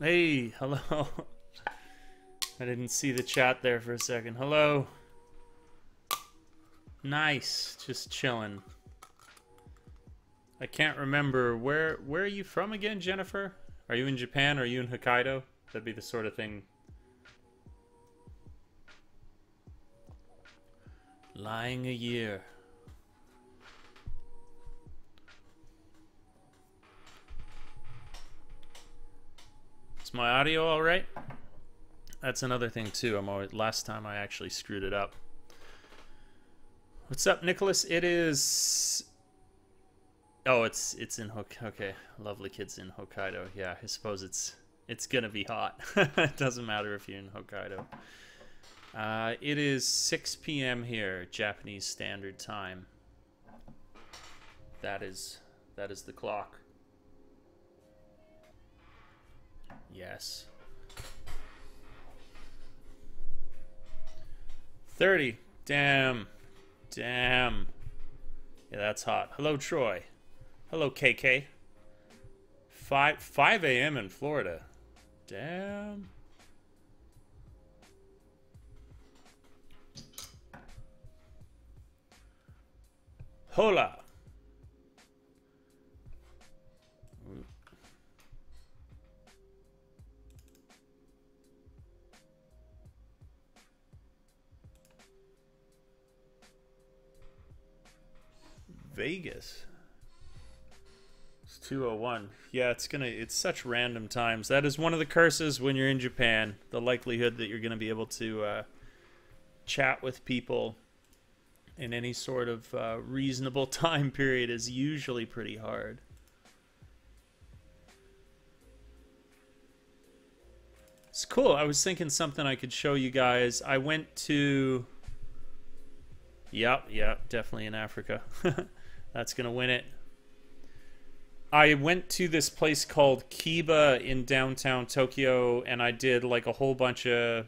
Hey, hello. I didn't see the chat there for a second. Hello. Nice. Just chilling. I can't remember. Where are you from again, Jennifer? Are you in Japan? Or are you in Hokkaido? That'd be the sort of thing. Lying a year. Is my audio all right? That's another thing too. Last time I actually screwed it up. What's up, Nicholas? It is. Oh, it's in Hokkaido. Okay, lovely kids in Hokkaido. Yeah, I suppose it's gonna be hot. It doesn't matter if you're in Hokkaido. It is 6 p.m. here, Japanese Standard Time. That is the clock. Yes. 30. Damn. Yeah, that's hot. Hello, Troy. Hello, KK. 5 a.m. in Florida. Damn. Hola. Vegas. It's 2:01. Yeah, it's such random times. That is one of the curses when you're in Japan. The likelihood that you're gonna be able to chat with people in any sort of reasonable time period is usually pretty hard. It's cool. I was thinking something I could show you guys. I went to... Yep, definitely in Africa. That's gonna win it. I went to this place called Kiba in downtown Tokyo, and I did like a whole bunch of,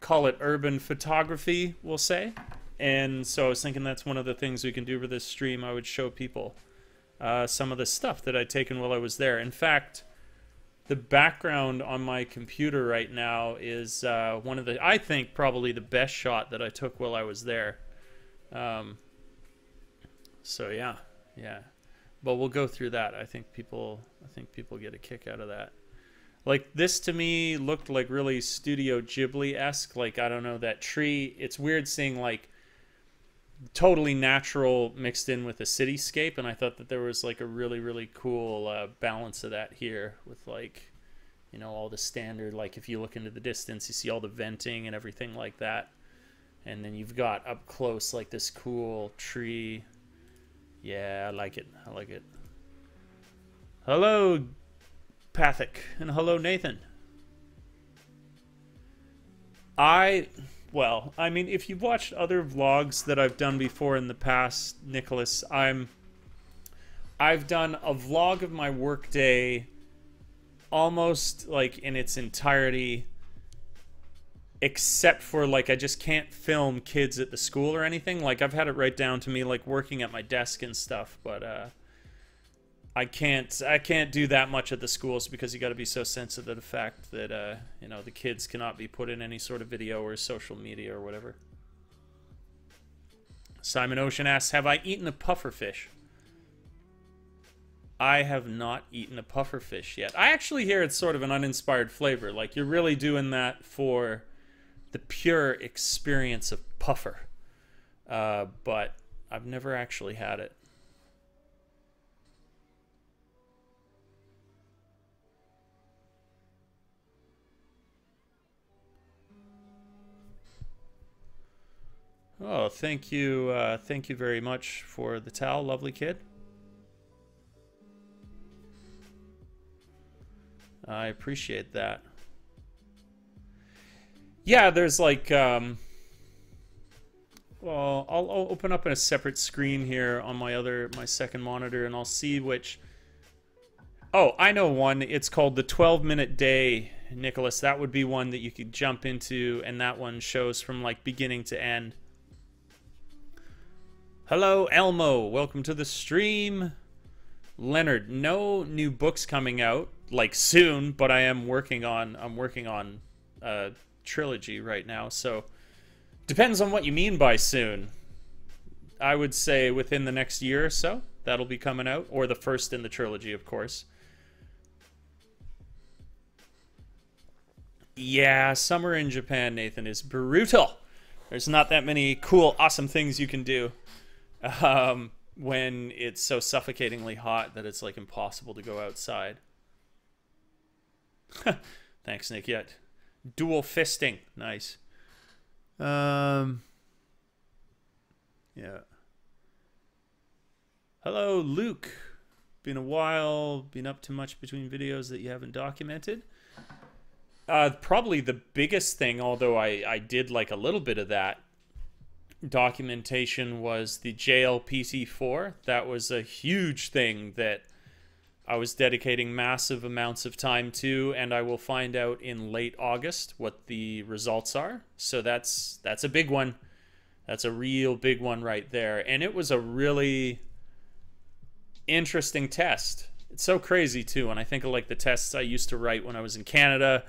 call it urban photography, we'll say. And so I was thinking that's one of the things we can do for this stream. I would show people some of the stuff that I'd taken while I was there. In fact, the background on my computer right now is one of the, I think, probably the best shot that I took while I was there. So yeah, but we'll go through that. I think people get a kick out of that. Like, this to me looked like really Studio Ghibli-esque. Like, I don't know, that tree. It's weird seeing like totally natural mixed in with a cityscape, and I thought that there was like a really cool balance of that here with, like, you know, all the standard, like if you look into the distance you see all the venting and everything like that, and then you've got up close like this cool tree. Yeah, I like it. Hello, Pathic, and hello, Nathan. Well, I mean, if you've watched other vlogs that I've done before in the past, Nicholas, I've done a vlog of my workday almost like in its entirety, except for like I just can't film kids at the school or anything. Like, I've had it right down to me like working at my desk and stuff, but I can't do that much at the schools because you got to be so sensitive to the fact that you know, the kids cannot be put in any sort of video or social media or whatever. Simon Ocean asks, have I eaten a pufferfish? I have not eaten a pufferfish yet. I actually hear it's sort of an uninspired flavor. Like, you're really doing that for the pure experience of puffer. But I've never actually had it. Oh, thank you very much for the towel, lovely kid. I appreciate that. Yeah, there's like, well, I'll open up a separate screen here on my second monitor, and I'll see which. Oh, I know one. It's called the 12-minute day, Nicholas. That would be one that you could jump into, and that one shows from like beginning to end. Hello, Elmo. Welcome to the stream. Leonard, no new books coming out like soon, but I'm working on a trilogy right now. So depends on what you mean by soon. I would say within the next year or so that'll be coming out, or the first in the trilogy, of course. Yeah, summer in Japan, Nathan, is brutal. There's not that many cool, awesome things you can do when it's so suffocatingly hot that it's like impossible to go outside. Thanks, Nick. Yet dual fisting, nice. Yeah. Hello, Luke. Been a while. Been up to much between videos that you haven't documented. Probably the biggest thing, although I did like a little bit of that documentation, was the JLPT 4. That was a huge thing that I was dedicating massive amounts of time to, and I will find out in late August what the results are. So that's a big one. That's a real big one right there. And it was a really interesting test. It's so crazy too, and I think of like the tests I used to write when I was in Canada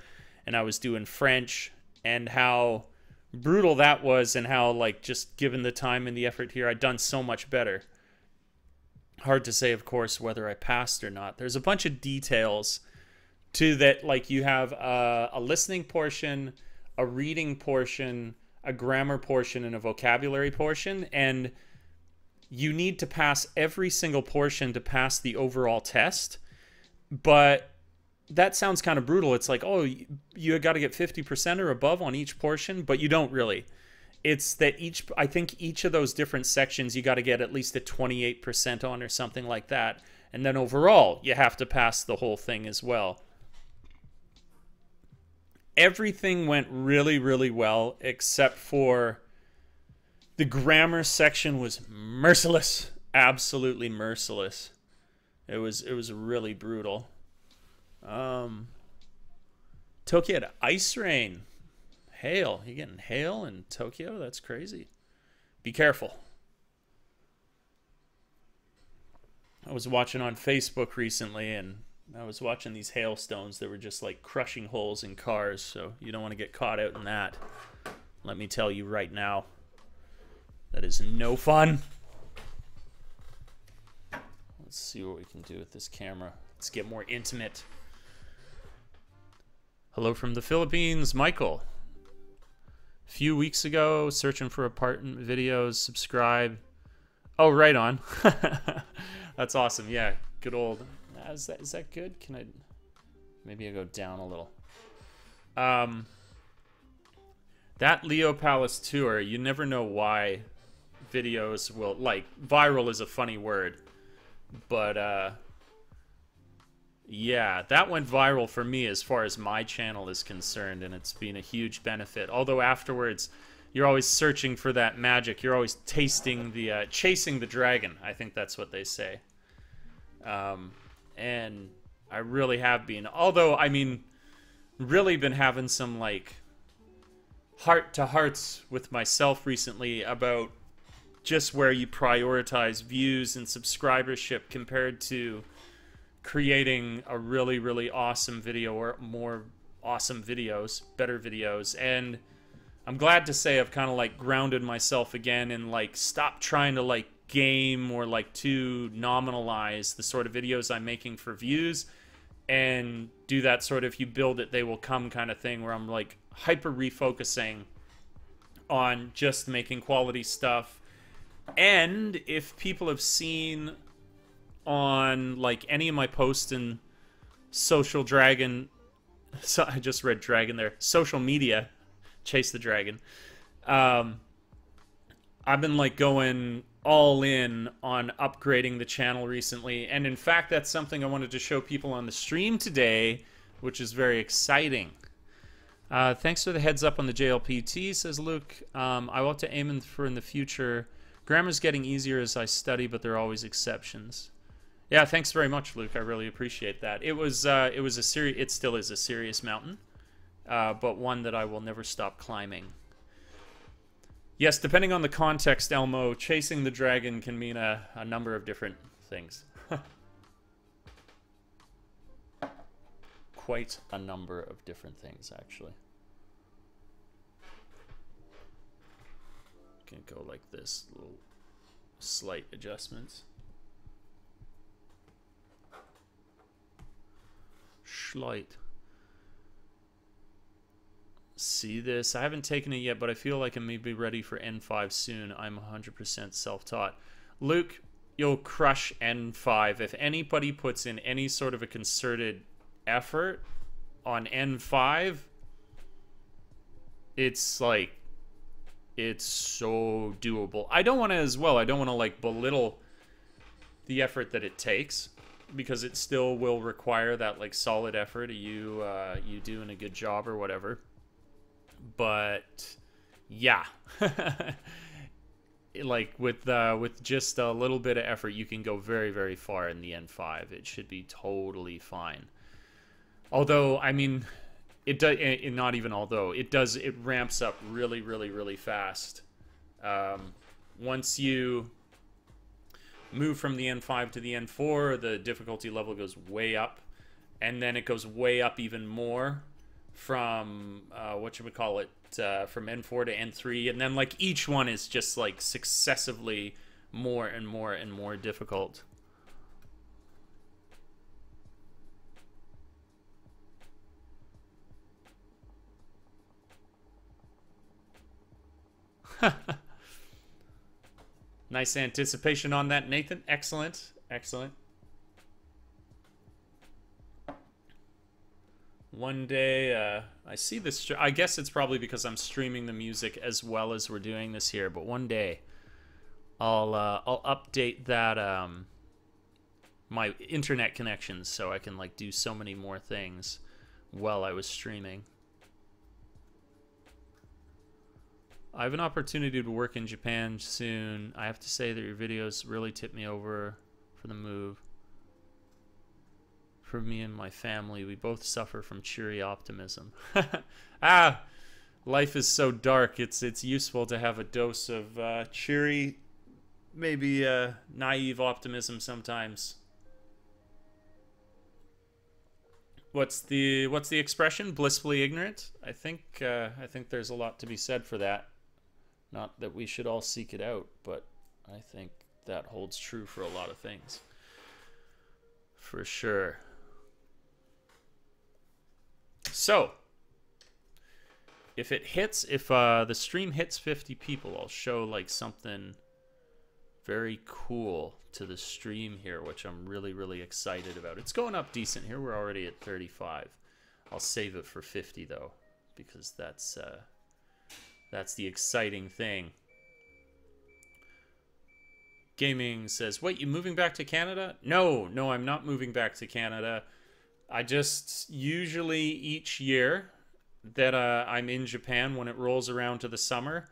and I was doing French, and how brutal that was, and how, like, just given the time and the effort here, I'd done so much better. Hard to say, of course, whether I passed or not. There's a bunch of details to that, like you have a listening portion, a reading portion, a grammar portion, and a vocabulary portion, and you need to pass every single portion to pass the overall test. But that sounds kind of brutal. It's like, oh, you got to get 50% or above on each portion, but you don't really. It's that I think each of those different sections you got to get at least a 28% on or something like that. And then overall, you have to pass the whole thing as well. Everything went really, really well, except for the grammar section was merciless. Absolutely merciless. It was really brutal. Tokyo had ice rain. Hail. You getting hail in Tokyo? That's crazy. Be careful. I was watching on Facebook recently, and I was watching these hailstones that were just like crushing holes in cars, so you don't want to get caught out in that. Let me tell you right now. That is no fun. Let's see what we can do with this camera. Let's get more intimate. Hello from the Philippines, Michael. A few weeks ago, searching for apartment videos, subscribe. Oh, right on. That's awesome. Yeah, good old. Is that good? Can I? Maybe I go down a little. That Leo Palace tour, you never know why videos will, like, viral is a funny word, but yeah, that went viral for me as far as my channel is concerned, and it's been a huge benefit. Although afterwards, you're always searching for that magic. You're always tasting the, chasing the dragon. I think that's what they say. And I really have been. Although, I mean, really been having some, like, heart-to-hearts with myself recently about just where you prioritize views and subscribership compared to creating a really, really awesome video or more awesome videos, better videos. And I'm glad to say I've kind of like grounded myself again and like stopped trying to like game or like to nominalize the sort of videos I'm making for views, and do that sort of you build it, they will come kind of thing, where I'm like hyper refocusing on just making quality stuff. And if people have seen on like any of my posts in Social Dragon, so I just read Dragon there, social media, Chase the Dragon, I've been like going all in on upgrading the channel recently, and in fact that's something I wanted to show people on the stream today, which is very exciting. Thanks for the heads up on the JLPT, says Luke. I want to aim for in the future. Grammar's getting easier as I study, but there are always exceptions. Yeah, thanks very much, Luke. I really appreciate that. It still is a serious mountain, but one that I will never stop climbing. Yes, depending on the context, Elmo, chasing the dragon can mean a number of different things. quite a number of different things, actually. Can go like this, little slight adjustments. Slight. See this? I haven't taken it yet, but I feel like I may be ready for N5 soon. I'm 100% self-taught. Luke, you'll crush N5. If anybody puts in any sort of a concerted effort on N5, it's like, it's so doable. I don't want to as well. I don't want to like belittle the effort that it takes, because it still will require that like solid effort of you doing a good job or whatever. But yeah, like with just a little bit of effort, you can go very, very far in the N5. It should be totally fine. Although, I mean, it does not even although it does, it ramps up really, really, really fast. Once you move from the N5 to the N4, the difficulty level goes way up, and then it goes way up even more from from N4 to N3, and then like each one is just like successively more and more and more difficult. Nice anticipation on that, Nathan. Excellent. Excellent. One day, I see this. I guess it's probably because I'm streaming the music as well as we're doing this here. But one day, I'll update that my internet connections so I can like do so many more things while I was streaming. I have an opportunity to work in Japan soon. I have to say that your videos really tipped me over for the move. For me and my family, we both suffer from cheery optimism. Life is so dark. It's useful to have a dose of cheery, maybe naive optimism sometimes. What's the expression? Blissfully ignorant? I think there's a lot to be said for that. Not that we should all seek it out, but I think that holds true for a lot of things. For sure. So, if the stream hits 50 people, I'll show like something very cool to the stream here, which I'm really, really excited about. It's going up decent here. We're already at 35. I'll save it for 50 though, because that's the exciting thing. Gaming says, wait, you moving back to Canada? No, I'm not moving back to Canada. I just usually each year that I'm in Japan when it rolls around to the summer,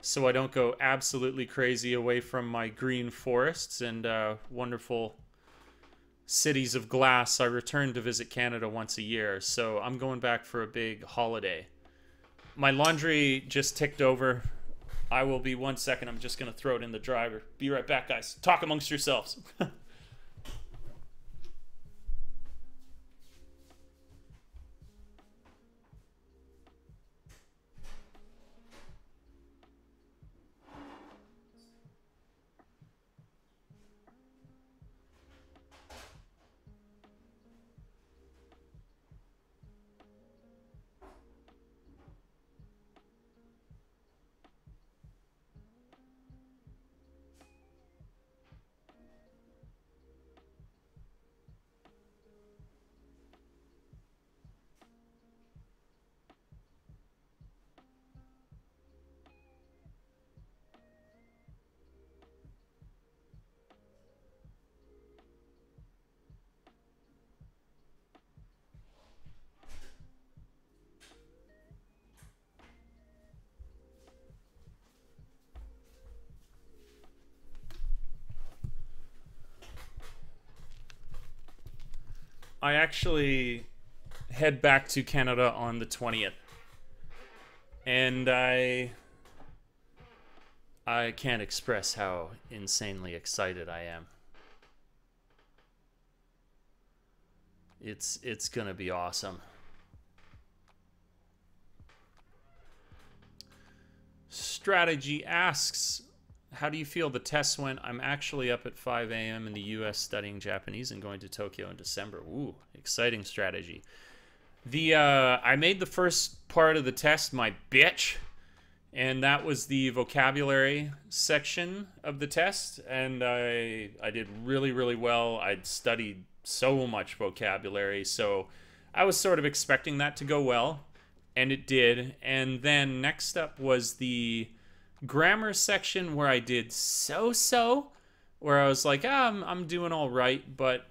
so I don't go absolutely crazy away from my green forests and wonderful cities of glass, I return to visit Canada once a year. So I'm going back for a big holiday. My laundry just ticked over. I will be 1 second. I'm just going to throw it in the dryer. Be right back, guys. Talk amongst yourselves. I actually head back to Canada on the 20th. And I can't express how insanely excited I am. It's gonna be awesome. Strategy asks, how do you feel the tests went? I'm actually up at 5 a.m. in the US studying Japanese and going to Tokyo in December. Ooh, exciting strategy. I made the first part of the test my bitch, and that was the vocabulary section of the test, and I did really, really well. I'd studied so much vocabulary, so I was sort of expecting that to go well, and it did. And then next up was the grammar section, where I did so-so, where I was like, I'm doing all right, but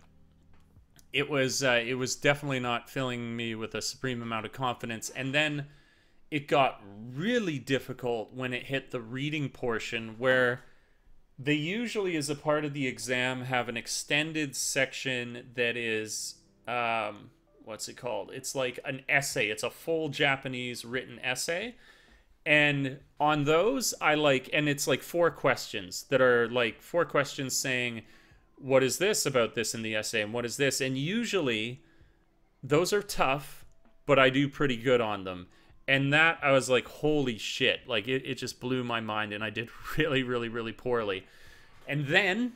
it was definitely not filling me with a supreme amount of confidence. And then it got really difficult when it hit the reading portion, where they usually, as a part of the exam, have an extended section that is, what's it called? It's like an essay. It's a full Japanese written essay. And on those, and it's like 4 questions that are like 4 questions saying, what is this about this in the essay, and what is this? And usually those are tough, but I do pretty good on them. And that, I was like, holy shit. Like, it just blew my mind, and I did really, really, really poorly. And then,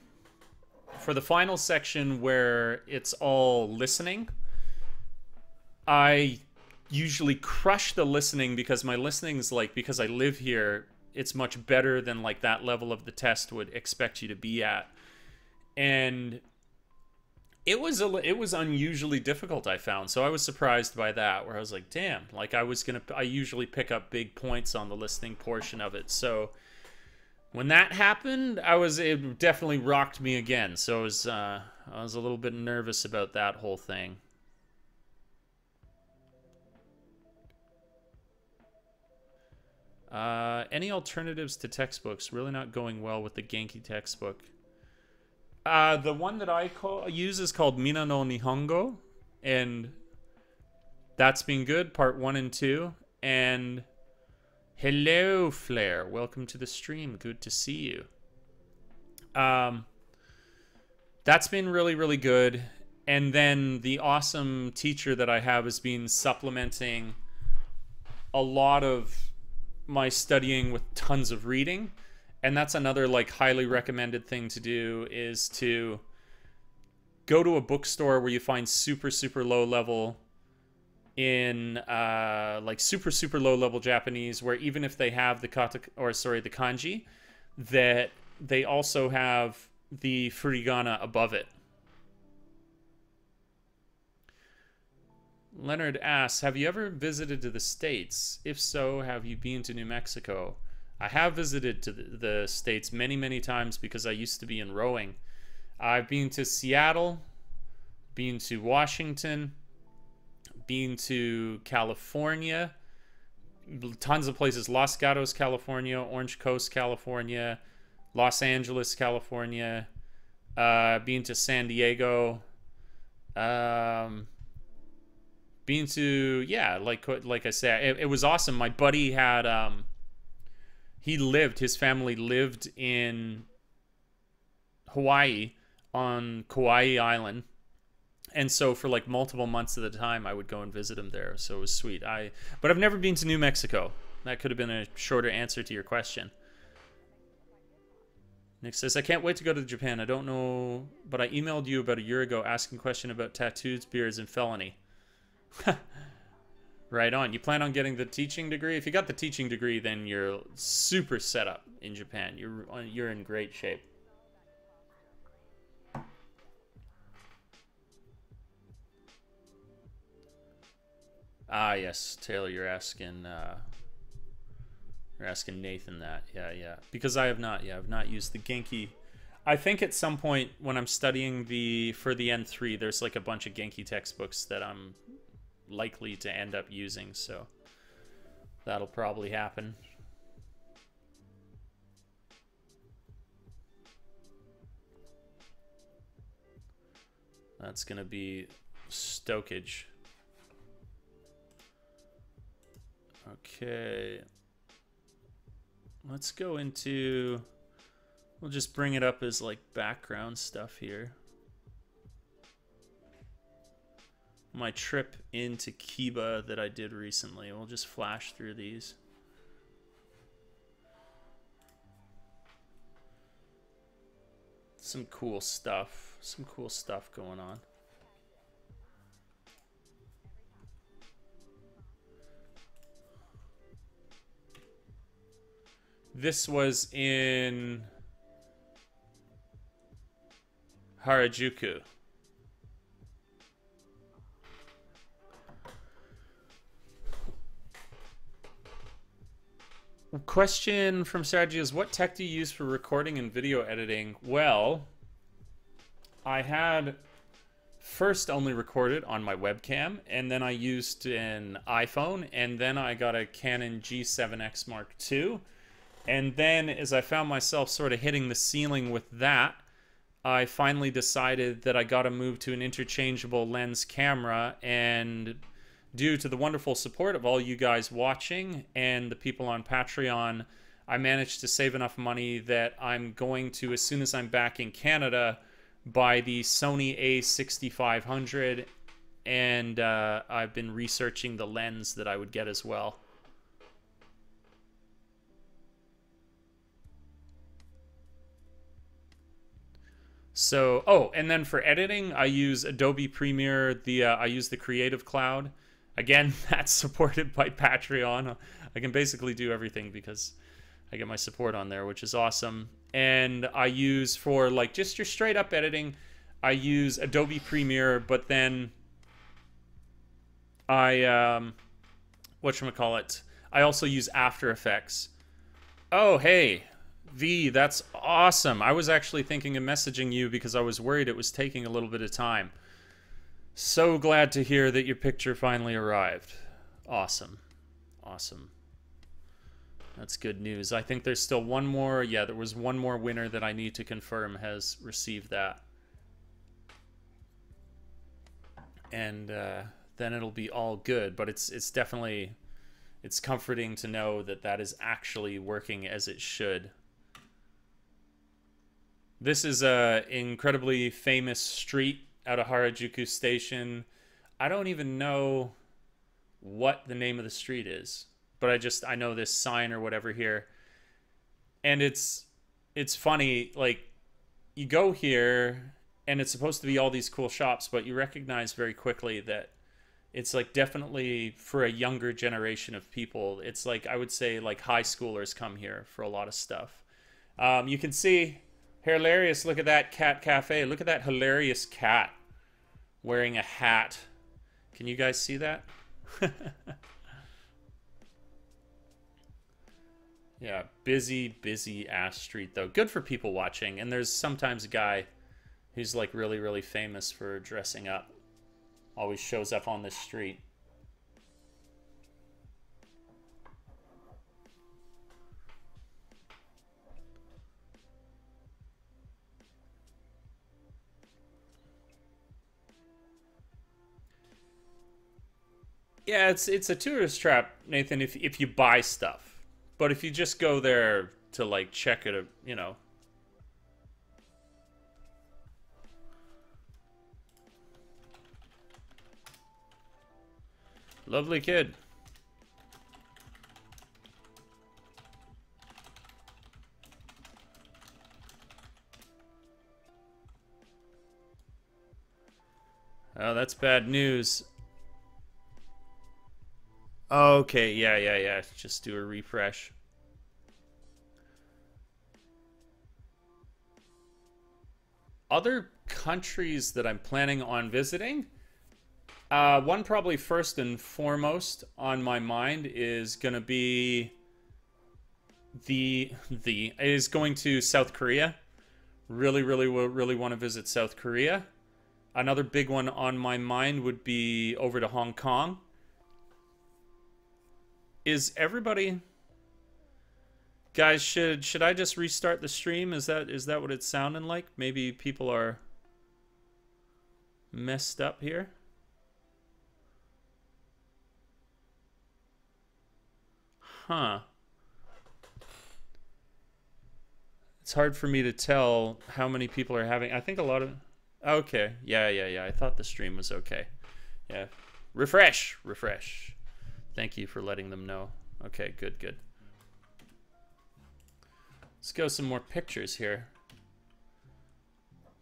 for the final section where it's all listening, I usually crush the listening, because my listening's like, because I live here, it's much better than like that level of the test would expect you to be at. And it was unusually difficult, I found. So I was surprised by that, where I was like, damn, like I usually pick up big points on the listening portion of it. So when that happened, it definitely rocked me again. So I was a little bit nervous about that whole thing. Any alternatives to textbooks? Really not going well with the Genki textbook. The one that I use is called Mina no Nihongo, and that's been good, part 1 and 2. And hello, Flair. Welcome to the stream. Good to see you. That's been really, really good. And then the awesome teacher that I have has been supplementing a lot of my studying with tons of reading. And that's another like highly recommended thing to do, is to go to a bookstore where you find super, super low level in like super, super low level Japanese, where even if they have the the kanji, that they also have the furigana above it. Leonard asks, have you ever visited to the States? If so, have you been to New Mexico? I have visited to the States many, many times, because I used to be in rowing. I've been to Seattle, been to Washington, been to California, tons of places. Los Gatos, California, Orange Coast, California, Los Angeles, California, been to San Diego, been to, yeah, like I said, it was awesome. My buddy had, his family lived in Hawaii on Kauai Island. And so for like multiple months at a time, I would go and visit him there. So it was sweet. But I've never been to New Mexico. That could have been a shorter answer to your question. Nick says, I can't wait to go to Japan. I don't know, but I emailed you about a year ago asking a question about tattoos, beards, and felony. Right on. You plan on getting the teaching degree? If you got the teaching degree, then you're super set up in Japan. You're in great shape. Ah, yes, Taylor, you're asking Nathan that. Yeah. Because I've not used the Genki. I think at some point when I'm studying for the N3, there's like a bunch of Genki textbooks that I'm likely to end up using, so that'll probably happen. That's gonna be stokage. Okay, let's go into, we'll just bring it up as like background stuff here. my trip into Kiba that I did recently. We'll just flash through these. Some cool stuff. Some cool stuff going on. This was in Harajuku. Question from Strategy is, what tech do you use for recording and video editing? Well, I had first only recorded on my webcam, and then I used an iPhone, and then I got a Canon G7X Mark II. And then as I found myself sort of hitting the ceiling with that, I finally decided that I got to move to an interchangeable lens camera, and due to the wonderful support of all you guys watching and the people on Patreon, I managed to save enough money that I'm going to, as soon as I'm back in Canada, buy the Sony A6500, and I've been researching the lens that I would get as well. So, oh, and then for editing, I use Adobe Premiere. I use the Creative Cloud. Again, that's supported by Patreon. I can basically do everything because I get my support on there, which is awesome. And I use, for like just your straight up editing, I use Adobe Premiere, but then I, whatchamacallit, I also use After Effects. Oh, hey, V, that's awesome. I was actually thinking of messaging you because I was worried it was taking a little bit of time. So glad to hear that your picture finally arrived. Awesome. Awesome. That's good news. I think there's still one more. Yeah, there was one more winner that I need to confirm has received that. And then it'll be all good. But it's definitely, it's comforting to know that that is actually working as it should. This is a incredibly famous street out of Harajuku Station. I don't even know what the name of the street is, but I know this sign or whatever here. And it's funny, like, you go here and it's supposed to be all these cool shops, but you recognize very quickly that it's like definitely for a younger generation of people. It's like, I would say, like, high schoolers come here for a lot of stuff. You can see, hilarious, look at that cat cafe. Look at that hilarious cat wearing a hat. Can you guys see that? Yeah, busy ass street though. Good for people watching. And there's sometimes a guy who's like really famous for dressing up. Always shows up on this street. Yeah, it's a tourist trap, Nathan, if you buy stuff. But if you just go there to like check it, you know. Lovely kid. Oh, that's bad news. Okay, yeah. Just do a refresh. Other countries that I'm planning on visiting. One probably first and foremost on my mind is gonna be is going to South Korea. Really want to visit South Korea. Another big one on my mind would be over to Hong Kong. Is everybody, guys, should I just restart the stream? Is that what it's sounding like? Maybe people are messed up here. Huh. It's hard for me to tell how many people are having. I think a lot of. Okay. Yeah. I thought the stream was okay. Yeah. Refresh. Refresh. Thank you for letting them know. Okay, good, good. Let's go some more pictures here.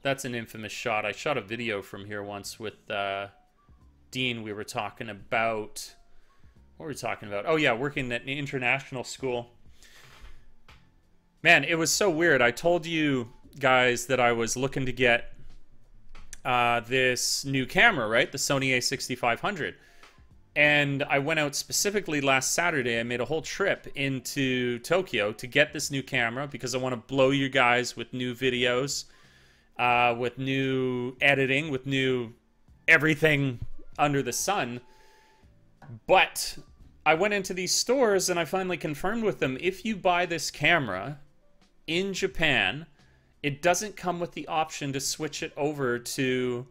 That's an infamous shot. I shot a video from here once with Dean. We were talking about... What were we talking about? Oh, yeah, working at an international school. Man, it was so weird. I told you guys that I was looking to get this new camera, right? The Sony a6500. And I went out specifically last Saturday. I made a whole trip into Tokyo to get this new camera because I want to blow you guys with new videos, with new editing, with new everything under the sun. But I went into these stores and I finally confirmed with them, if you buy this camera in Japan, it doesn't come with the option to switch it over to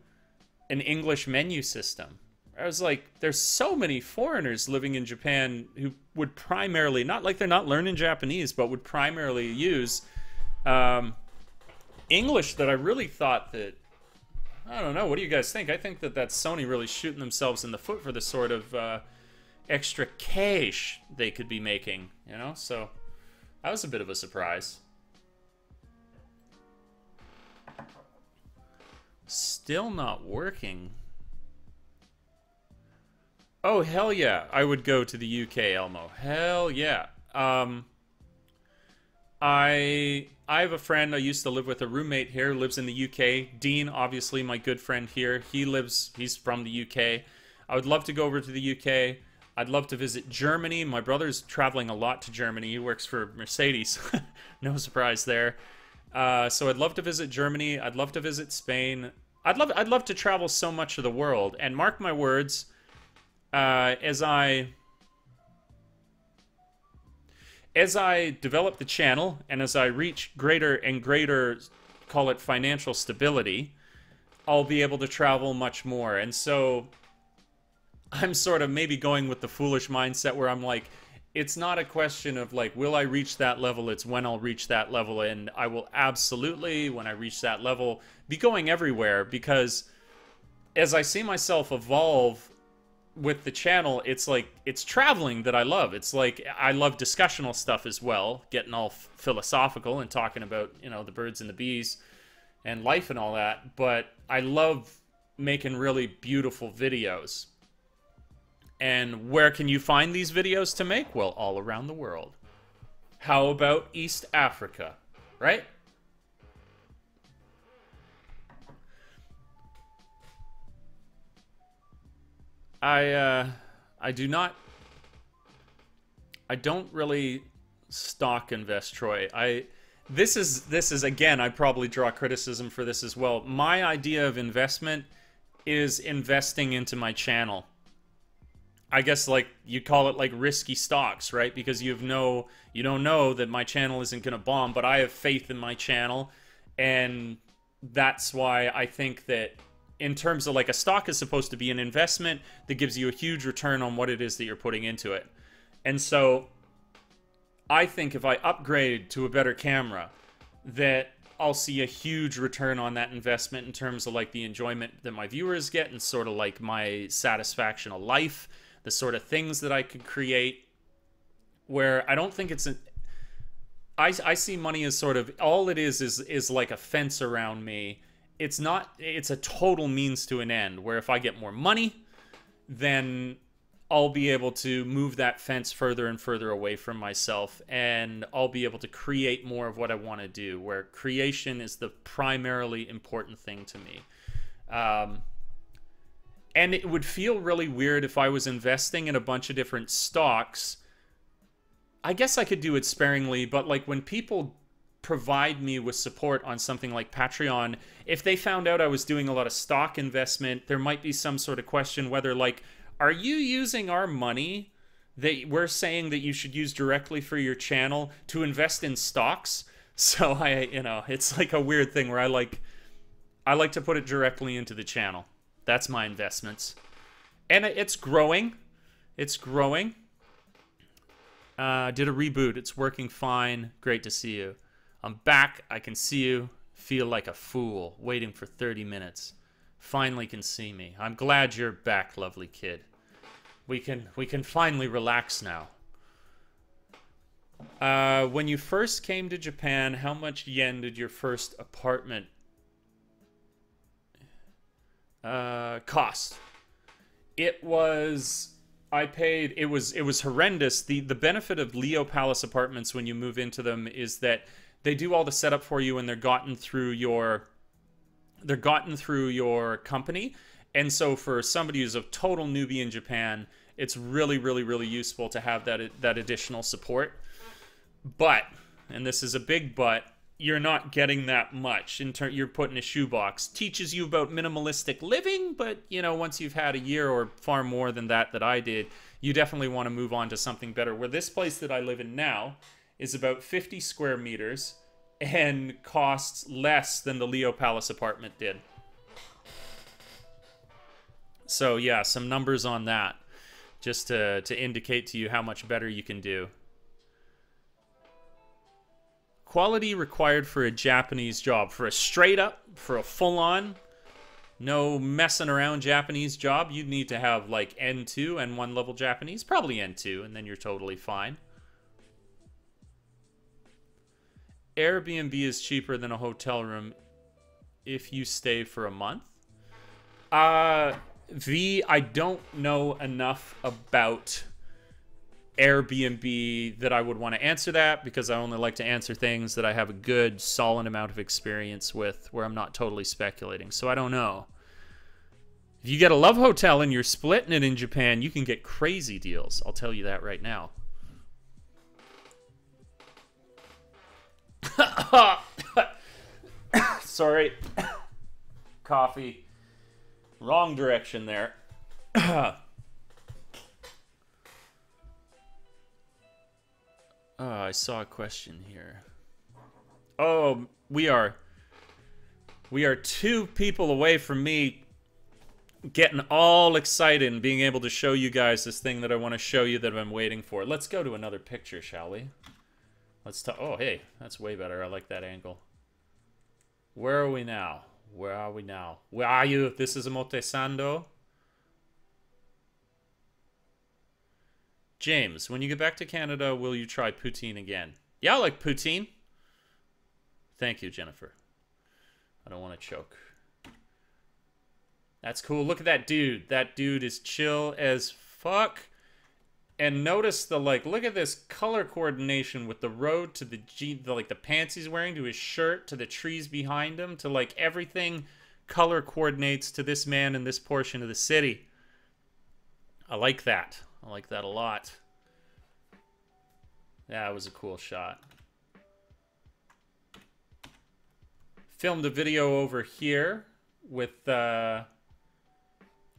an English menu system. I was like, there's so many foreigners living in Japan who would primarily, not like they're not learning Japanese, but would primarily use English, that I really thought that, I don't know, what do you guys think? I think that that's Sony really shooting themselves in the foot for the sort of extra cash they could be making, you know? So that was a bit of a surprise. Still not working. Oh, hell yeah. I would go to the UK, Elmo. Hell yeah. I have a friend. I used to live with a roommate here, lives in the UK. Dean, obviously my good friend here. He's from the UK. I would love to go over to the UK. I'd love to visit Germany. My brother's traveling a lot to Germany. He works for Mercedes. No surprise there. So I'd love to visit Germany. I'd love to visit Spain. I'd love to travel so much of the world. And mark my words, as I develop the channel and as I reach greater and greater, call it financial stability, I'll be able to travel much more. And so I'm sort of maybe going with the foolish mindset where I'm like, it's not a question of like, will I reach that level? It's when I'll reach that level. And I will absolutely, when I reach that level, be going everywhere, because as I see myself evolve with the channel, it's like, it's traveling that I love. It's like, I love discussional stuff as well, getting all philosophical and talking about, you know, the birds and the bees and life and all that. But I love making really beautiful videos. And where can you find these videos to make? Well, all around the world. How about East Africa, right? I don't really stock invest, Troy. This is again, I probably draw criticism for this as well. My idea of investment is investing into my channel. I guess like you call it like risky stocks, right? Because you don't know that my channel isn't going to bomb, but I have faith in my channel, and that's why I think that in terms of like a stock is supposed to be an investment that gives you a huge return on what it is that you're putting into it. And so I think if I upgrade to a better camera, that I'll see a huge return on that investment in terms of like the enjoyment that my viewers get and sort of like my satisfaction of life, the sort of things that I could create, where I don't think it's I see money as sort of, all it is like a fence around me. It's not, it's a total means to an end, where if I get more money, then I'll be able to move that fence further and further away from myself, and I'll be able to create more of what I want to do, where creation is the primarily important thing to me. And it would feel really weird if I was investing in a bunch of different stocks. I guess I could do it sparingly, but like when people provide me with support on something like Patreon, if they found out I was doing a lot of stock investment, there might be some sort of question whether like, are you using our money that we're saying that you should use directly for your channel to invest in stocks? So it's like a weird thing where I like to put it directly into the channel. That's my investments. And it's growing. It's growing. Did a reboot. It's working fine. Great to see you. I'm back. I can see you. Feel like a fool. Waiting for 30 minutes. finally can see me. I'm glad you're back, lovely kid. We can finally relax now. When you first came to Japan, how much yen did your first apartment cost? It was, I paid, it was horrendous. The benefit of Leo Palace apartments when you move into them is that they do all the setup for you, and they're gotten through your company. And so for somebody who's a total newbie in Japan, it's really, really, really useful to have that additional support. But, and this is a big but, you're not getting that much. You're put in a shoebox. Teaches you about minimalistic living, but, you know, once you've had a year or far more than that I did, you definitely want to move on to something better. Where this place that I live in now is about 50 square meters and costs less than the Leo Palace apartment did. So, yeah, some numbers on that, just to indicate to you how much better you can do. Quality required for a Japanese job. For a straight up, for a full on, no messing around Japanese job, you'd need to have like N2, N1 level Japanese. Probably N2, and then you're totally fine. Airbnb is cheaper than a hotel room if you stay for a month. V, I don't know enough about Airbnb that I would want to answer that, because I only like to answer things that I have a good, solid amount of experience with, where I'm not totally speculating. So I don't know. If you get a love hotel and you're splitting it in Japan, you can get crazy deals. I'll tell you that right now. Sorry. Coffee. Wrong direction there. I saw a question here. Oh, we are 2 people away from me getting all excited and being able to show you guys this thing that I want to show you that I've been waiting for. Let's go to another picture, shall we? Let's talk. Oh, hey, that's way better. I like that angle. Where are we now? Where are we now? Where are you? This is Omotesando. James, when you get back to Canada, will you try poutine again? Yeah, I like poutine. Thank you, Jennifer. I don't want to choke. That's cool. Look at that dude. That dude is chill as fuck. And notice the, like, look at this color coordination with the road to the pants he's wearing, to his shirt, to the trees behind him, to, like, everything color coordinates to this man in this portion of the city. I like that. I like that a lot. Yeah, it was a cool shot. Filmed a video over here with Aussie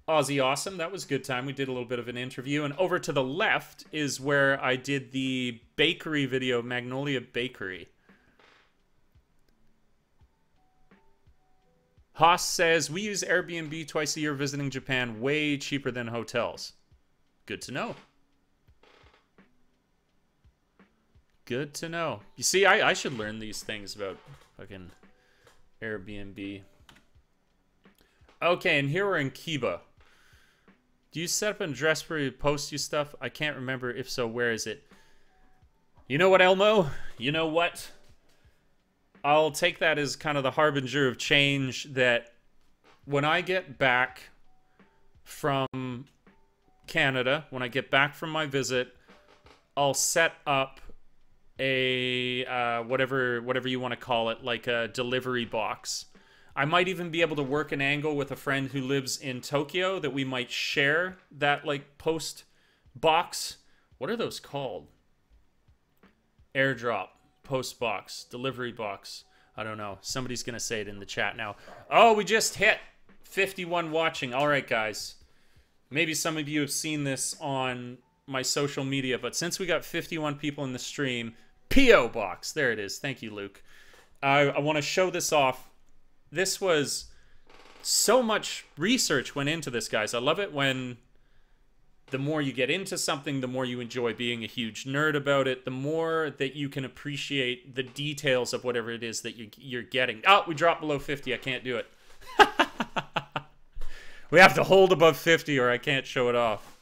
Awesome. That was a good time. We did a little bit of an interview. And over to the left is where I did the bakery video, Magnolia Bakery. Haas says, we use Airbnb twice a year visiting Japan, way cheaper than hotels. Good to know. Good to know. You see, I should learn these things about fucking Airbnb. Okay, and here we're in Kiba. Do you set up an address where you post your stuff? I can't remember. If so, where is it? You know what, Elmo? You know what? I'll take that as kind of the harbinger of change, that when I get back from Canada, when I get back from my visit, I'll set up a whatever you want to call it, like a delivery box. I might even be able to work an angle with a friend who lives in Tokyo that we might share that, like, post box. What are those called? Airdrop, post box, delivery box. I don't know. Somebody's gonna say it in the chat now. Oh, we just hit 51 watching. All right, guys. Maybe some of you have seen this on my social media, but since we got 51 people in the stream, P.O. Box. There it is. Thank you, Luke. I want to show this off. This was so much research went into this, guys. I love it when the more you get into something, the more you enjoy being a huge nerd about it, the more that you can appreciate the details of whatever it is that you're getting. Oh, we dropped below 50. I can't do it. We have to hold above 50 or I can't show it off.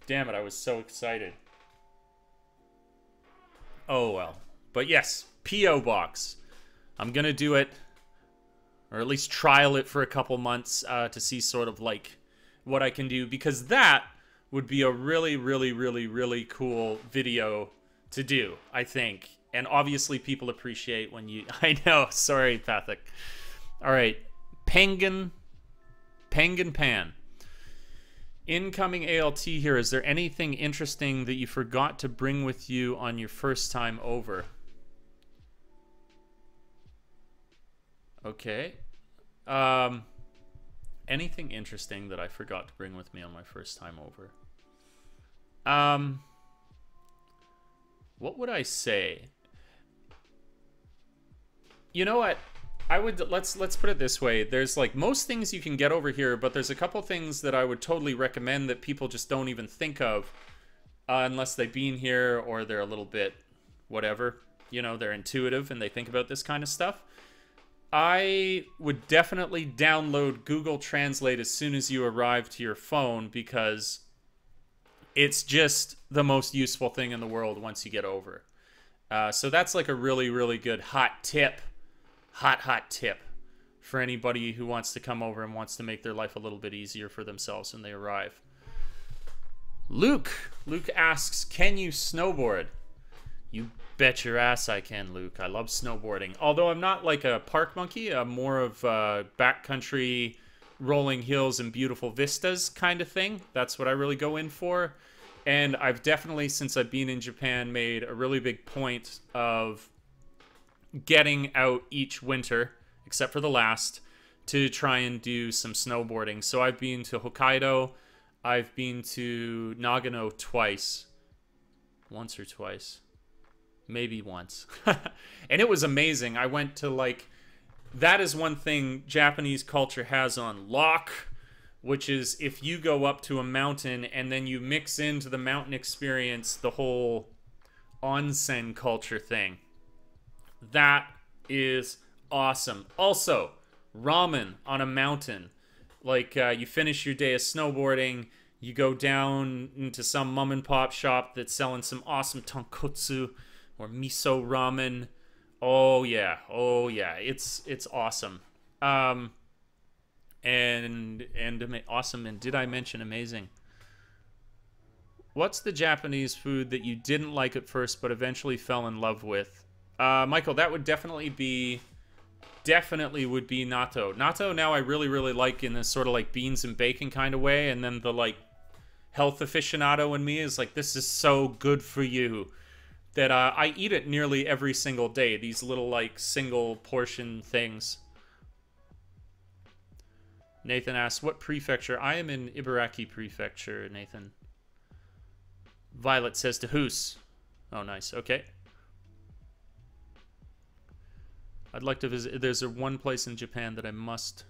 Damn it, I was so excited. Oh, well. But yes, P.O. Box. I'm going to do it, or at least trial it for a couple months to see sort of like what I can do, because that would be a really, really, really, really cool video to do, I think. And obviously people appreciate when you... I know, sorry, Pathic. All right, Penguin Pan. Incoming ALT here. Is there anything interesting that you forgot to bring with you on your first time over? Okay. Anything interesting that I forgot to bring with me on my first time over? What would I say? You know what? I would let's put it this way. There's like most things you can get over here, but there's a couple things that I would totally recommend that people just don't even think of unless they've been here or they're a little bit whatever. You know, they're intuitive and they think about this kind of stuff. I would definitely download Google Translate as soon as you arrive to your phone, because it's just the most useful thing in the world once you get over. So that's like a really, really good hot tip. Hot tip for anybody who wants to come over and wants to make their life a little bit easier for themselves when they arrive. Luke asks, can you snowboard? You bet your ass I can, Luke. I love snowboarding. Although I'm not like a park monkey. I'm more of a backcountry, rolling hills and beautiful vistas kind of thing. That's what I really go in for. And I've definitely, since I've been in Japan, made a really big point of getting out each winter, except for the last, to try and do some snowboarding. So I've been to Hokkaido. I've been to Nagano twice. Once or twice. Maybe once. And it was amazing. I went to like... That is one thing Japanese culture has on lock, which is if you go up to a mountain and then you mix into the mountain experience the whole onsen culture thing. That is awesome. Also, ramen on a mountain. Like, you finish your day of snowboarding, you go down into some mom and pop shop that's selling some awesome tonkotsu or miso ramen. Oh yeah, it's awesome. And awesome. And did I mention amazing? What's the Japanese food that you didn't like at first but eventually fell in love with? Michael, that would definitely would be natto. Natto now I really, really like in this sort of like beans and bacon kind of way. And then the like health aficionado in me is like, this is so good for you, that I eat it nearly every single day. These little like single portion things. Nathan asks, what prefecture? I am in Ibaraki Prefecture, Nathan. Violet says to Hoos. Oh, nice. Okay. I'd like to visit. There's one place in Japan that I must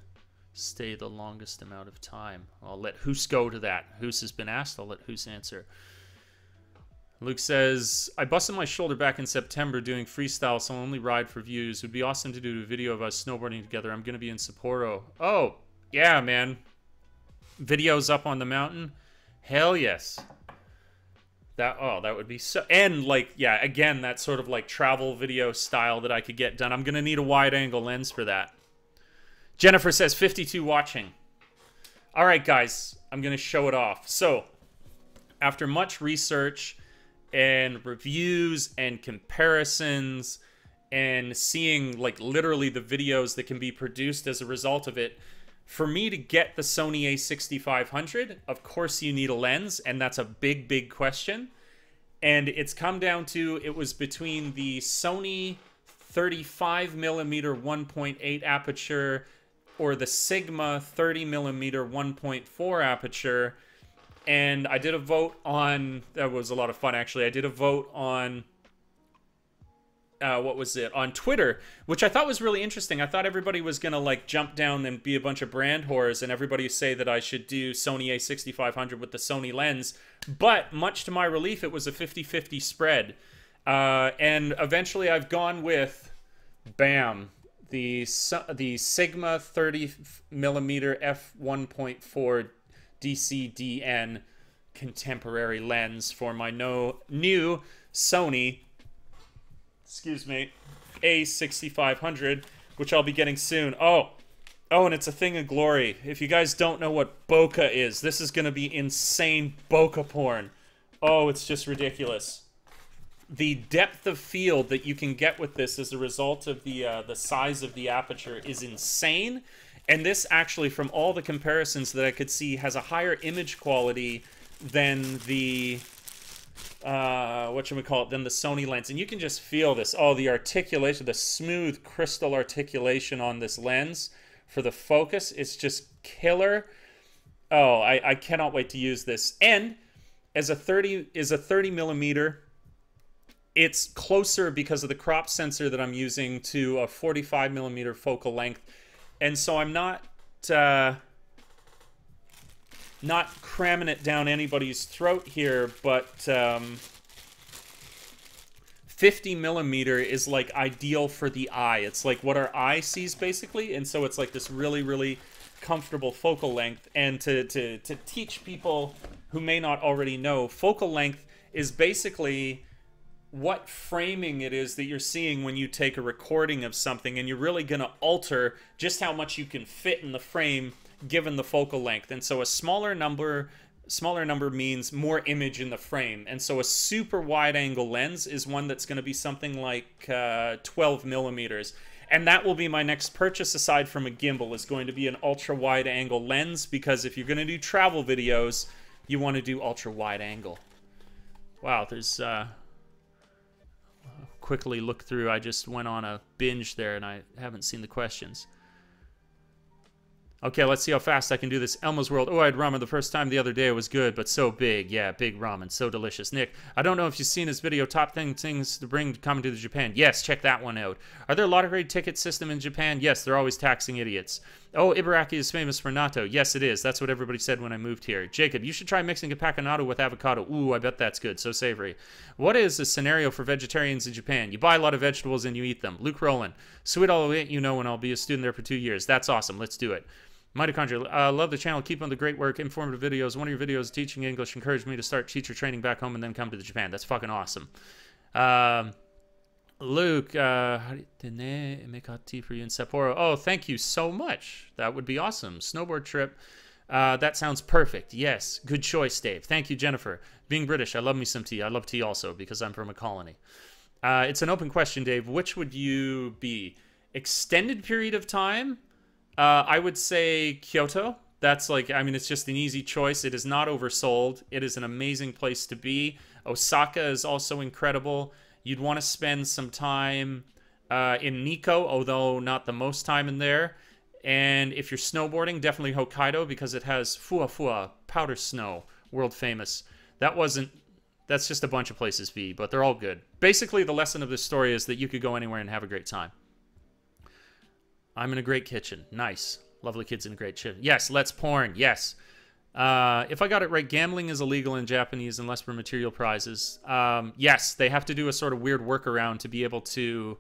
stay the longest amount of time. I'll let Hoos go to that. Hoos has been asked. I'll let Hoos answer. Luke says, I busted my shoulder back in September doing freestyle, so I'll only ride for views. It would be awesome to do a video of us snowboarding together. I'm going to be in Sapporo. Oh, yeah, man. Videos up on the mountain? Hell yes. That would be so... And, like, yeah, again, that sort of, like, travel video style that I could get done. I'm going to need a wide-angle lens for that. Jennifer says, 52 watching. All right, guys. I'm going to show it off. So, after much research and reviews and comparisons and seeing, like, literally the videos that can be produced as a result of it, for me to get the Sony a6500, of course you need a lens, and that's a big, big question. And it's come down to, it was between the Sony 35mm 1.8 aperture or the Sigma 30mm 1.4 aperture. And I did a vote on, that was a lot of fun actually, I did a vote on, what was it, on Twitter, which I thought was really interesting. I thought everybody was going to like jump down and be a bunch of brand whores and everybody say that I should do Sony a6500 with the Sony lens. But much to my relief, it was a 50-50 spread. And eventually I've gone with, bam, the Sigma 30 millimeter f1.4 DCDN contemporary lens for my new Sony, excuse me, A6500, which I'll be getting soon. Oh, and it's a thing of glory. If you guys don't know what bokeh is, this is going to be insane bokeh porn. Oh, it's just ridiculous. The depth of field that you can get with this as a result of the size of the aperture is insane. And this actually, from all the comparisons that I could see, has a higher image quality than the than the Sony lens. And you can just feel this. Oh, the articulation, the smooth crystal articulation on this lens for the focus is just killer. Oh, I cannot wait to use this. And as a 30 millimeter, it's closer because of the crop sensor that I'm using to a 45 millimeter focal length. And so I'm not cramming it down anybody's throat here, but 50 millimeter is like ideal for the eye. It's like what our eye sees basically, and so it's like this really, really comfortable focal length. And to teach people who may not already know, focal length is basically what framing it is that you're seeing when you take a recording of something, and you're really going to alter just how much you can fit in the frame given the focal length. And so a smaller number means more image in the frame. And so a super wide angle lens is one that's going to be something like 12 millimeters. And that will be my next purchase aside from a gimbal, is going to be an ultra wide angle lens, because if you're going to do travel videos, you want to do ultra wide angle. Wow, there's quickly look through. I just went on a binge there and I haven't seen the questions. Okay, let's see how fast I can do this. Elmo's World. Oh, I had ramen the first time the other day. It was good, but so big. Yeah, big ramen. So delicious. Nick, I don't know if you've seen his video, Top Things to Bring Coming to Japan. Yes, check that one out. Are there lottery ticket system in Japan? Yes, they're always taxing idiots. Oh, Ibaraki is famous for natto. Yes, it is. That's what everybody said when I moved here. Jacob, you should try mixing a pack of natto with avocado. Ooh, I bet that's good. So savory. What is a scenario for vegetarians in Japan? You buy a lot of vegetables and you eat them. Luke Rowland. Sweet all the way, you know, and I'll be a student there for 2 years. That's awesome. Let's do it. Mitochondria, love the channel. Keep on the great work. Informative videos. One of your videos teaching English encouraged me to start teacher training back home and then come to Japan. That's fucking awesome. Luke, for you in Sapporo. Oh, thank you so much. That would be awesome. Snowboard trip. That sounds perfect. Yes. Good choice, Dave. Thank you, Jennifer. Being British, I love me some tea. I love tea also because I'm from a colony. It's an open question, Dave. Which would you be? Extended period of time? I would say Kyoto. That's like, I mean, it's just an easy choice. It is not oversold. It is an amazing place to be. Osaka is also incredible. You'd want to spend some time in Nikko, although not the most time in there. And if you're snowboarding, definitely Hokkaido, because it has Fuwa powder snow, world famous. That's just a bunch of places, V, but they're all good. Basically, the lesson of this story is that you could go anywhere and have a great time. I'm in a great kitchen. Nice. Lovely kids in a great kitchen. Yes, let's porn. Yes. If I got it right, gambling is illegal in Japanese unless for material prizes. Yes, they have to do a sort of weird workaround to be able to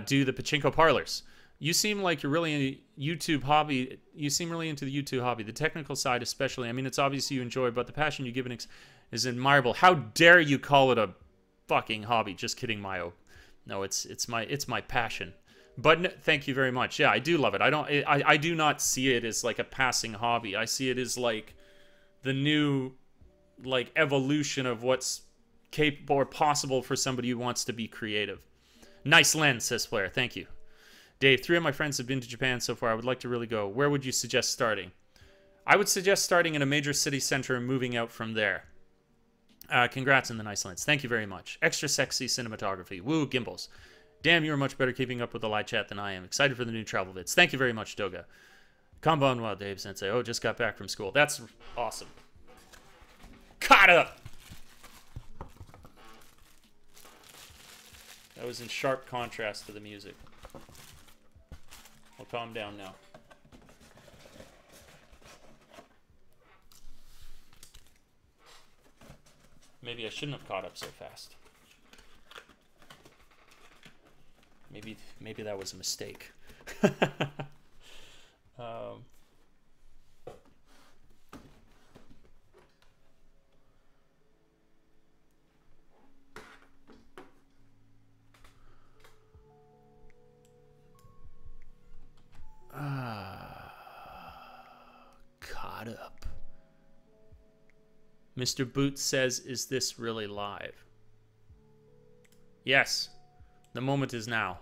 do the pachinko parlors. You seem like you're really YouTube hobby. You seem really into the YouTube hobby. The technical side especially. I mean, it's obvious you enjoy, but the passion you give it is admirable. How dare you call it a fucking hobby? Just kidding, Mayo. No, it's my passion. But no, thank you very much. Yeah, I do love it. I do not see it as like a passing hobby. I see it as like the new like evolution of what's capable or possible for somebody who wants to be creative. Nice lens, says Blair. Thank you. Dave, 3 of my friends have been to Japan so far. I would like to really go. Where would you suggest starting? I would suggest starting in a major city center and moving out from there. Congrats on the nice lens. Thank you very much. Extra sexy cinematography. Woo, gimbals. Damn, you're much better keeping up with the live chat than I am. Excited for the new travel vids. Thank you very much, Doga. Konbanwa, Dave Sensei. Oh, just got back from school. That's awesome. Caught up! That was in sharp contrast to the music. I'll calm down now. Maybe I shouldn't have caught up so fast. Maybe that was a mistake. Caught up. Mr. Boots says, is this really live? Yes. The moment is now.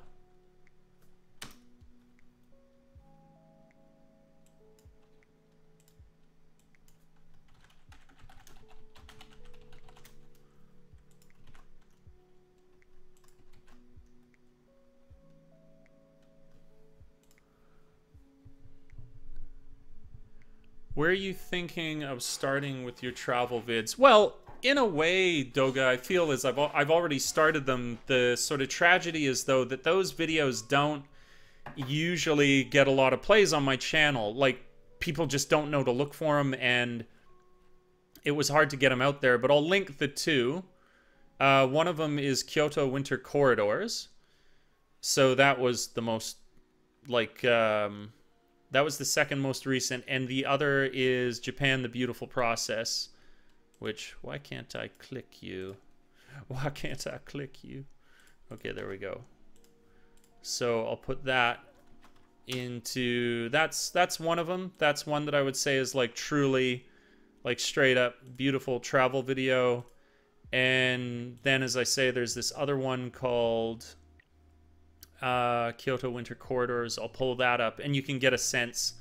Where are you thinking of starting with your travel vids? Well, in a way, Doga, I feel as I've already started them. The sort of tragedy is, though, that those videos don't usually get a lot of plays on my channel. Like, people just don't know to look for them, and it was hard to get them out there. But I'll link the two. One of them is Kyoto Winter Corridors. So that was the most, like... that was the second most recent, and the other is Japan, the Beautiful Process, which, why can't I click you? Why can't I click you? Okay, there we go. So I'll put that into, that's one of them. That's one that I would say is like truly, like straight up beautiful travel video. And then, as I say, there's this other one called... Kyoto Winter Corridors. I'll pull that up, and you can get a sense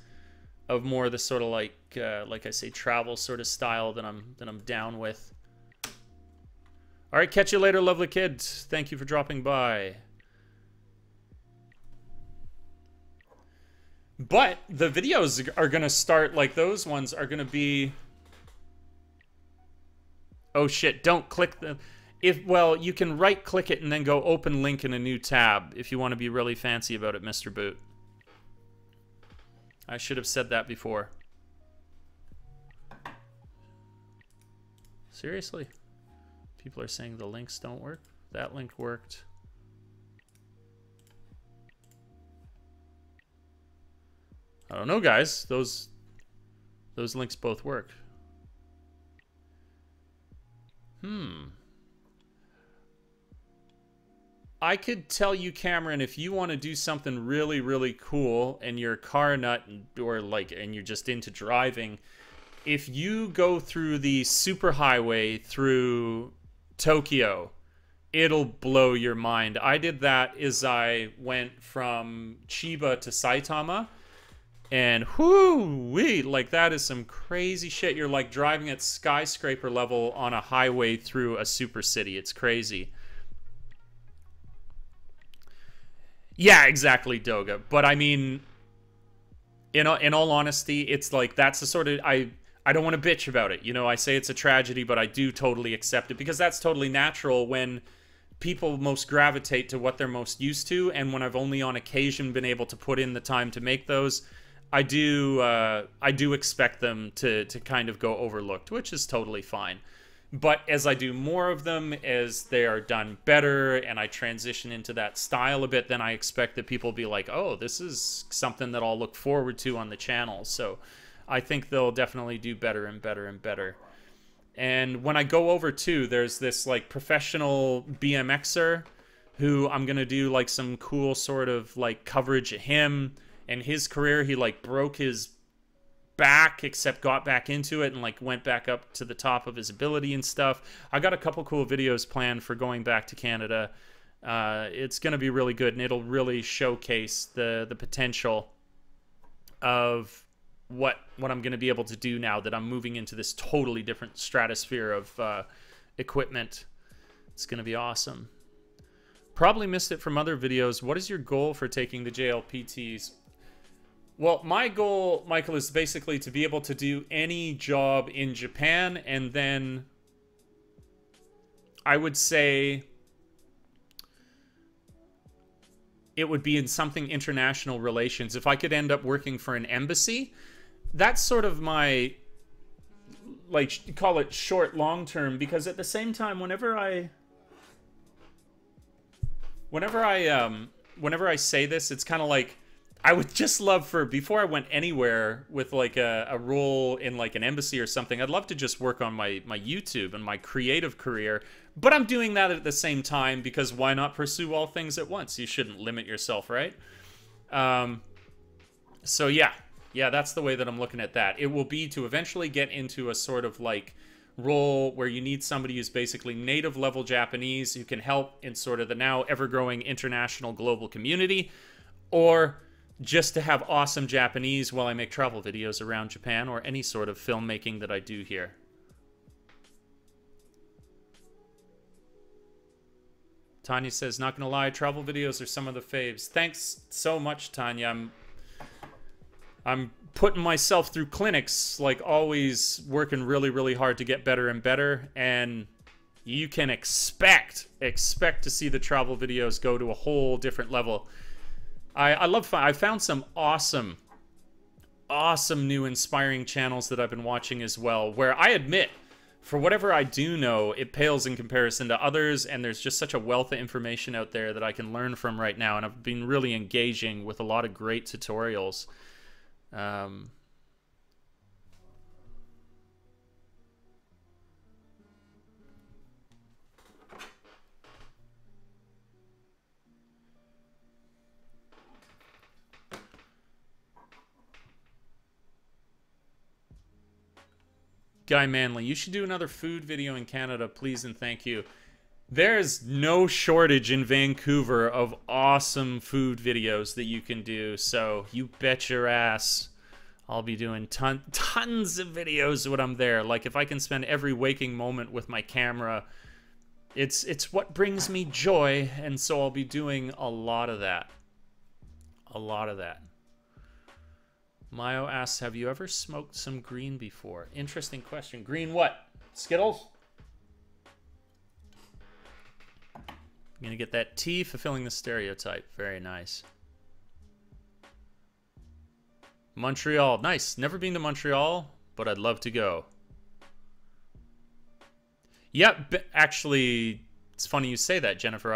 of more of the sort of like I say, travel sort of style that I'm down with. All right, catch you later, lovely kid. Thank you for dropping by. But the videos are gonna start, like those ones are gonna be. Oh shit! Don't click the. Well, you can right-click it and then go open link in a new tab if you want to be really fancy about it, Mr. Boot. I should have said that before. Seriously? People are saying the links don't work? That link worked. I don't know, guys. Those links both work. I could tell you, Cameron, if you want to do something really, really cool and you're a car nut and you're just into driving, if you go through the superhighway through Tokyo, it'll blow your mind. I did that as I went from Chiba to Saitama, and whoo-wee, like that is some crazy shit. You're like driving at skyscraper level on a highway through a super city. It's crazy. Yeah, exactly, Doga. But I mean, in all honesty, it's like that's the sort of I don't want to bitch about it. You know, I say it's a tragedy, but I do totally accept it because that's totally natural when people most gravitate to what they're most used to, and when I've only on occasion been able to put in the time to make those, I do expect them to kind of go overlooked, which is totally fine. But as I do more of them, as they are done better, and I transition into that style a bit, then I expect that people will be like, oh, this is something that I'll look forward to on the channel. So I think they'll definitely do better and better and better. And when I go over too, there's this like professional BMXer who I'm going to do like some cool sort of like coverage of him and his career. He like broke his back, except got back into it and like went back up to the top of his ability and stuff. I got a couple cool videos planned for going back to Canada. It's going to be really good, and it'll really showcase the potential of what I'm going to be able to do now that I'm moving into this totally different stratosphere of equipment. It's going to be awesome. Probably missed it from other videos. What is your goal for taking the JLPTs? Well, my goal, Michael, is basically to be able to do any job in Japan, and then I would say it would be in something international relations. If I could end up working for an embassy, that's sort of my, like, call it short, long term, because at the same time, whenever I whenever I say this, it's kind of like I would just love for, before I went anywhere with like a role in like an embassy or something, I'd love to just work on my YouTube and my creative career. But I'm doing that at the same time because why not pursue all things at once? You shouldn't limit yourself, right? So yeah, that's the way that I'm looking at that. It will be to eventually get into a sort of like role where you need somebody who's basically native level Japanese who can help in sort of the now ever-growing international global community, or just to have awesome Japanese while I make travel videos around Japan or any sort of filmmaking that I do here. Tanya says, not gonna lie, travel videos are some of the faves. Thanks so much, Tanya. I'm putting myself through clinics, like always working really, really hard to get better and better, and you can expect to see the travel videos go to a whole different level. I found some awesome new inspiring channels that I've been watching as well, where I admit, for whatever I do know, it pales in comparison to others, and there's just such a wealth of information out there that I can learn from right now, and I've been really engaging with a lot of great tutorials. Guy Manley, you should do another food video in Canada, please and thank you. There's no shortage in Vancouver of awesome food videos that you can do, so you bet your ass I'll be doing tons of videos when I'm there. Like, if I can spend every waking moment with my camera, it's what brings me joy, and so I'll be doing a lot of that. A lot of that. Mayo asks, have you ever smoked some green before? Interesting question. Green what? Skittles? I'm gonna get that T, fulfilling the stereotype. Very nice. Montreal. Nice. Never been to Montreal, but I'd love to go. Yep, actually, it's funny you say that, Jennifer.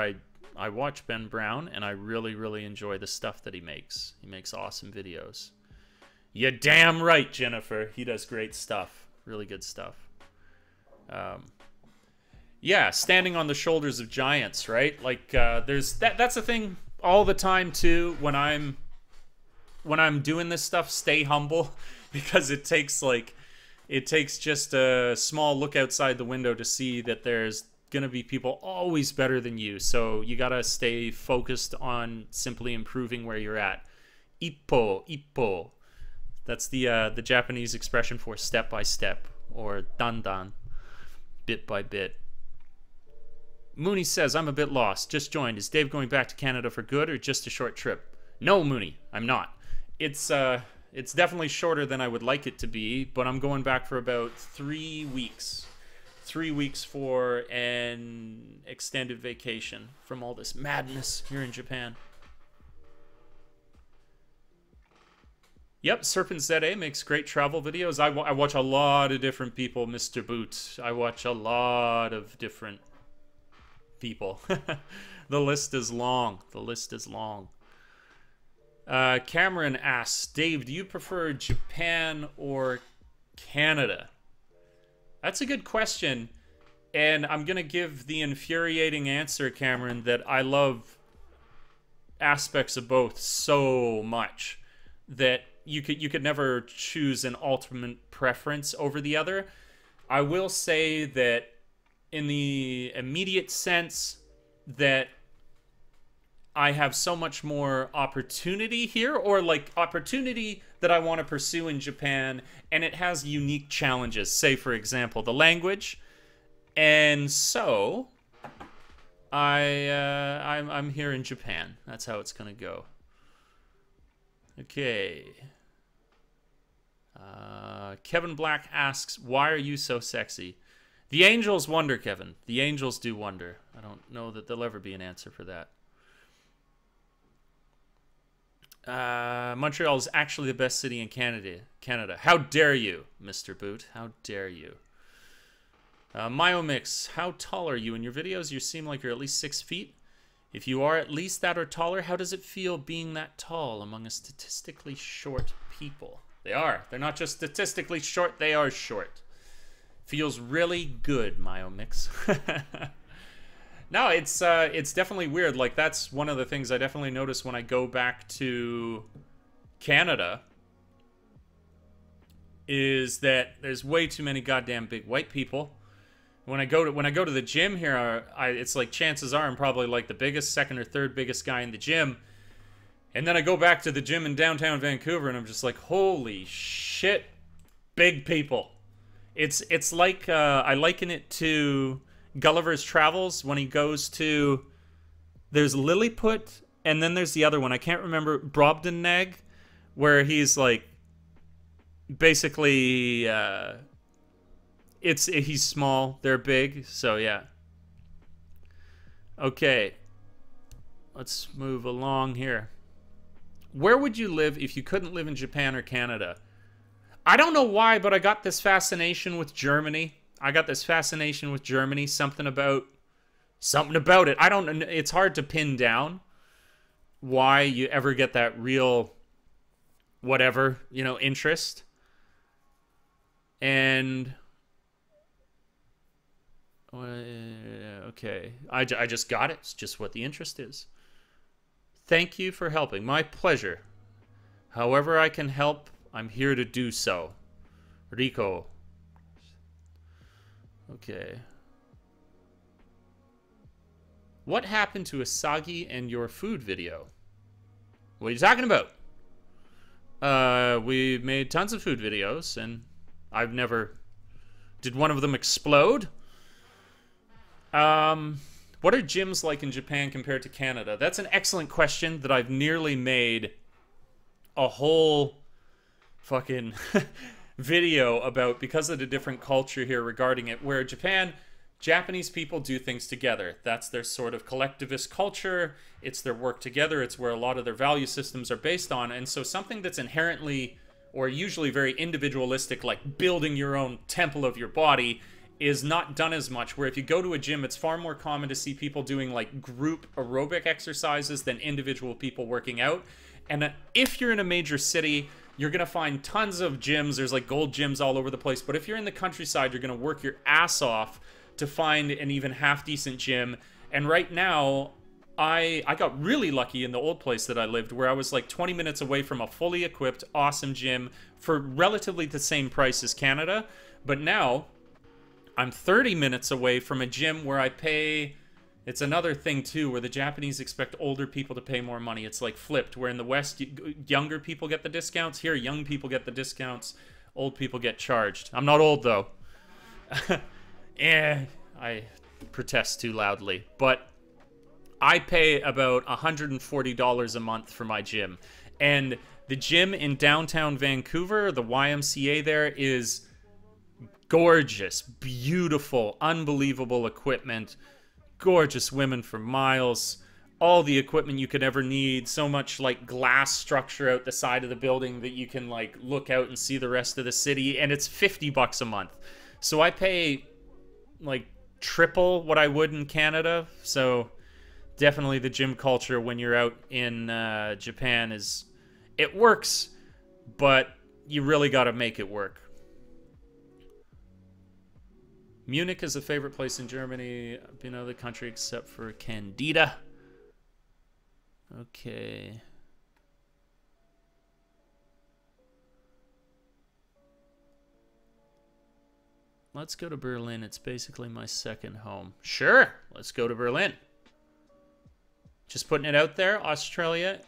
I watch Ben Brown, and I really, really enjoy the stuff that he makes. He makes awesome videos. You're damn right, Jennifer. He does great stuff. Really good stuff. Yeah, standing on the shoulders of giants, right? Like, that's a thing all the time too. When I'm doing this stuff, stay humble, because it takes just a small look outside the window to see that there's gonna be people always better than you. So you gotta stay focused on simply improving where you're at. Ippo. That's the Japanese expression for step by step, or dandan, bit by bit. Mooney says, I'm a bit lost. Just joined. Is Dave going back to Canada for good or just a short trip? No, Mooney, I'm not. It's definitely shorter than I would like it to be, but I'm going back for about 3 weeks. 3 weeks for an extended vacation from all this madness here in Japan. Yep, Serpent ZA makes great travel videos. I watch a lot of different people, Mr. Boot. I watch a lot of different people. The list is long. The list is long. Cameron asks, Dave, do you prefer Japan or Canada? That's a good question. And I'm going to give the infuriating answer, Cameron, that I love aspects of both so much that you could never choose an ultimate preference over the other. I will say that in the immediate sense that I have so much more opportunity here, or like opportunity that I want to pursue in Japan, and it has unique challenges. Say, for example, the language. And so I'm here in Japan. That's how it's gonna go. Okay. Kevin Black asks, why are you so sexy? The angels wonder, Kevin. The angels do wonder. I don't know that there'll ever be an answer for that. Montreal is actually the best city in Canada. How dare you, Mr. Boot? How dare you? Myomix, how tall are you? In your videos, you seem like you're at least 6 feet. If you are at least that or taller, how does it feel being that tall among a statistically short people? They are. They're not just statistically short, they are short. Feels really good, Myomix. No, it's definitely weird. Like, that's one of the things I definitely notice when I go back to Canada, is that there's way too many goddamn big white people. When I go to the gym here, it's like chances are I'm probably like the biggest, second or third biggest guy in the gym. And then I go back to the gym in downtown Vancouver and I'm just like, holy shit, big people. It's like, I liken it to Gulliver's Travels when he goes to, there's Lilliput and then there's the other one. I can't remember, Brobdingnag, where he's like, basically, he's small, they're big, so yeah. Okay, let's move along here. Where would you live if you couldn't live in Japan or Canada? I don't know why, but I got this fascination with Germany. Something about it. I don't. It's hard to pin down why you ever get that real, whatever, interest. And okay, I just got it. It's just what the interest is. Thank you for helping. My pleasure. However I can help, I'm here to do so. Rico. Okay. What happened to Asagi and your food video? What are you talking about? We made tons of food videos, and I've never... Did one of them explode? What are gyms like in Japan compared to Canada? That's an excellent question that I've nearly made a whole fucking video about because of the different culture here regarding it, where Japanese people do things together. That's their sort of collectivist culture. It's their work together. It's where a lot of their value systems are based on. And so something that's inherently or usually very individualistic, like building your own temple of your body, is not done as much, where if you go to a gym, it's far more common to see people doing like group aerobic exercises than individual people working out. And if you're in a major city, you're going to find tons of gyms. There's like gold gyms all over the place. But if you're in the countryside, you're going to work your ass off to find an even half-decent gym. And right now, I got really lucky in the old place that I lived, where I was like 20 minutes away from a fully equipped, awesome gym for relatively the same price as Canada. But now I'm 30 minutes away from a gym where I pay... It's another thing, too, where the Japanese expect older people to pay more money. It's like flipped, where in the West, younger people get the discounts. Here, young people get the discounts. Old people get charged. I'm not old, though. I protest too loudly. But I pay about $140 a month for my gym. And the gym in downtown Vancouver, the YMCA there, is gorgeous, beautiful, unbelievable equipment. Gorgeous women for miles, all the equipment you could ever need, so much like glass structure out the side of the building that you can like look out and see the rest of the city, and it's $50 a month. So I pay like triple what I would in Canada. So definitely the gym culture when you're out in Japan it works, but you really got to make it work. Munich is a favorite place in Germany. I've been out of the country except for Candida. Okay. Let's go to Berlin. It's basically my second home. Sure, let's go to Berlin. Just putting it out there, Australia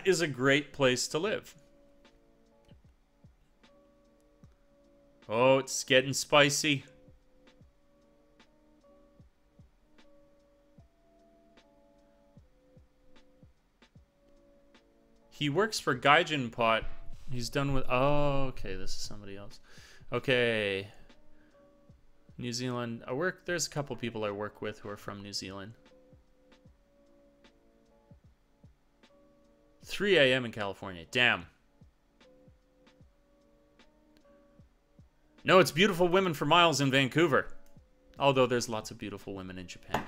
is a great place to live. Oh, it's getting spicy. He works for Gaijin Pot. He's done with... Oh, okay. This is somebody else. Okay. New Zealand. There's a couple people I work with who are from New Zealand. 3 a.m. in California. Damn. No, it's beautiful women for miles in Vancouver. Although there's lots of beautiful women in Japan.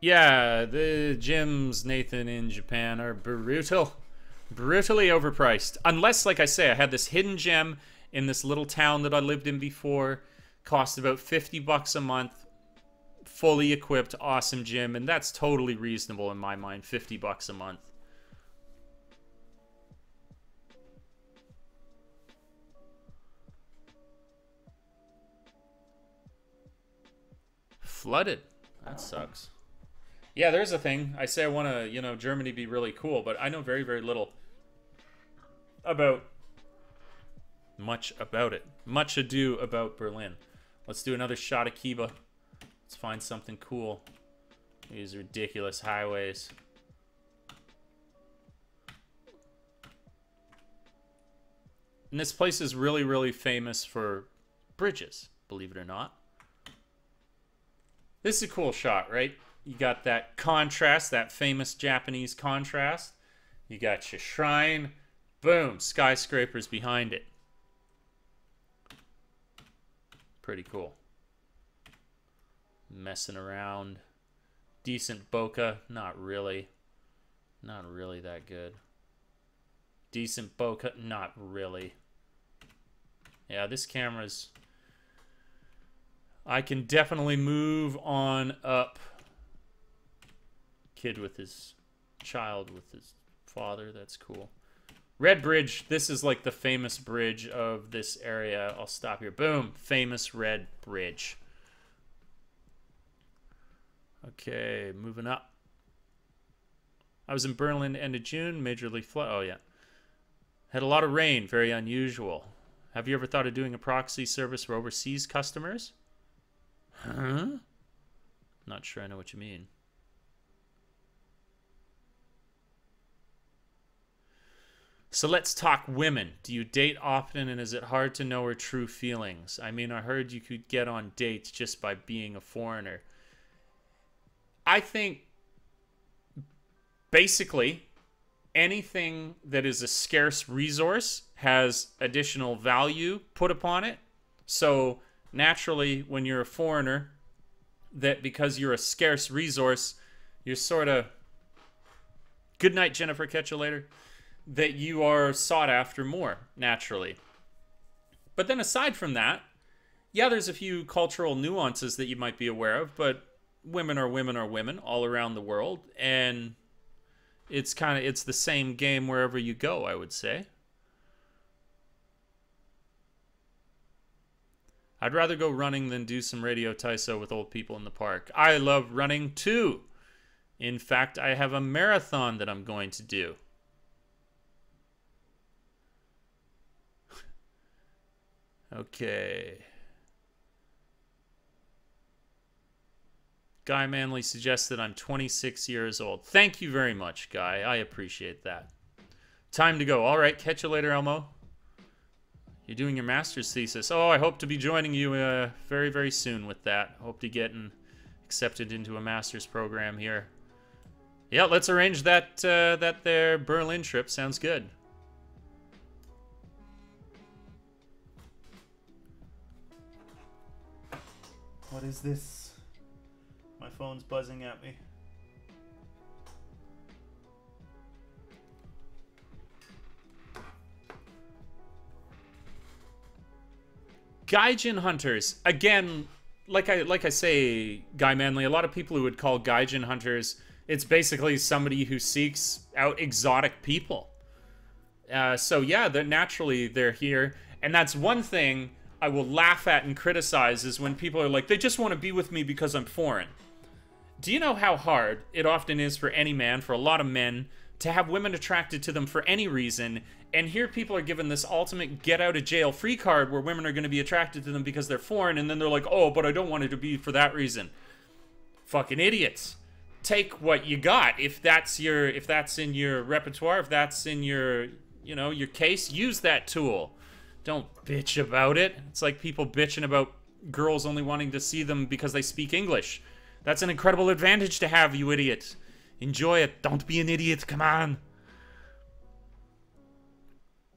Yeah, the gyms, Nathan, in Japan are brutal. Brutally overpriced. Unless, like I say, I had this hidden gem in this little town that I lived in before. Cost about 50 bucks a month. Fully equipped, awesome gym. And that's totally reasonable in my mind. 50 bucks a month. Flooded. That sucks. Yeah, there's a thing. I say I want to, you know, Germany be really cool, but I know very, very little about much about it. Much ado about Berlin. Let's do another shot of Kiba. Let's find something cool. These ridiculous highways. And this place is really, really famous for bridges, believe it or not. This is a cool shot, right? You got that contrast, that famous Japanese contrast. You got your shrine. Boom, skyscrapers behind it. Pretty cool. Messing around. Decent bokeh. Not really. Not really that good. Decent bokeh. Not really. Yeah, this camera's... I can definitely move on up. Kid with his child with his father. That's cool. Red Bridge. This is like the famous bridge of this area. I'll stop here. Boom. Famous Red Bridge. Okay, moving up. I was in Berlin end of June. Majorly flood. Oh, yeah. Had a lot of rain. Very unusual. Have you ever thought of doing a proxy service for overseas customers? Huh? Not sure I know what you mean. So let's talk women. Do you date often, and is it hard to know her true feelings? I mean, I heard you could get on dates just by being a foreigner. I think basically anything that is a scarce resource has additional value put upon it. So naturally, when you're a foreigner, that because you're a scarce resource, you're sort of... Good night, Jennifer. Catch you later. That you are sought after more, naturally. But then aside from that, yeah, there's a few cultural nuances that you might be aware of, but women are women all around the world, and it's the same game wherever you go, I would say. I'd rather go running than do some radio taiso with old people in the park. I love running too. In fact, I have a marathon that I'm going to do. Okay. Guy Manley suggests that I'm 26 years old. Thank you very much, Guy. I appreciate that. Time to go. All right, catch you later, Elmo. You're doing your master's thesis. Oh, I hope to be joining you very, very soon with that. Hope to get accepted into a master's program here. Yeah, let's arrange that there Berlin trip. Sounds good. What is this? My phone's buzzing at me. Gaijin hunters. Again, like I say, Guy Manley, a lot of people who would call Gaijin hunters, it's basically somebody who seeks out exotic people. So yeah, they're here. And that's one thing I will laugh at and criticize is when people are like, they just want to be with me because I'm foreign. Do you know how hard it often is for any man, for a lot of men, to have women attracted to them for any reason, and here people are given this ultimate get-out-of-jail-free card where women are going to be attracted to them because they're foreign, and then they're like, oh, but I don't want it to be for that reason. Fucking idiots. Take what you got. If that's in your repertoire, if that's in your, your case, use that tool. Don't bitch about it. It's like people bitching about girls only wanting to see them because they speak English. That's an incredible advantage to have, you idiot. Enjoy it. Don't be an idiot. Come on.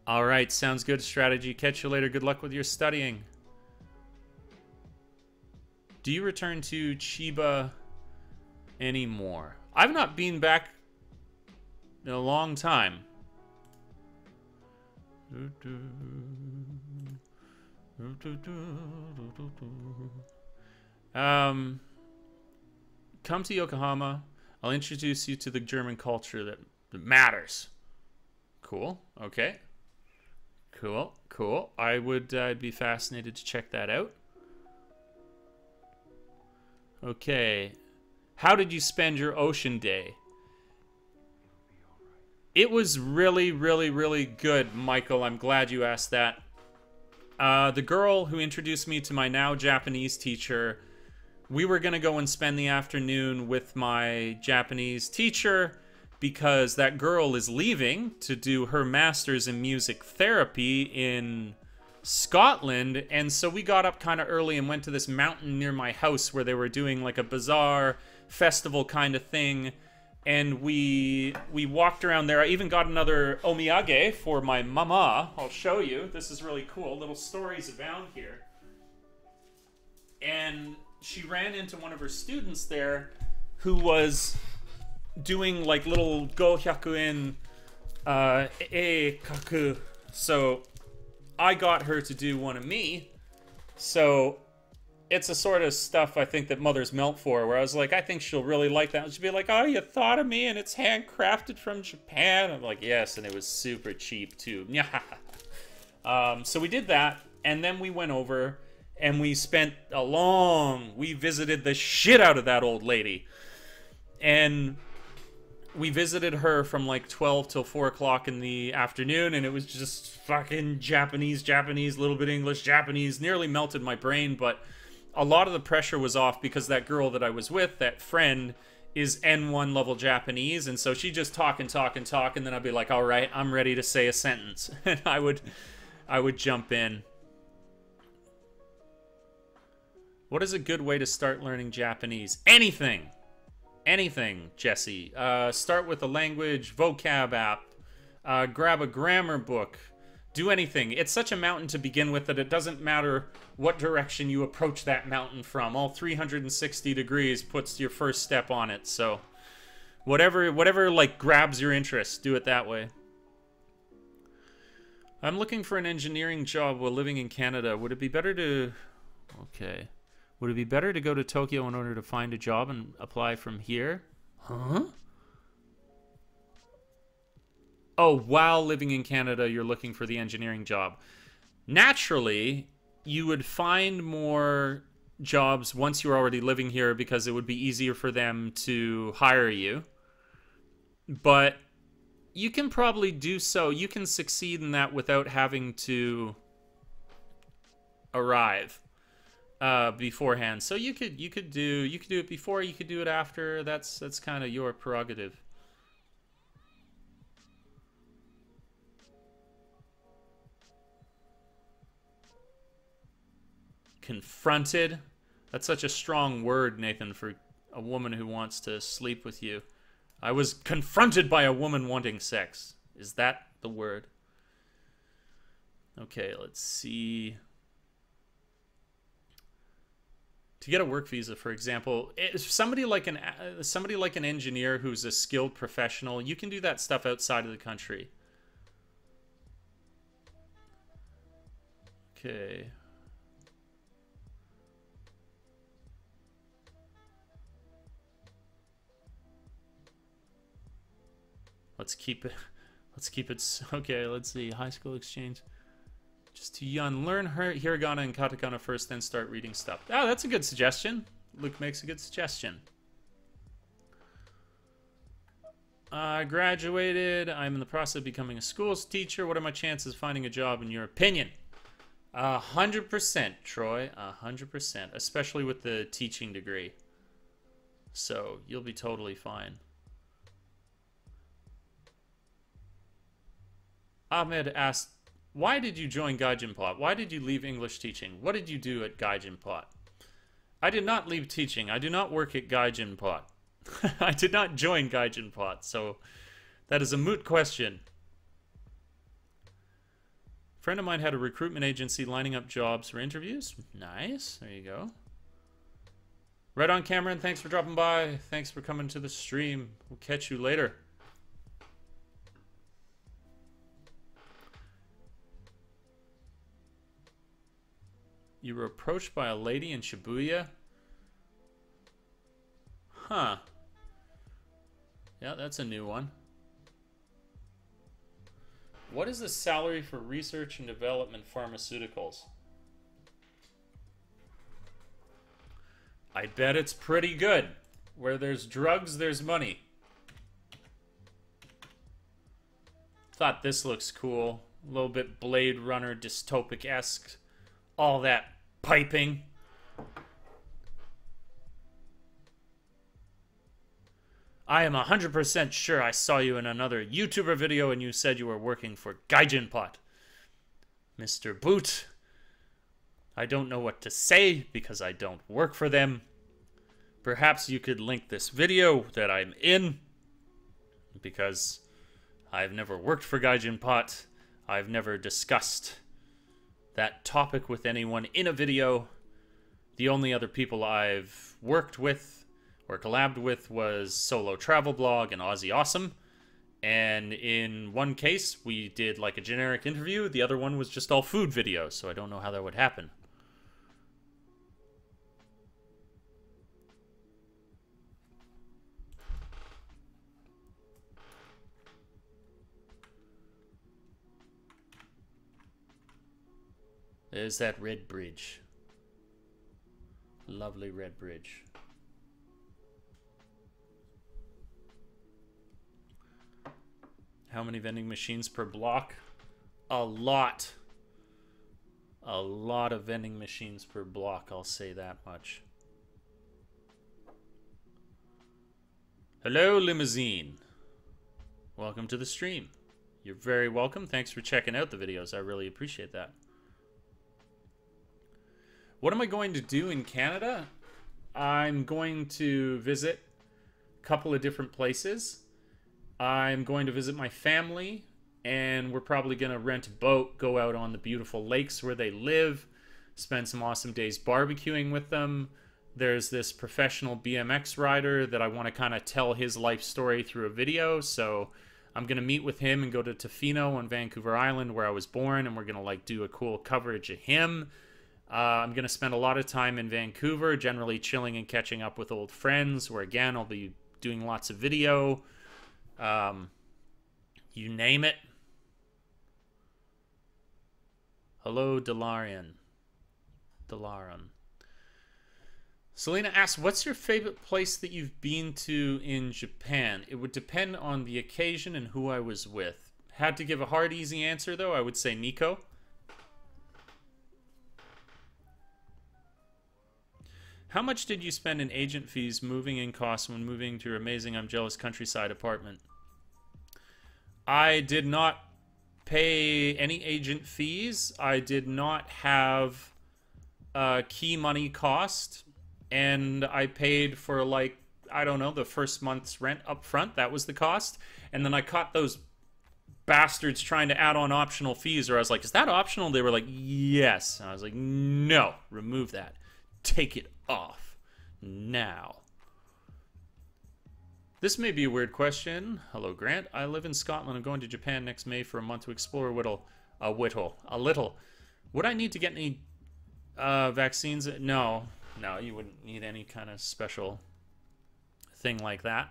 All right. Sounds good, strategy. Catch you later. Good luck with your studying. Do you return to Chiba anymore. I've not been back in a long time. Come to Yokohama. I'll introduce you to the German culture that matters. Cool. Okay. Cool. Cool. I would I'd be fascinated to check that out. Okay. How did you spend your ocean day? It was really, really, really good, Michael. I'm glad you asked that. The girl who introduced me to my now Japanese teacher, we were going to go and spend the afternoon with my Japanese teacher because that girl is leaving to do her master's in music therapy in Scotland. And so we got up kind of early and went to this mountain near my house where they were doing like a bazaar festival kind of thing. And we walked around there. I even got another omiyage for my mama. I'll show you. This is really cool. Little stories abound here. And she ran into one of her students there who was doing like little go hyakuen kaku. So I got her to do one of me. So it's a sort of stuff I think that mothers melt for, where I was like, I think she'll really like that. And she'd be like, oh, you thought of me and it's handcrafted from Japan? I'm like, yes, and it was super cheap too. So we did that, and then we went over and we spent we visited the shit out of that old lady. And we visited her from like 12 till 4 o'clock in the afternoon, and it was just fucking Japanese, little bit English, Japanese, nearly melted my brain, but a lot of the pressure was off because that girl that I was with, that friend, is N1 level Japanese, and so she'd just talk, and then I'd be like, all right, I'm ready to say a sentence. And I would jump in. What is a good way to start learning Japanese? Anything, Jesse. Start with a language vocab app. Grab a grammar book. Do anything. It's such a mountain to begin with that it doesn't matter what direction you approach that mountain from. All 360 degrees puts your first step on it. So whatever like grabs your interest, do it that way. I'm looking for an engineering job while living in Canada. Would it be better to go to Tokyo in order to find a job and apply from here? Huh? Oh, while living in Canada, you're looking for the engineering job. Naturally, you would find more jobs once you're already living here because it would be easier for them to hire you. But you can probably do so. You can succeed in that without having to arrive beforehand. So you could do it before, you could do it after. That's kind of your prerogative. Confronted. That's such a strong word, Nathan, for a woman who wants to sleep with you. I was confronted by a woman wanting sex. Is that the word? Okay, let's see. To get a work visa, for example, somebody like an engineer who's a skilled professional, you can do that stuff outside of the country. Okay. Let's keep it. Okay, let's see. High school exchange. Just too young. Learn hiragana and katakana first, then start reading stuff. Oh, that's a good suggestion. Luke makes a good suggestion. I graduated. I'm in the process of becoming a schools teacher. What are my chances of finding a job in your opinion? 100%, Troy. 100%. Especially with the teaching degree. So, you'll be totally fine. Ahmed asked, why did you join Gaijin Plot? Why did you leave English teaching? What did you do at Gaijin Plot? I did not leave teaching. I do not work at Gaijin Plot. I did not join Gaijin Plot, so that is a moot question. A friend of mine had a recruitment agency lining up jobs for interviews. Nice. There you go. Right on, Cameron. Thanks for dropping by. Thanks for coming to the stream. We'll catch you later. You were approached by a lady in Shibuya? Huh. Yeah, that's a new one. What is the salary for research and development pharmaceuticals? I bet it's pretty good. Where there's drugs, there's money. Thought this looks cool. A little bit Blade Runner dystopic-esque. All that piping. I am 100% sure I saw you in another YouTuber video and you said you were working for JLPT. Mr. Boot. I don't know what to say because I don't work for them. Perhaps you could link this video that I'm in because I've never worked for JLPT. I've never discussed that topic with anyone in a video. The only other people I've worked with or collabed with was Solo Travel Blog and Aussie Awesome. And in one case, we did like a generic interview. The other one was just all food videos, so I don't know how that would happen. There's that red bridge. Lovely red bridge. How many vending machines per block? A lot. A lot of vending machines per block, I'll say that much. Hello, Limousine. Welcome to the stream. You're very welcome. Thanks for checking out the videos. I really appreciate that. What am I going to do in Canada? I'm going to visit a couple of different places. I'm going to visit my family, and we're probably going to rent a boat, go out on the beautiful lakes where they live, spend some awesome days barbecuing with them. There's this professional BMX rider that I want to kind of tell his life story through a video, so I'm going to meet with him and go to Tofino on Vancouver Island where I was born, and we're going to like do a cool coverage of him. I'm going to spend a lot of time in Vancouver, generally chilling and catching up with old friends, where again, I'll be doing lots of video. You name it. Hello, Delarian. Selena asks, what's your favorite place that you've been to in Japan? It would depend on the occasion and who I was with. Had to give a hard, easy answer, though, I would say Nikko. How much did you spend in agent fees, moving in costs when moving to your amazing I'm Jealous countryside apartment? I did not pay any agent fees. I did not have key money cost. And I paid for, like, I don't know, the first month's rent up front. That was the cost. And then I caught those bastards trying to add on optional fees. Or I was like, is that optional? They were like, yes. And I was like, no, remove that. Take it off now. This may be a weird question. Hello, Grant. I live in Scotland. I'm going to Japan next May for a month to explore a little. Would I need to get any vaccines? No, you wouldn't need any kind of special thing like that.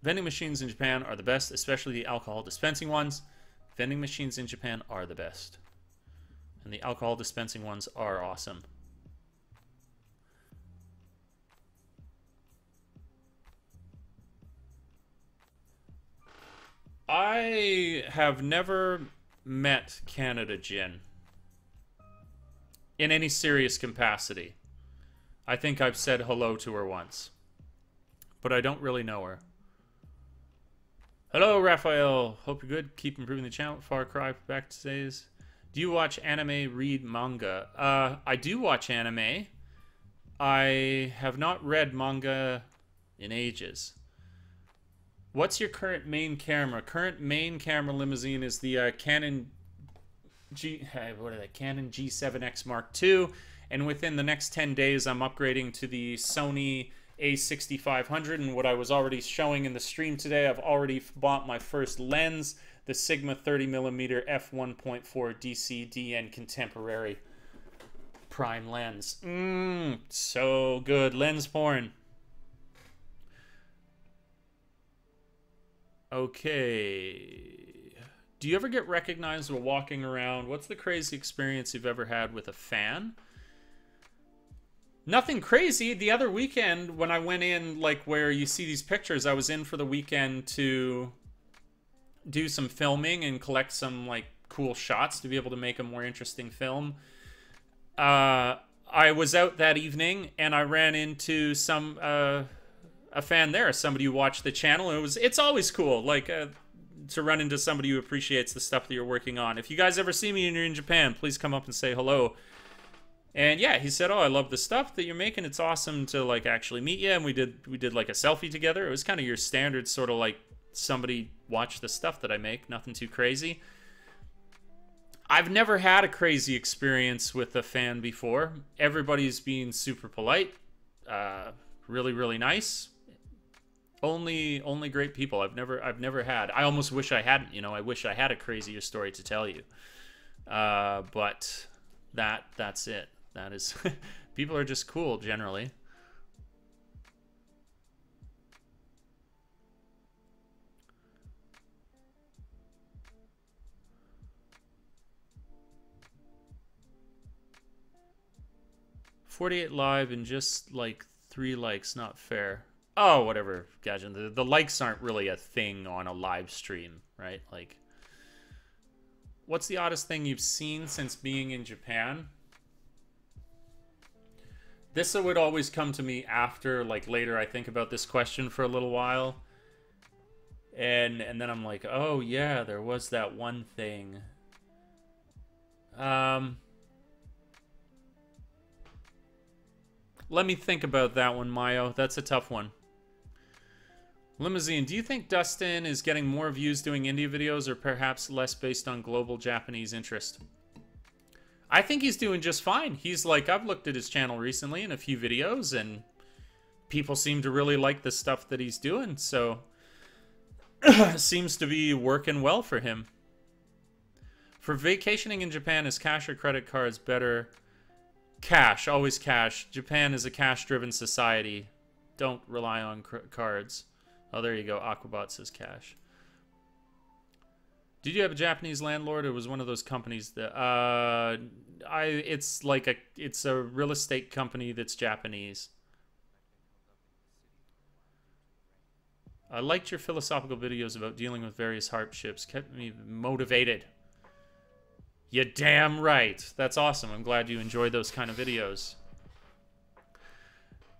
Vending machines in Japan are the best, especially the alcohol dispensing ones. Vending machines in Japan are the best. And the alcohol dispensing ones are awesome. I have never met Canada Gin in any serious capacity. I think I've said hello to her once, but I don't really know her. Hello, Raphael. Hope you're good. Keep improving the channel. Far Cry back to days. Do you watch anime, read manga? I do watch anime. I have not read manga in ages. What's your current main camera? Current main camera limousine is the Canon G7X Mark II, And within the next 10 days, I'm upgrading to the Sony A6500. And what I was already showing in the stream today, I've already bought my first lens, the Sigma 30mm f1.4 DC-DN Contemporary prime lens. So good. Lens porn. Okay. Do you ever get recognized while walking around? What's the crazy experience you've ever had with a fan? Nothing crazy. The other weekend when I went in, like where you see these pictures, I was in for the weekend to do some filming and collect some like cool shots to be able to make a more interesting film. I was out that evening and I ran into some a fan there, somebody who watched the channel. It's always cool, like to run into somebody who appreciates the stuff that you're working on. If you guys ever see me and you're in Japan, please come up and say hello. And yeah, he said, "Oh, I love the stuff that you're making. It's awesome to like actually meet you." And we did like a selfie together. It was kind of your standard sort of like somebody watch the stuff that I make. Nothing too crazy. I've never had a crazy experience with a fan before. Everybody's been super polite, really, really nice. Only great people. I've never had. I almost wish I hadn't. You know, I wish I had a crazier story to tell you. But that's it. That is, people are just cool generally. $48 live and just like 3 likes, not fair. Oh, whatever, Gajan. The likes aren't really a thing on a live stream, right? Like, what's the oddest thing you've seen since being in Japan? This would always come to me after, like, later I think about this question for a little while. And then I'm like, oh, yeah, there was that one thing. Let me think about that one, Mayo. That's a tough one. Limousine, do you think Dustin is getting more views doing India videos or perhaps less based on global Japanese interest? I think he's doing just fine. He's like, I've looked at his channel recently in a few videos and people seem to really like the stuff that he's doing. So seems to be working well for him. For vacationing in Japan, is cash or credit cards better? Cash, always cash. Japan is a cash-driven society. Don't rely on cards. Oh, there you go. Aquabot says cash. Did you have a Japanese landlord, or was one of those companies that it's a real estate company that's Japanese. I liked your philosophical videos about dealing with various hardships. Kept me motivated. You're damn right. That's awesome. I'm glad you enjoy those kind of videos.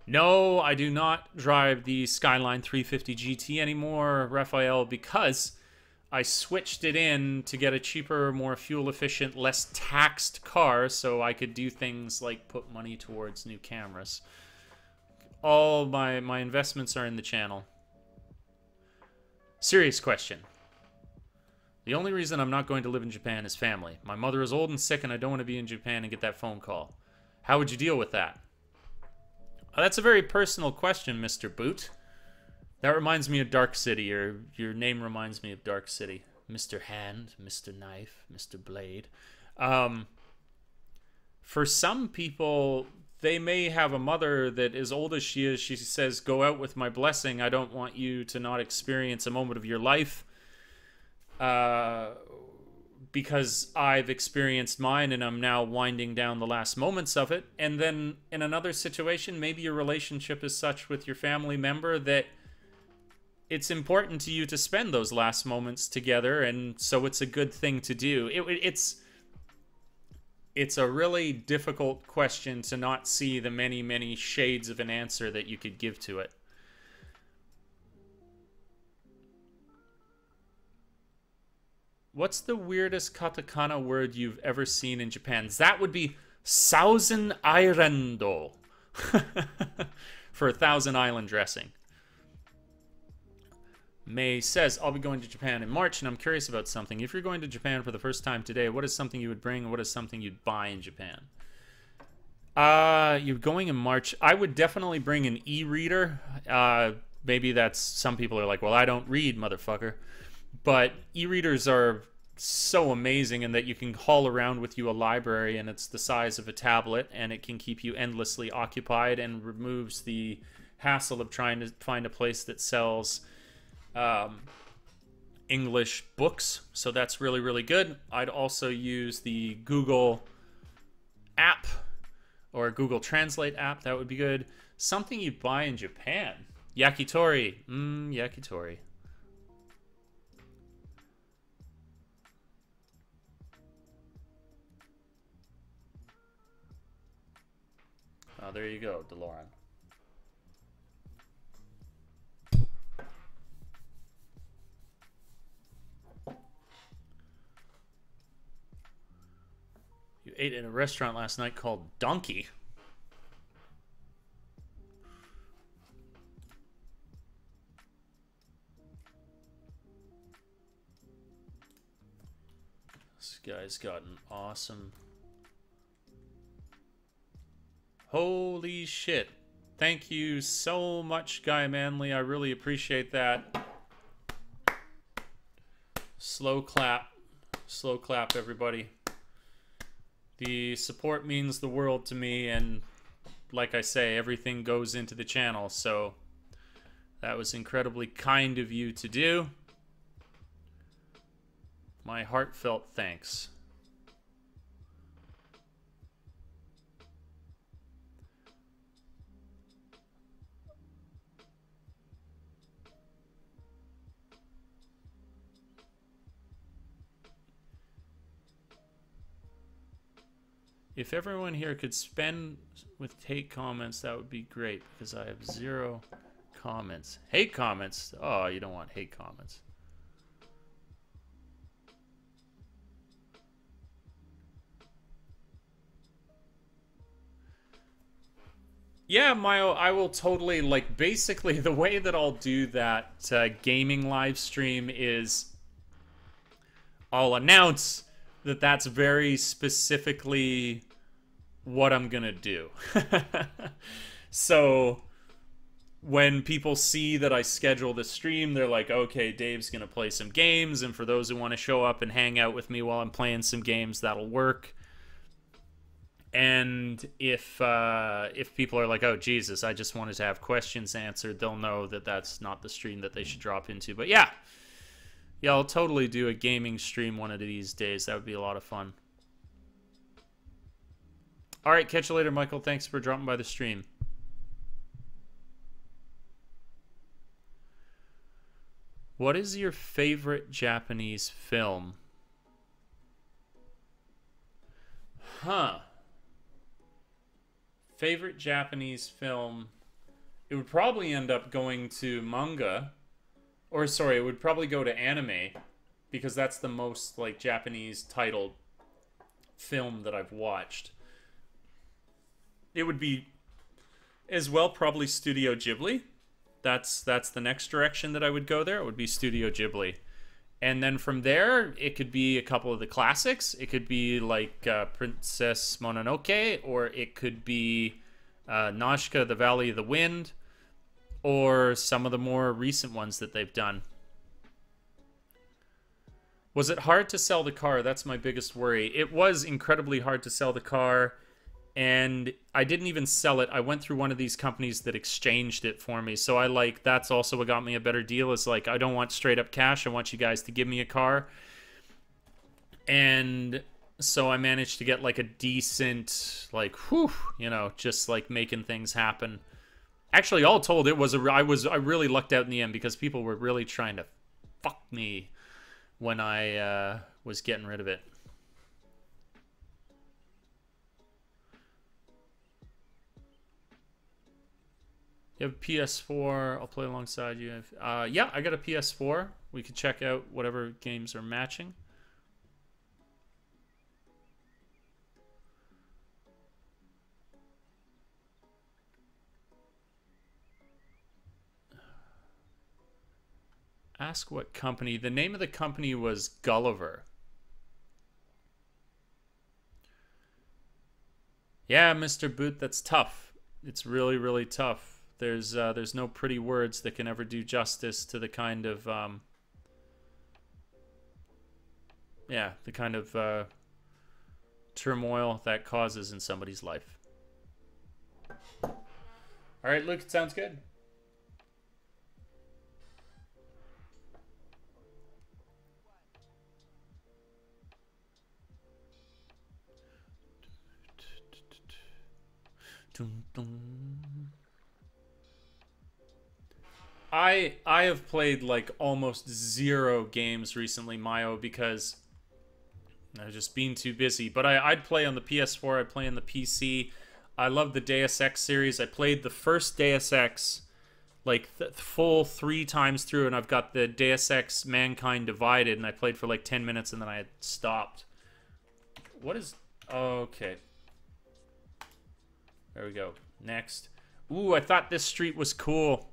No, I do not drive the Skyline 350 GT anymore, Raphael, because I switched it in to get a cheaper, more fuel-efficient, less taxed car so I could do things like put money towards new cameras. All my investments are in the channel. Serious question. The only reason I'm not going to live in Japan is family. My mother is old and sick, and I don't want to be in Japan and get that phone call. How would you deal with that? That's a very personal question, Mr. Boot. That reminds me of Dark City, or your name reminds me of Dark City. Mr. Hand, Mr. Knife, Mr. Blade. For some people, they may have a mother that, as old as she is, she says, go out with my blessing. I don't want you to not experience a moment of your life. Because I've experienced mine and I'm now winding down the last moments of it. And then in another situation, maybe your relationship is such with your family member that it's important to you to spend those last moments together, and so it's a good thing to do. It's a really difficult question to not see the many, many shades of an answer that you could give to it. What's the weirdest katakana word you've ever seen in Japan? That would be Thousand Island-o for a Thousand Island dressing. May says, I'll be going to Japan in March, and I'm curious about something. If you're going to Japan for the first time today, what is something you would bring, and what is something you'd buy in Japan? You're going in March. I would definitely bring an e-reader. Maybe that's, some people are like, well, I don't read, motherfucker. But e-readers are so amazing in that you can haul around with you a library, and it's the size of a tablet, and it can keep you endlessly occupied and removes the hassle of trying to find a place that sells English books. So that's really, really good. I'd also use the Google app or Google Translate app. That would be good. Something you buy in Japan. Yakitori. Yakitori. Oh, there you go, DeLorean. You ate at a restaurant last night called Donkey. This guy's got an awesome... Holy shit. Thank you so much, Guy Manley. I really appreciate that. Slow clap. Slow clap, everybody. The support means the world to me, and like I say, everything goes into the channel, so that was incredibly kind of you to do. My heartfelt thanks. If everyone here could spend with hate comments, that would be great, because I have 0 comments. Hate comments? Oh, you don't want hate comments. Yeah, Mayo, I will totally, like, basically the way that I'll do that gaming live stream is I'll announce that that's very specifically what I'm gonna do. So when people see that I schedule the stream, they're like, okay, Dave's gonna play some games, and for those who want to show up and hang out with me while I'm playing some games, that'll work. And if people are like, oh Jesus, I just wanted to have questions answered, they'll know that that's not the stream that they should drop into. But yeah, I'll totally do a gaming stream one of these days. That would be a lot of fun. All right, catch you later, Michael. Thanks for dropping by the stream. What is your favorite Japanese film? Huh. Favorite Japanese film? It would probably end up going to manga. Or, sorry, it would probably go to anime. Because that's the most, like, Japanese titled film that I've watched. It would be, as well, probably Studio Ghibli. That's the next direction that I would go there. It would be Studio Ghibli. And then from there, it could be a couple of the classics. It could be like Princess Mononoke, or it could be Nausicaa, the Valley of the Wind, or some of the more recent ones that they've done. Was it hard to sell the car? That's my biggest worry. It was incredibly hard to sell the car, and I didn't even sell it. I went through one of these companies that exchanged it for me. So that's also what got me a better deal, is like, I don't want straight up cash. I want you guys to give me a car. And so I managed to get like a decent, like, whew, you know, just like making things happen. Actually, all told, it was I really lucked out in the end, because people were really trying to fuck me when I was getting rid of it. You have a PS4. I'll play alongside you. Yeah, I got a PS4. We could check out whatever games are matching. Ask what company. The name of the company was Gulliver. Yeah, Mr. Boot, that's tough. It's really, really tough. There's no pretty words that can ever do justice to the kind of the kind of turmoil that causes in somebody's life. All right, Luke, it sounds good. I have played like almost 0 games recently, Mayo, because I've just been too busy. But I'd play on the PS4, I'd play on the PC. I love the Deus Ex series. I played the first Deus Ex like full 3 times through, and I've got the Deus Ex Mankind Divided, and I played for like 10 minutes and then I had stopped. What is... Okay. There we go. Next. Ooh, I thought this street was cool.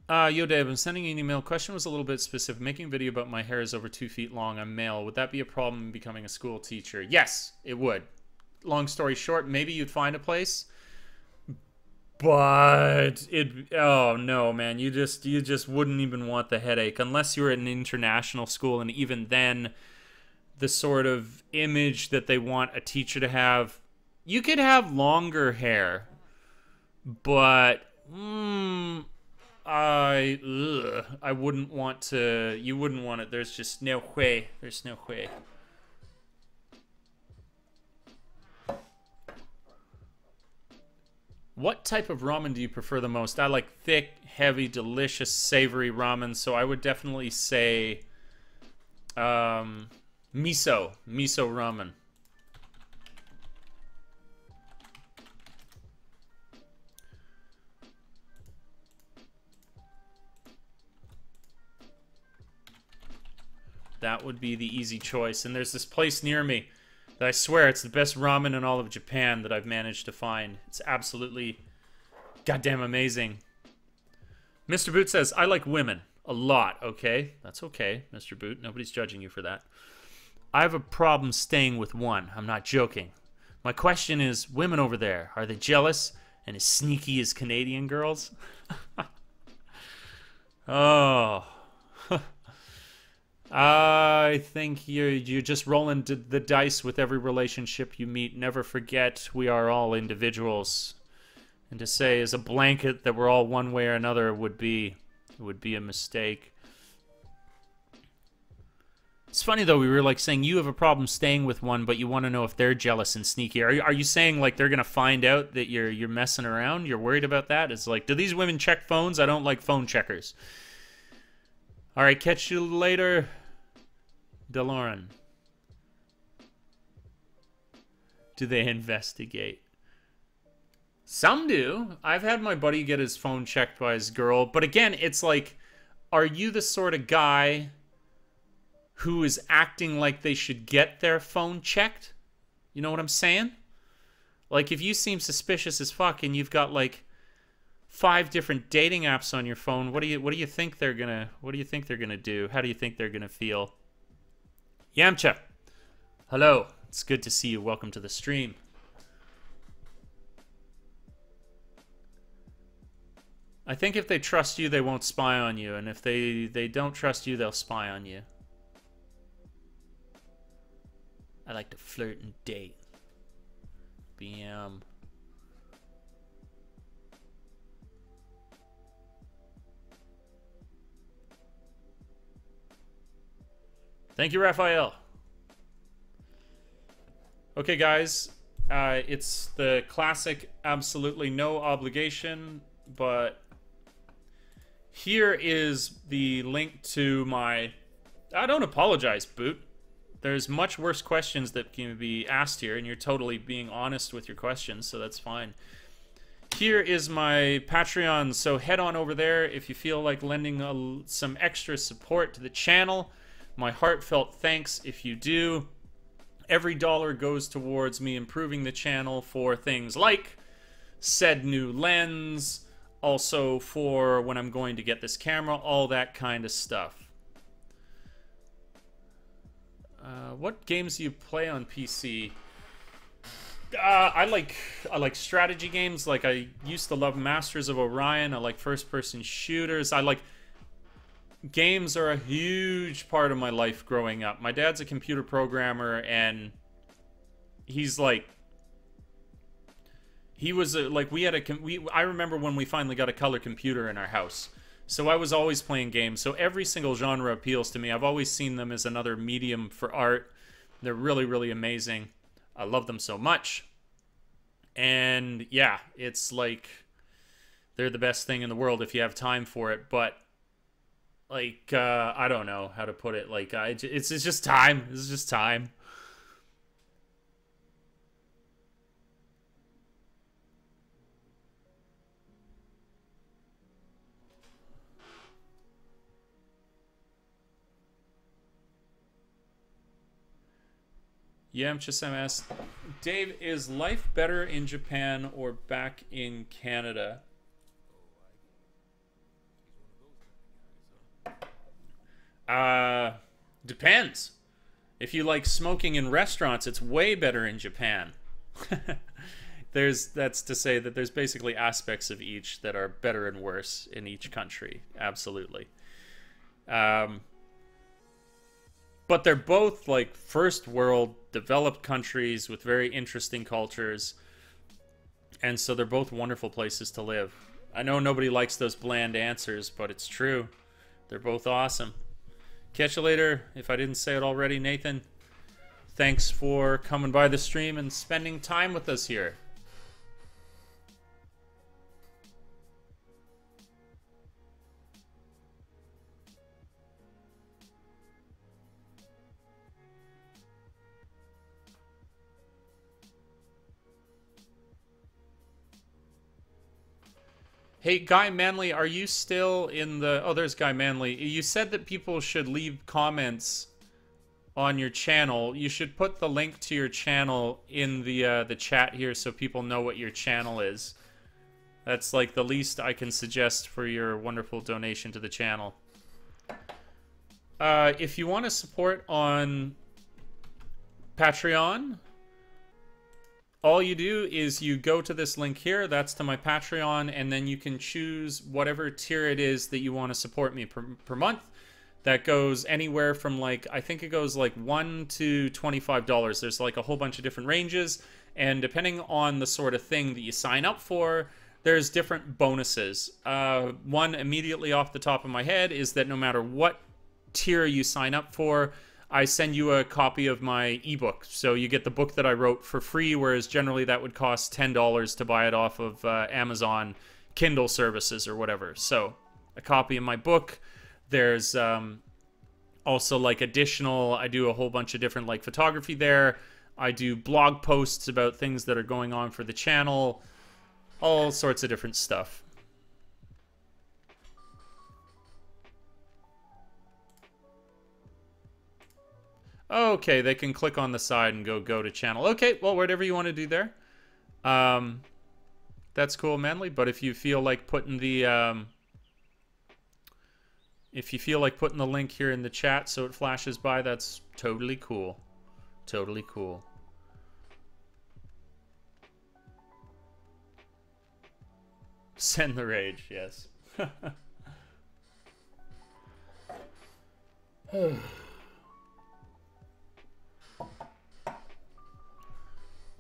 Yo, Dave, I'm sending you an email. Question was a little bit specific. Making a video about my hair is over 2 feet long. I'm male. Would that be a problem in becoming a school teacher? Yes, it would. Long story short, maybe you'd find a place. But it... Oh, no, man. You just wouldn't even want the headache. Unless you were at an international school, and even then, the sort of image that they want a teacher to have... You could have longer hair, but... I wouldn't want to. You wouldn't want it. There's just no way. There's no way. What type of ramen do you prefer the most? I like thick, heavy, delicious, savory ramen. So I would definitely say miso ramen. That would be the easy choice. And there's this place near me that I swear it's the best ramen in all of Japan that I've managed to find. It's absolutely goddamn amazing. Mr. Boot says, I like women a lot, okay? That's okay, Mr. Boot. Nobody's judging you for that. I have a problem staying with one. I'm not joking. My question is, women over there, are they jealous and as sneaky as Canadian girls? Oh... I think you're just rolling the dice with every relationship you meet. Never forget we are all individuals. And to say as a blanket that we're all one way or another would be a mistake. It's funny though, we were like saying you have a problem staying with one, but you want to know if they're jealous and sneaky. Are you saying like they're gonna find out that you're messing around? You're worried about that? It's like, do these women check phones? I don't like phone checkers. All right, catch you later, DeLorean. Do they investigate? Some do. I've had my buddy get his phone checked by his girl. But again, it's like, are you the sort of guy who is acting like they should get their phone checked? You know what I'm saying? Like, if you seem suspicious as fuck and you've got like 5 different dating apps on your phone, what do you think they're gonna do? How do you think they're gonna feel? Yamcha, hello. It's good to see you. Welcome to the stream. I think if they trust you, they won't spy on you, and if they don't trust you, they'll spy on you. I like to flirt and date. BM. Thank you, Raphael. Okay, guys. It's the classic absolutely no obligation, but here is the link to my... I don't apologize, Boot. There's much worse questions that can be asked here, and you're totally being honest with your questions, so that's fine. Here is my Patreon, so head on over there if you feel like lending some extra support to the channel. My heartfelt thanks if you do. Every dollar goes towards me improving the channel for things like said new lens, also for when I'm going to get this camera, all that kind of stuff. What games do you play on PC? I like strategy games. Like, I used to love Masters of Orion. I like first-person shooters. I like games are a huge part of my life growing up. My dad's a computer programmer, and he's like, he was like, I remember when we finally got a color computer in our house. So I was always playing games. So every single genre appeals to me. I've always seen them as another medium for art. They're really, really amazing. I love them so much. And yeah, it's like they're the best thing in the world if you have time for it. But like, I don't know how to put it. Like, it's just time. It's just time. Yamcha asked, Dave, is life better in Japan or back in Canada? Depends. If you like smoking in restaurants, it's way better in Japan. That's to say that there's basically aspects of each that are better and worse in each country. Absolutely. But they're both like first world developed countries with very interesting cultures. And so they're both wonderful places to live. I know nobody likes those bland answers, but it's true. They're both awesome. Catch you later. If I didn't say it already, Nathan, thanks for coming by the stream and spending time with us here. Hey, Guy Manley, are you still in the... Oh, there's Guy Manley. You said that people should leave comments on your channel. You should put the link to your channel in the chat here so people know what your channel is. That's like the least I can suggest for your wonderful donation to the channel. If you want to support on Patreon... all you do is you go to this link here, that's to my Patreon, and then you can choose whatever tier it is that you want to support me per month. That goes anywhere from, like, I think it goes like $1 to $25. There's like a whole bunch of different ranges, and depending on the sort of thing that you sign up for, there's different bonuses. One immediately off the top of my head is that no matter what tier you sign up for, I send you a copy of my ebook. So you get the book that I wrote for free, whereas generally that would cost $10 to buy it off of Amazon Kindle services or whatever. So a copy of my book. There's also like additional, I do a whole bunch of different like photography there. I do blog posts about things that are going on for the channel. All sorts of different stuff. Okay, they can click on the side and go to channel. Okay, well, whatever you want to do there. That's cool, Manly. But if you feel like putting the link here in the chat so it flashes by, that's totally cool. Totally cool. Send the rage, yes.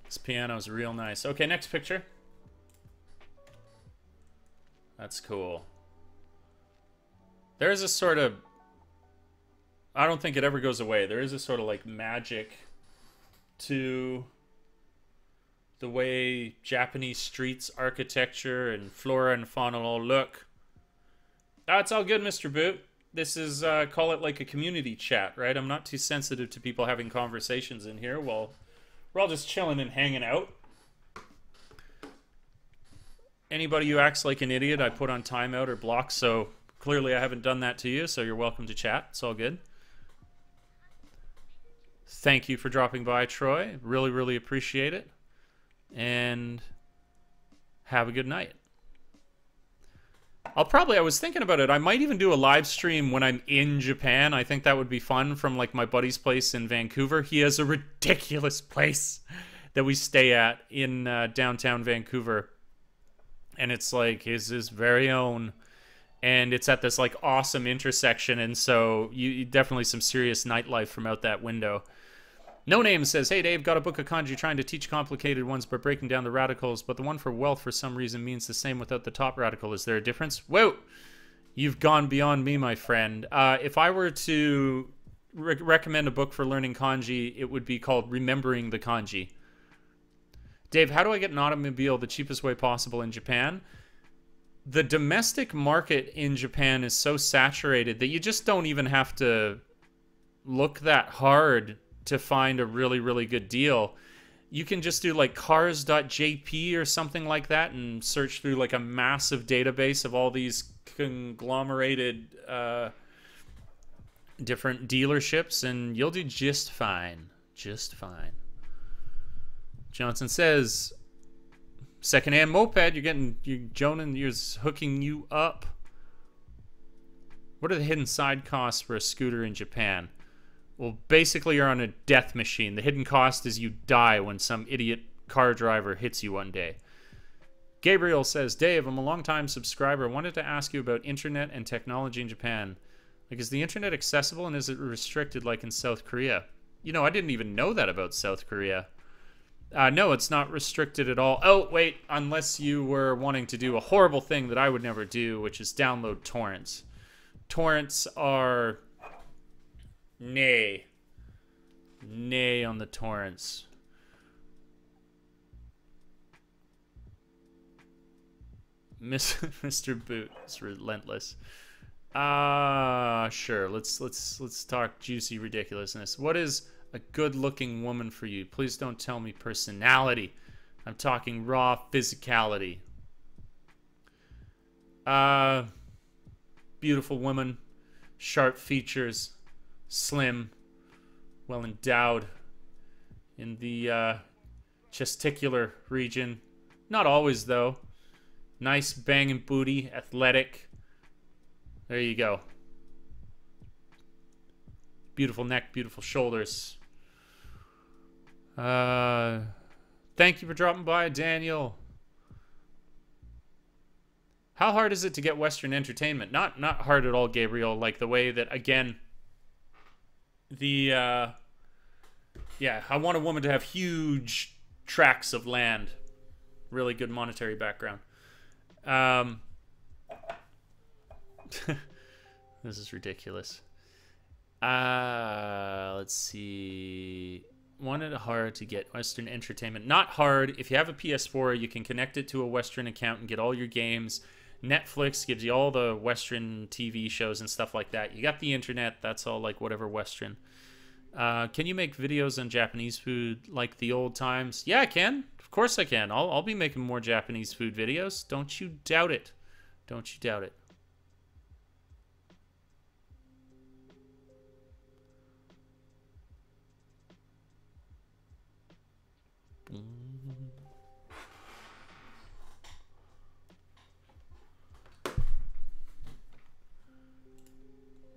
This piano's real nice. Okay, next picture. That's cool. There is a sort of... I don't think it ever goes away. There is a sort of like magic to the way Japanese streets, architecture, and flora and fauna all look. It's all good, Mr. Boot. This is, call it like a community chat, right? I'm not too sensitive to people having conversations in here. Well, we're all just chilling and hanging out. Anybody who acts like an idiot, I put on timeout or block, so clearly I haven't done that to you, so you're welcome to chat. It's all good. Thank you for dropping by, Troy. Really, really appreciate it. And have a good night. I was thinking about it. I might even do a live stream when I'm in Japan. I think that would be fun from like my buddy's place in Vancouver. He has a ridiculous place that we stay at in downtown Vancouver. And it's like his very own. And it's at this like awesome intersection. And so you definitely some serious nightlife from out that window. No Name says, hey Dave, got a book of kanji trying to teach complicated ones by breaking down the radicals, but the one for wealth for some reason means the same without the top radical. Is there a difference? Whoa! You've gone beyond me, my friend. If I were to recommend a book for learning kanji, it would be called Remembering the Kanji. Dave, how do I get an automobile the cheapest way possible in Japan? The domestic market in Japan is so saturated that you just don't even have to look that hard to find a really, really good deal. You can just do like cars.jp or something like that and search through like a massive database of all these conglomerated different dealerships, and you'll do just fine. Just fine. Johnson says, secondhand moped, Jonan, hooking you up. What are the hidden side costs for a scooter in Japan? Well, basically, you're on a death machine. The hidden cost is you die when some idiot car driver hits you one day. Gabriel says, Dave, I'm a long-time subscriber. I wanted to ask you about internet and technology in Japan. Like, is the internet accessible and is it restricted like in South Korea? You know, I didn't even know that about South Korea. No, it's not restricted at all. Oh, wait, unless you were wanting to do a horrible thing that I would never do, which is download torrents. Torrents are... Nay on the torrents. Mr. Boot is relentless. Sure. Let's talk juicy ridiculousness. What is a good-looking woman for you? Please don't tell me personality. I'm talking raw physicality. Beautiful woman, sharp features. Slim, well endowed in the testicular region. Not always, though. Nice banging booty, athletic. There you go. Beautiful neck, beautiful shoulders. Thank you for dropping by, Daniel. How hard is it to get Western entertainment? Not hard at all, Gabriel. Like the way that, again... yeah, I want a woman to have huge tracts of land, really good monetary background. This is ridiculous. Let's see. Wanted it hard to get Western entertainment. Not hard. If you have a PS4, you can connect it to a Western account and get all your games. Netflix gives you all the Western TV shows and stuff like that. You got the internet. That's all like whatever Western. Can you make videos on Japanese food like the old times? Yeah, I can. Of course I can. I'll be making more Japanese food videos. Don't you doubt it. Don't you doubt it.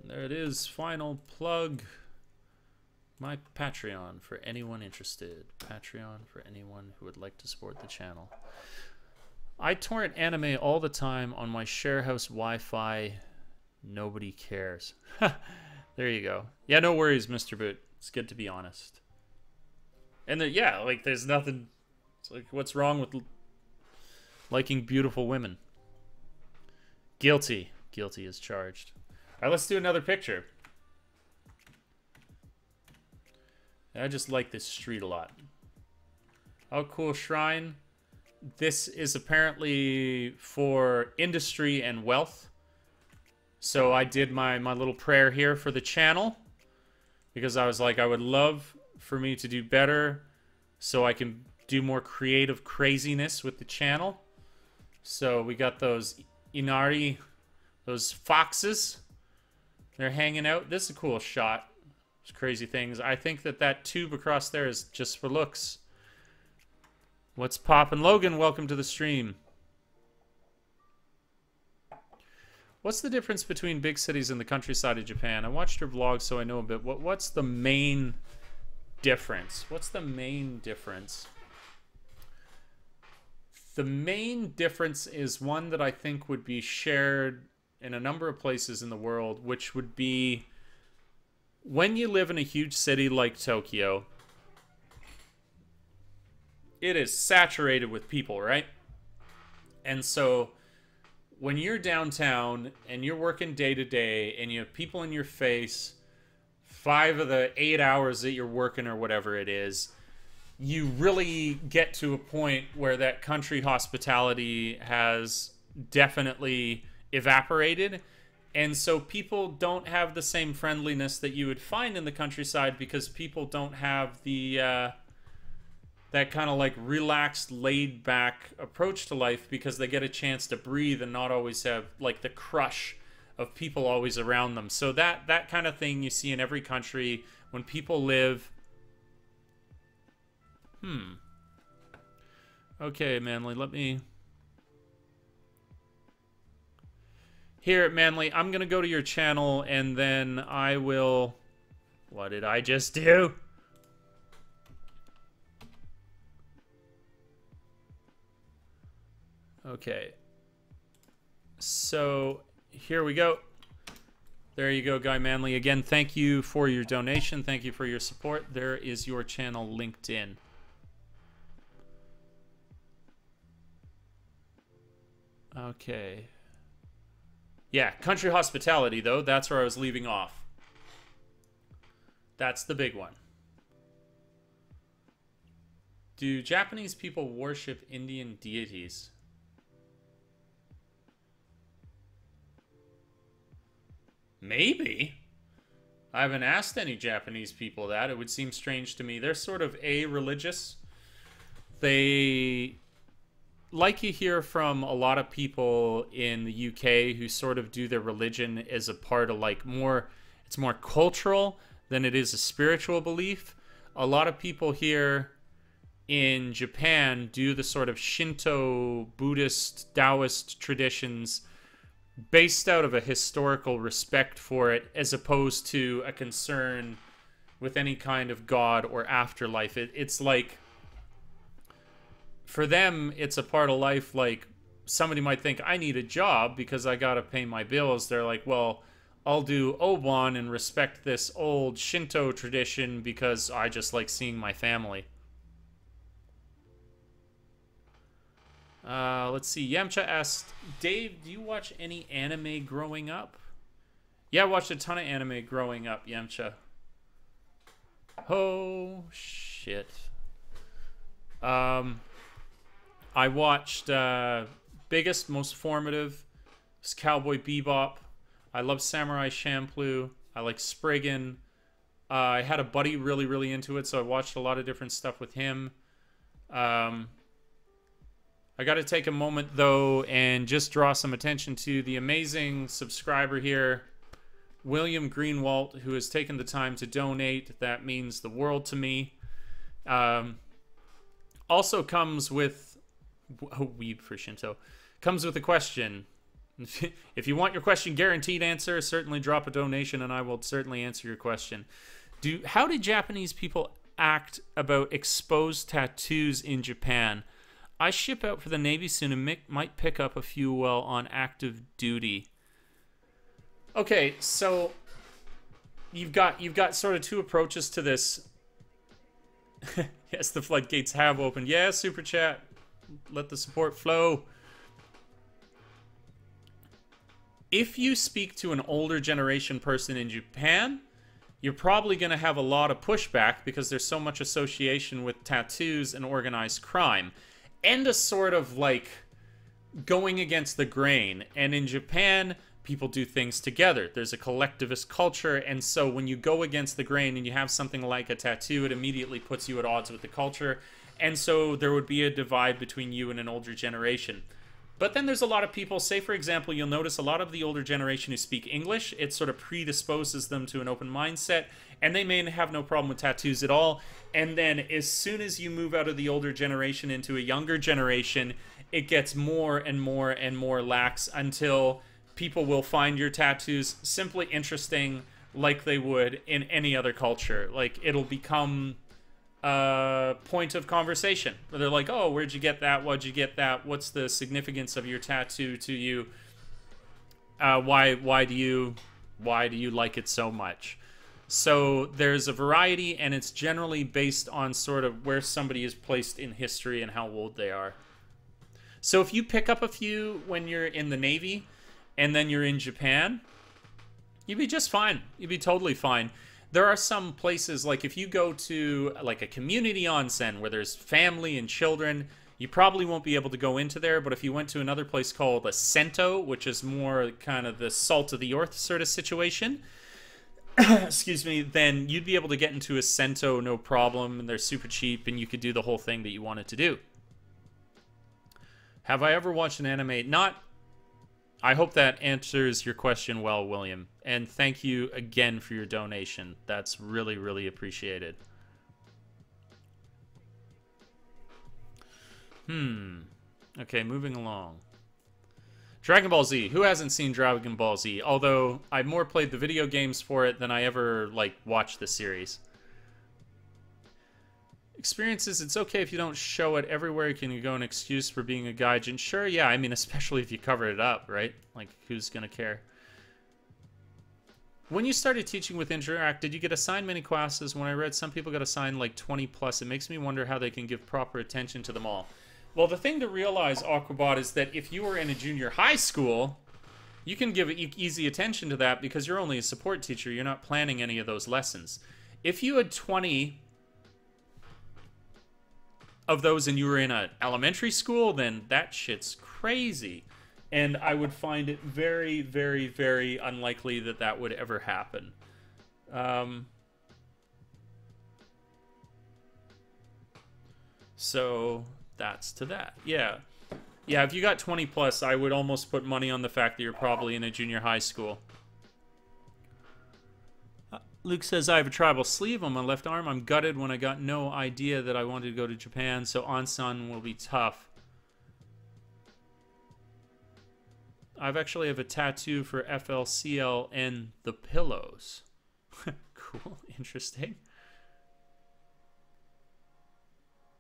There it is. Final plug. My Patreon for anyone interested. Patreon for anyone who would like to support the channel. I torrent anime all the time on my share house Wi-Fi. Nobody cares. There you go. Yeah, no worries, Mr. Boot. It's good to be honest. And yeah, like there's nothing. It's like, what's wrong with liking beautiful women? Guilty. Guilty is charged. All right, let's do another picture. I just like this street a lot. Oh, cool shrine. This is apparently for industry and wealth. So I did my little prayer here for the channel. Because I was like, I would love for me to do better so I can do more creative craziness with the channel. So we got those Inari, those foxes. They're hanging out. This is a cool shot. It's crazy things. I think that tube across there is just for looks. What's poppin'? Logan, welcome to the stream. What's the difference between big cities and the countryside of Japan? I watched your vlog, so I know a bit. What's the main difference? What's the main difference? The main difference is one that I think would be shared in a number of places in the world, which would be when you live in a huge city like Tokyo, it is saturated with people, right? And so when you're downtown and you're working day to day and you have people in your face 5 of the 8 hours that you're working or whatever it is, you really get to a point where that country hospitality has definitely evaporated. And so people don't have the same friendliness that you would find in the countryside because people don't have the that kind of like relaxed, laid back approach to life because they get a chance to breathe and not always have like the crush of people always around them. So that kind of thing you see in every country when people live. Okay, Manly, let me... Here, Manly, I'm going to go to your channel and then I will... What did I just do? Okay. So, here we go. There you go, Guy Manly. Again, thank you for your donation. Thank you for your support. There is your channel linked in. Okay. Yeah, country hospitality, though. That's where I was leaving off. That's the big one. Do Japanese people worship Indian deities? Maybe. I haven't asked any Japanese people that. It would seem strange to me. They're sort of religious. They, like you hear from a lot of people in the UK who sort of do their religion as a part of like more, it's more cultural than it is a spiritual belief. A lot of people here in Japan do the sort of Shinto, Buddhist, Taoist traditions based out of a historical respect for it as opposed to a concern with any kind of God or afterlife. It's like, for them, it's a part of life. Like, somebody might think, I need a job because I gotta pay my bills. They're like, well, I'll do Obon and respect this old Shinto tradition because I just like seeing my family. Let's see. Yamcha asked, Dave, do you watch any anime growing up? Yeah, I watched a ton of anime growing up, Yamcha. Oh, shit. I watched biggest, most formative is Cowboy Bebop. I love Samurai Champloo. I like Spriggan. I had a buddy really into it, so I watched a lot of different stuff with him. I got to take a moment, though, and just draw some attention to the amazing subscriber here, William Greenwalt, who has taken the time to donate. That means the world to me. Also comes with... Oh, weeb for Shinto. Comes with a question. If you want your question guaranteed answer, certainly drop a donation, and I will certainly answer your question. How did Japanese people act about exposed tattoos in Japan? I ship out for the Navy soon and might pick up a few while on active duty. Okay, so you've got sort of two approaches to this. Yes, the floodgates have opened. Yeah, super chat. Let the support flow. If you speak to an older generation person in Japan, you're probably going to have a lot of pushback because there's so much association with tattoos and organized crime. And a sort of, like, going against the grain. And in Japan, people do things together. There's a collectivist culture, and so when you go against the grain and you have something like a tattoo, it immediately puts you at odds with the culture. And so there would be a divide between you and an older generation. But then there's a lot of people, say, for example, you'll notice a lot of the older generation who speak English, it sort of predisposes them to an open mindset, and they may have no problem with tattoos at all. And then as soon as you move out of the older generation into a younger generation, it gets more and more and more lax until people will find your tattoos simply interesting like they would in any other culture. Like, it'll become a point of conversation where they're like, oh, where'd you get that? Why'd you get that? What's the significance of your tattoo to you? Why do you like it so much? So there's a variety, and it's generally based on sort of where somebody is placed in history and how old they are. So if you pick up a few when you're in the Navy and then you're in Japan, you'd be just fine. You'd be totally fine. There are some places, like if you go to like a community onsen where there's family and children, you probably won't be able to go into there. But if you went to another place called a sento, which is more kind of the salt of the earth sort of situation, excuse me, then you'd be able to get into a sento no problem, and they're super cheap, and you could do the whole thing that you wanted to do. Have I ever watched an anime? Not. I hope that answers your question well, William. And thank you again for your donation. That's really, really appreciated. Okay, moving along. Dragon Ball Z. Who hasn't seen Dragon Ball Z? Although I more played the video games for it than I ever, like, watched the series. Experiences, it's okay if you don't show it everywhere. Can you go an excuse for being a gaijin? Sure, yeah. I mean, especially if you cover it up, right? Like, who's going to care? When you started teaching with Interact, did you get assigned many classes? When I read some people got assigned like 20 plus, it makes me wonder how they can give proper attention to them all. Well, the thing to realize, Aquabot, is that if you were in a junior high school, you can give easy attention to that because you're only a support teacher. You're not planning any of those lessons. If you had 20 of those and you were in an elementary school, then that shit's crazy. And I would find it very, very, very unlikely that that would ever happen. So that's to that. Yeah. Yeah, if you got 20 plus, I would almost put money on the fact that you're probably in a junior high school. Luke says, I have a tribal sleeve on my left arm. I'm gutted when I got no idea that I wanted to go to Japan, so onsen will be tough. I've actually have a tattoo for FLCL and the pillows. Cool, interesting.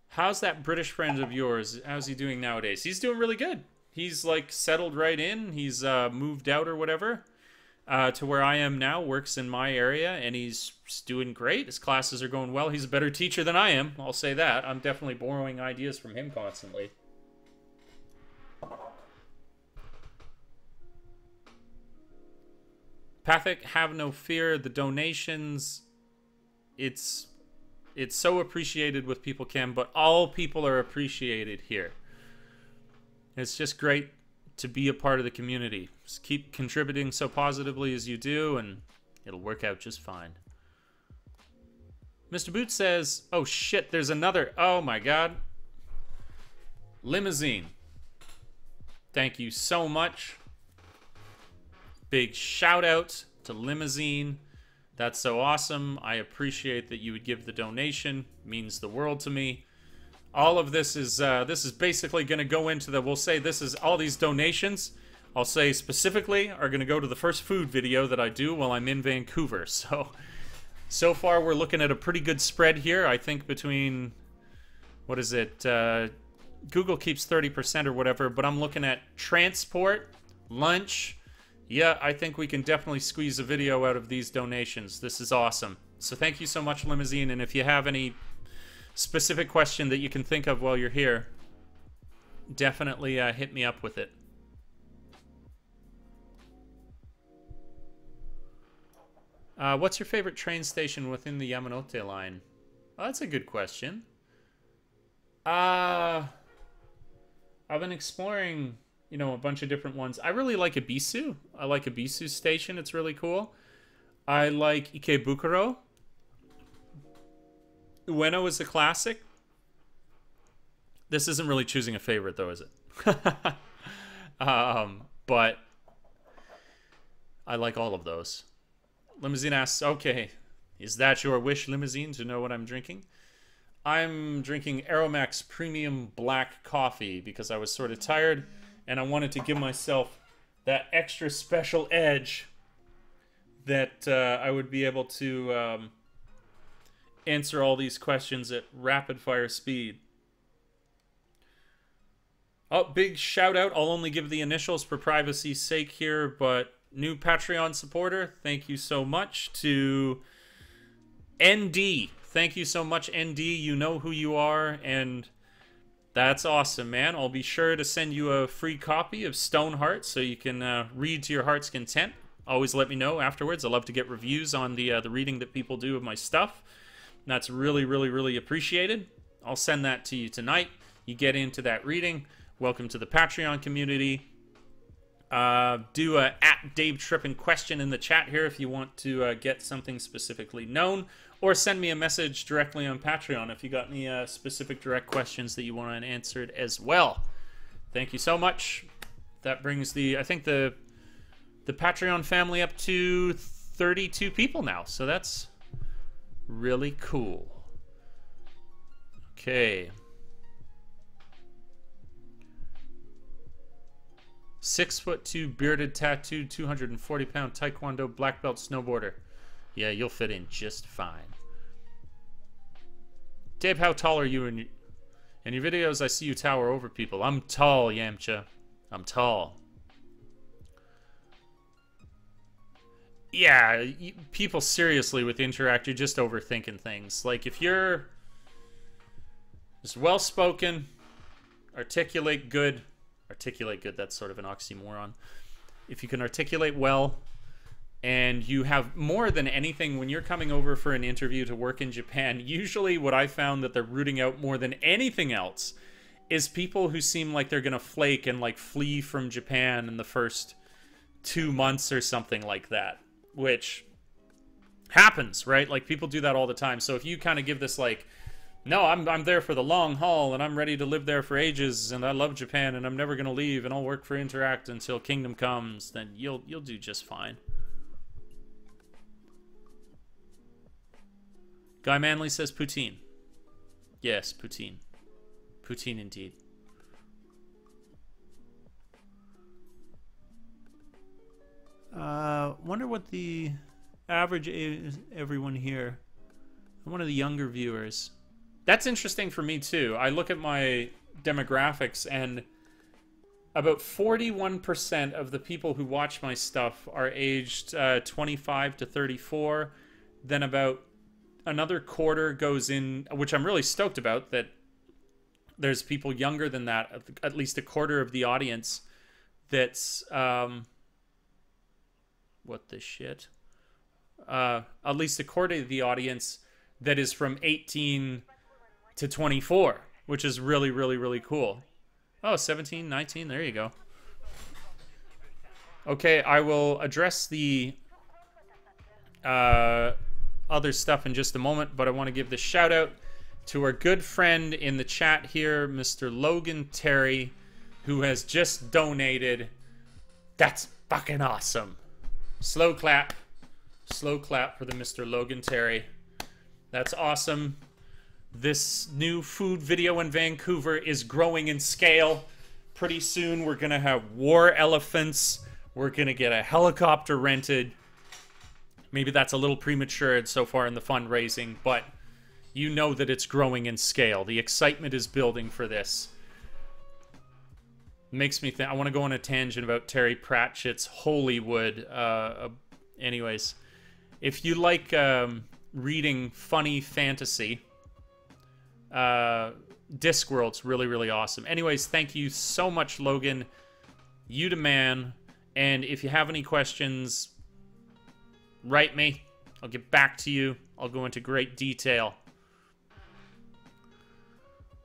How's that British friend of yours? How's he doing nowadays? He's doing really good. He's like settled right in. He's moved out or whatever to where I am now, works in my area, and he's doing great. His classes are going well. He's a better teacher than I am, I'll say that. I'm definitely borrowing ideas from him constantly. Pathic, have no fear. The donations, it's so appreciated with people, Kim, but all people are appreciated here. It's just great to be a part of the community. Just keep contributing so positively as you do, and it'll work out just fine. Mr. Boot says, oh shit, there's another, oh my god. Limousine. Thank you so much. Big shout out to Limousine. That's so awesome. I appreciate that you would give the donation. It means the world to me. All of this is basically going to go into the, we'll say this is all these donations, I'll say specifically, are going to go to the first food video that I do while I'm in Vancouver. So far we're looking at a pretty good spread here. I think between, what is it, Google keeps 30% or whatever, but I'm looking at transport, lunch. Yeah, I think we can definitely squeeze a video out of these donations. This is awesome. So thank you so much, Limousine. And if you have any specific question that you can think of while you're here, definitely hit me up with it. What's your favorite train station within the Yamanote line? Oh, that's a good question. I've been exploring, you know, a bunch of different ones. I really like Ibisu. I like Ibisu Station. It's really cool. I like Ikebukuro. Ueno is a classic. This isn't really choosing a favorite, though, is it? But I like all of those. Limousine asks, okay, is that your wish, Limousine, to know what I'm drinking? I'm drinking Aromax Premium Black Coffee because I was sort of tired and I wanted to give myself that extra special edge that I would be able to answer all these questions at rapid fire speed. Oh, big shout out. I'll only give the initials for privacy's sake here, but new Patreon supporter, thank you so much to ND. Thank you so much, ND. You know who you are, and that's awesome, man. I'll be sure to send you a free copy of Stoneheart so you can read to your heart's content. Always let me know afterwards. I love to get reviews on the reading that people do of my stuff. That's really, really, really appreciated. I'll send that to you tonight. You get into that reading. Welcome to the Patreon community. Do a @DaveTrippin question in the chat here if you want to get something specifically known, or send me a message directly on Patreon if you got any specific direct questions that you want answered as well. Thank you so much. That brings I think the Patreon family up to 32 people now, so that's really cool. Okay. 6'2", bearded, tattooed, 240-pound Taekwondo black belt snowboarder. Yeah, you'll fit in just fine. Dave, how tall are you in your videos? I see you tower over people. I'm tall, Yamcha. I'm tall. Yeah, people seriously with Interact, you're just overthinking things. Like, if you're just well-spoken, articulate good, that's sort of an oxymoron. If you can articulate well, and you have more than anything, when you're coming over for an interview to work in Japan, usually what I found that they're rooting out more than anything else is people who seem like they're gonna flake and like flee from Japan in the first 2 months or something like that, which happens, right? Like, people do that all the time. So if you kind of give this like, no, I'm there for the long haul, and I'm ready to live there for ages, and I love Japan, and I'm never gonna leave, and I'll work for Interact until Kingdom comes, then you'll do just fine. Guy Manley says poutine. Yes, poutine. Poutine indeed. Wonder what the average age is, everyone here. One of the younger viewers. That's interesting for me too. I look at my demographics, and about 41% of the people who watch my stuff are aged 25 to 34. Then about another quarter goes in, which I'm really stoked about, that there's people younger than that, at least a quarter of the audience that's what the shit? At least a quarter of the audience that is from 18 to 24, which is really, really, really cool. Oh, 17, 19, there you go. Okay, I will address the other stuff in just a moment, but I want to give the shout out to our good friend in the chat here, Mr. Logan Terry, who has just donated. That's fucking awesome. Slow clap for the Mr. Logan Terry. That's awesome. This new food video in Vancouver is growing in scale. Pretty soon we're gonna have war elephants. We're gonna get a helicopter rented. Maybe that's a little premature so far in the fundraising, but you know that it's growing in scale. The excitement is building for this. Makes me think. I want to go on a tangent about Terry Pratchett's Holywood. Anyways, if you like reading funny fantasy, Discworld's really, really awesome. Anyways, thank you so much, Logan. You the man. And if you have any questions, write me. I'll get back to you. I'll go into great detail.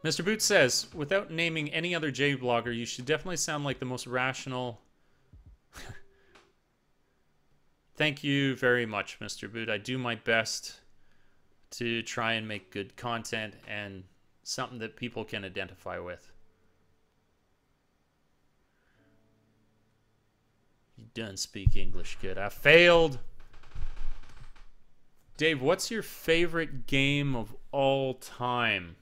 Mr. Boots says, without naming any other J-blogger, you should definitely sound like the most rational. Thank you very much, Mr. Boot. I do my best to try and make good content and something that people can identify with. You don't speak English, kid. I failed. Dave, what's your favorite game of all time?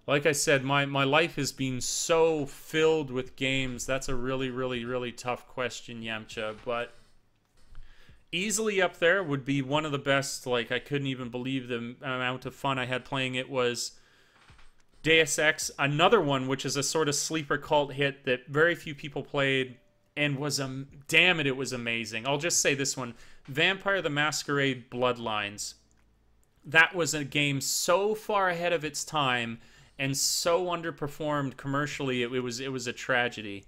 Like I said, my life has been so filled with games. That's a really, really, really tough question, Yamcha. But easily up there would be one of the best. Like, I couldn't even believe the amount of fun I had playing it was Deus Ex. Another one, which is a sort of sleeper cult hit that very few people played and was, damn it, it was amazing. I'll just say this one. Vampire the Masquerade Bloodlines. That was a game so far ahead of its time and so underperformed commercially, it was a tragedy.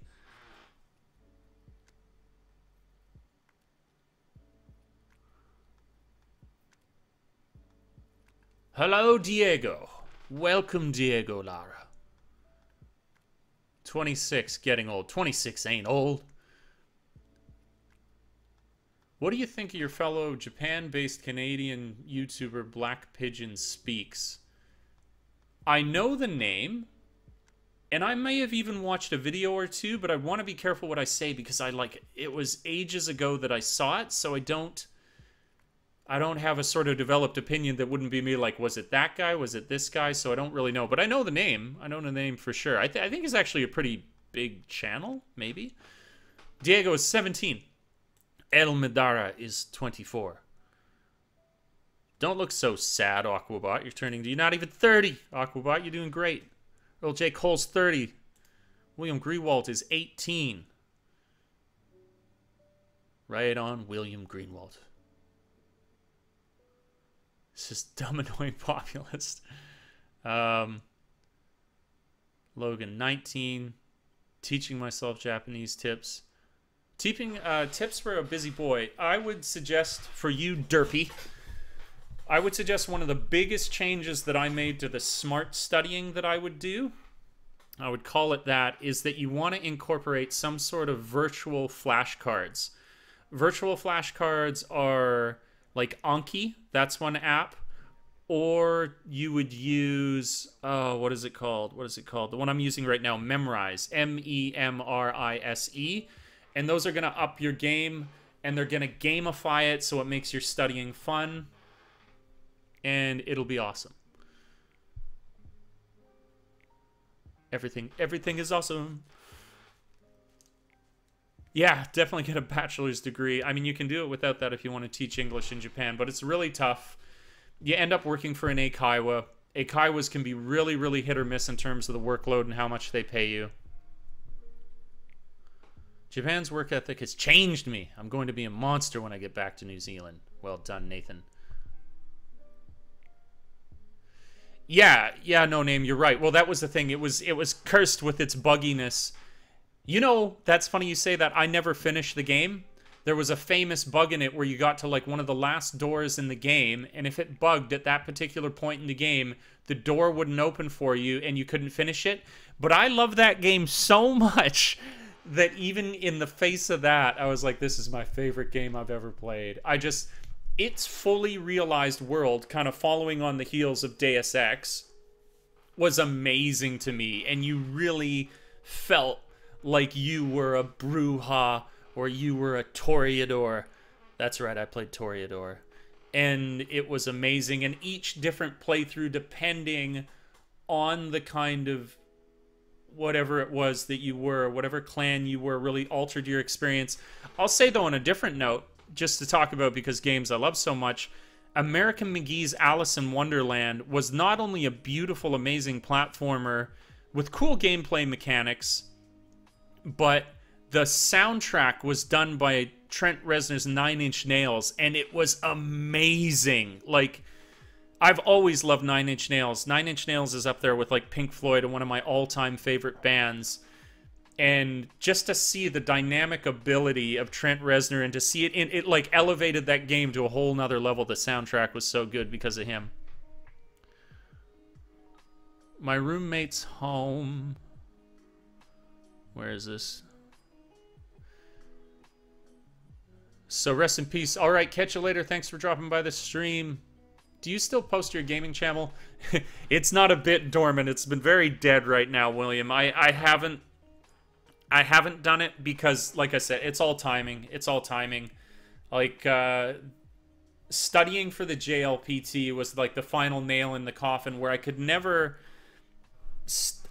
Hello, Diego. Welcome, Diego Lara. 26, getting old. 26 ain't old. What do you think of your fellow Japan-based Canadian YouTuber Black Pigeon Speaks? I know the name, and I may have even watched a video or two, but I want to be careful what I say because it was ages ago that I saw it, so I don't have a sort of developed opinion that wouldn't be me like, was it that guy? Was it this guy? So I don't really know, but I know the name. I know the name for sure. I think it's actually a pretty big channel, maybe. Diego is 17. El Medara is 24. Don't look so sad, Aquabot. You're not even 30. Aquabot, you're doing great. Earl J. Cole's 30. William Greenwald is 18. Right on, William Greenwald. It's just dumb, annoying populist. Logan, 19. Teaching myself Japanese tips. Tips for a busy boy. I would suggest for you, Derpy, I would suggest one of the biggest changes that I made to the smart studying that I would do, I would call it that, is that you want to incorporate some sort of virtual flashcards. Virtual flashcards are like Anki, that's one app. Or you would use, what is it called? The one I'm using right now, Memrise, Memrise. And those are going to up your game, and they're going to gamify it so it makes your studying fun. And it'll be awesome. Everything is awesome. Yeah, definitely get a bachelor's degree. I mean, you can do it without that if you want to teach English in Japan, but it's really tough. You end up working for an eikaiwa. Eikaiwas can be really, really hit or miss in terms of the workload and how much they pay you. Japan's work ethic has changed me. I'm going to be a monster when I get back to New Zealand. Well done, Nathan. Yeah, no name, you're right. Well, that was the thing. It was cursed with its bugginess. You know, that's funny you say that. I never finished the game. There was a famous bug in it where you got to like one of the last doors in the game, and if it bugged at that particular point in the game, the door wouldn't open for you and you couldn't finish it. But I love that game so much that even in the face of that, I was like, this is my favorite game I've ever played. Its fully realized world, kind of following on the heels of Deus Ex, was amazing to me, and you really felt like you were a Bruja or you were a Toreador. That's right, I played Toreador. And it was amazing. And each different playthrough, depending on the kind of whatever it was that you were, whatever clan you were, really altered your experience. I'll say, though, on a different note, just to talk about because games I love so much, American McGee's Alice in Wonderland was not only a beautiful, amazing platformer with cool gameplay mechanics, but the soundtrack was done by Trent Reznor's Nine Inch Nails, and it was amazing. Like, I've always loved Nine Inch Nails. Nine Inch Nails is up there with, like, Pink Floyd and one of my all-time favorite bands. And just to see the dynamic ability of Trent Reznor and to see it like, elevated that game to a whole nother level. The soundtrack was so good because of him. My roommate's home. Where is this? So rest in peace. All right, catch you later. Thanks for dropping by the stream. Do you still post your gaming channel? It's not a bit dormant. It's been very dead right now, William. I haven't done it because, like I said, it's all timing. It's all timing. Like, studying for the JLPT was like the final nail in the coffin where I could never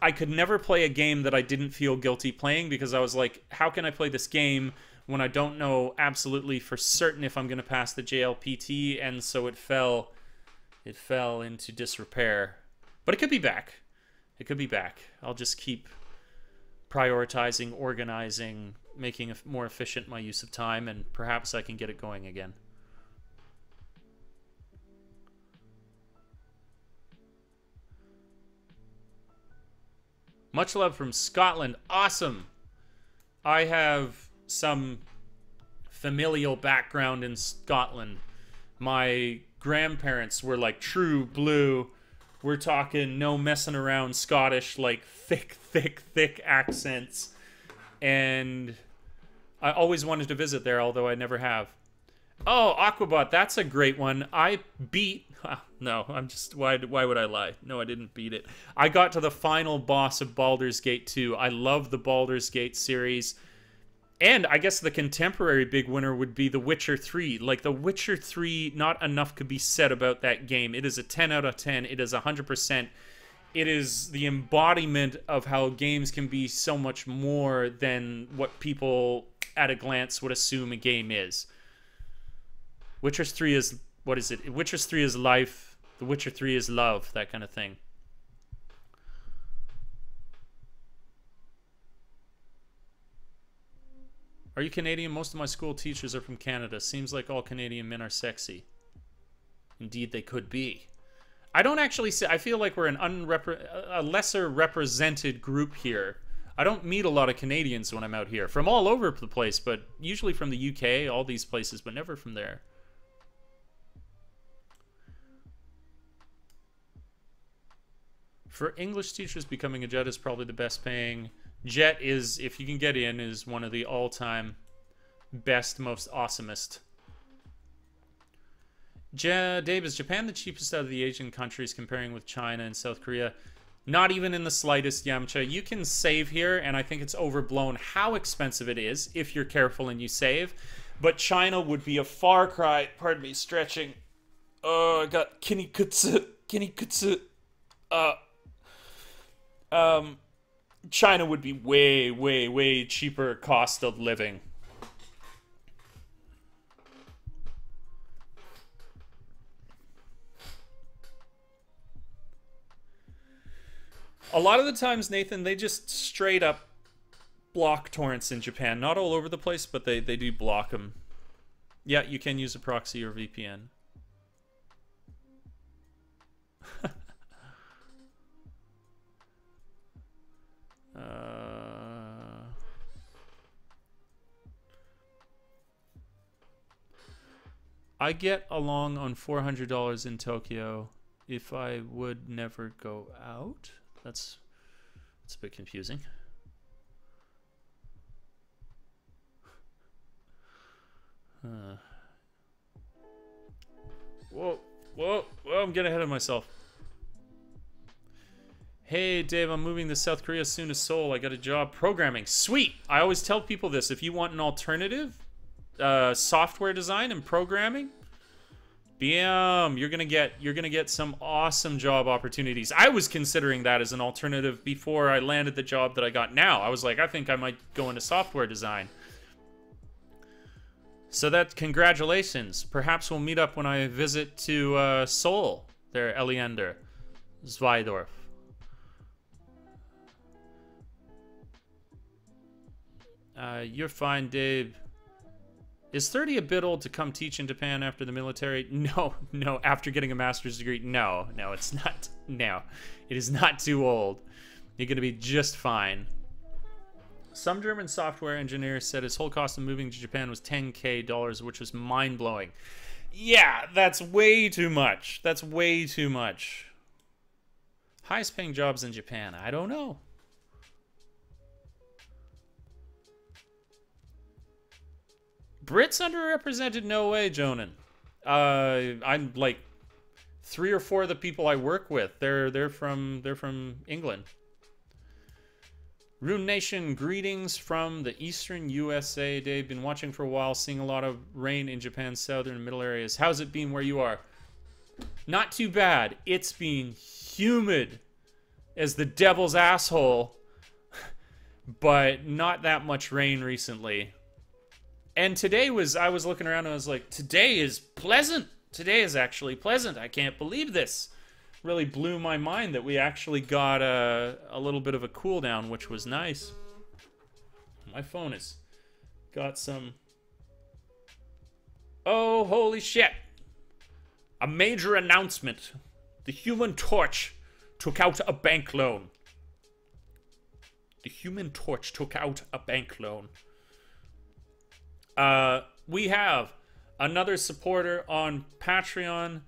I could never play a game that I didn't feel guilty playing, because I was like, how can I play this game when I don't know absolutely for certain if I'm going to pass the JLPT? And so it fell into disrepair. But it could be back. It could be back. I'll just keep prioritizing, organizing, making more efficient my use of time, and perhaps I can get it going again. Much love from Scotland. Awesome. I have some familial background in Scotland. My grandparents were like true blue. We're talking no messing around Scottish, like thick accents. And I always wanted to visit there, although I never have. Oh, Aquabot, that's a great one. I beat... No, I'm just... Why would I lie? No, I didn't beat it. I got to the final boss of Baldur's Gate 2. I love the Baldur's Gate series. And I guess the contemporary big winner would be The Witcher 3. Like, The Witcher 3, not enough could be said about that game. It is a 10 out of 10. It is 100%. It is the embodiment of how games can be so much more than what people at a glance would assume a game is. Witcher 3 is... What is it? Witcher 3 is life. The Witcher 3 is love. That kind of thing. Are you Canadian? Most of my school teachers are from Canada. Seems like all Canadian men are sexy. Indeed, they could be. I don't actually say... I feel like we're a lesser represented group here. I don't meet a lot of Canadians when I'm out here. From all over the place, but usually from the UK, all these places, but never from there. For English teachers, becoming a jet is probably the best paying. Jet is, if you can get in, is one of the all-time best, most awesomest. Dave, is Japan the cheapest out of the Asian countries comparing with China and South Korea? Not even in the slightest, Yamcha. You can save here, and I think it's overblown how expensive it is if you're careful and you save. But China would be a far cry. Pardon me, stretching. Oh, I got kinikutsu. China would be way cheaper cost of living. A lot of the times, Nathan, they just straight up block torrents in Japan. Not all over the place, but they do block them. Yeah, you can use a proxy or VPN. I get along on $400 in Tokyo if I would never go out. That's a bit confusing. Whoa, I'm getting ahead of myself. Hey, Dave, I'm moving to South Korea soon to Seoul. I got a job programming. Sweet! I always tell people this. If you want an alternative, software design and programming, bam, you're gonna get some awesome job opportunities. I was considering that as an alternative before I landed the job that I got now. I was like, I think I might go into software design. So congratulations. Perhaps we'll meet up when I visit to Seoul, there, Eliander, Zweidorf. You're fine, Dave. Is 30 a bit old to come teach in Japan after the military? No, after getting a master's degree, no, it's not. No, it is not too old. You're going to be just fine. Some German software engineer said his whole cost of moving to Japan was $10,000, which was mind-blowing. Yeah, that's way too much. That's way too much. Highest paying jobs in Japan? I don't know. Brits underrepresented? No way, Jonan. I'm like 3 or 4 of the people I work with. They're from England. Rune Nation, greetings from the eastern USA. Dave, been watching for a while, seeing a lot of rain in Japan's southern and middle areas. How's it been where you are? Not too bad. It's been humid. as the devil's asshole, but not that much rain recently. And today I was looking around and I was like, today is pleasant. Today is actually pleasant. I can't believe this. Really blew my mind that we actually got a little bit of a cool down, which was nice. My phone has got some... Oh, holy shit. A major announcement. The Human Torch took out a bank loan. The Human Torch took out a bank loan. We have another supporter on Patreon.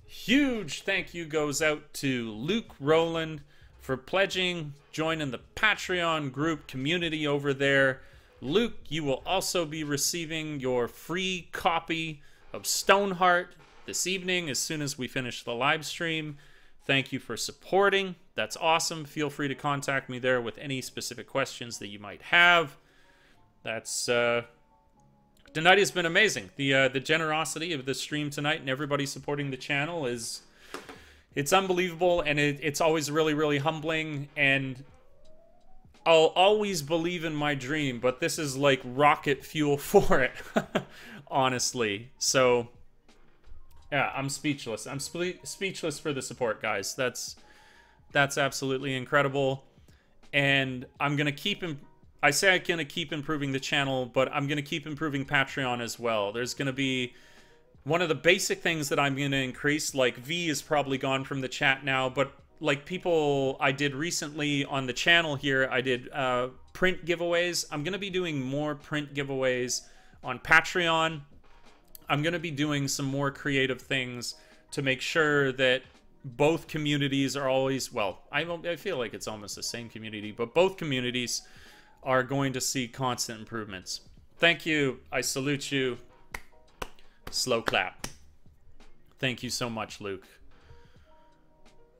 Huge thank you goes out to Luke Rowland for pledging, joining the Patreon group community over there. Luke, you will also be receiving your free copy of Stoneheart this evening as soon as we finish the live stream. Thank you for supporting. That's awesome. Feel free to contact me there with any specific questions that you might have. That's tonight has been amazing. The generosity of the stream tonight and everybody supporting the channel it's unbelievable, and it's always really, really humbling, and I'll always believe in my dream, but this is like rocket fuel for it, honestly. So, yeah, I'm speechless. I'm speechless for the support, guys. That's absolutely incredible, and I'm gonna keep. I say I'm gonna keep improving the channel, but I'm gonna keep improving Patreon as well. There's gonna be one of the basic things that I'm gonna increase. Like V is probably gone from the chat now, but like people I did recently on the channel here, I did print giveaways. I'm going to be doing more print giveaways on Patreon. I'm going to be doing some more creative things to make sure that both communities are always, well, I feel like it's almost the same community, but both communities are going to see constant improvements. Thank you. I salute you. Slow clap. Thank you so much, Luke.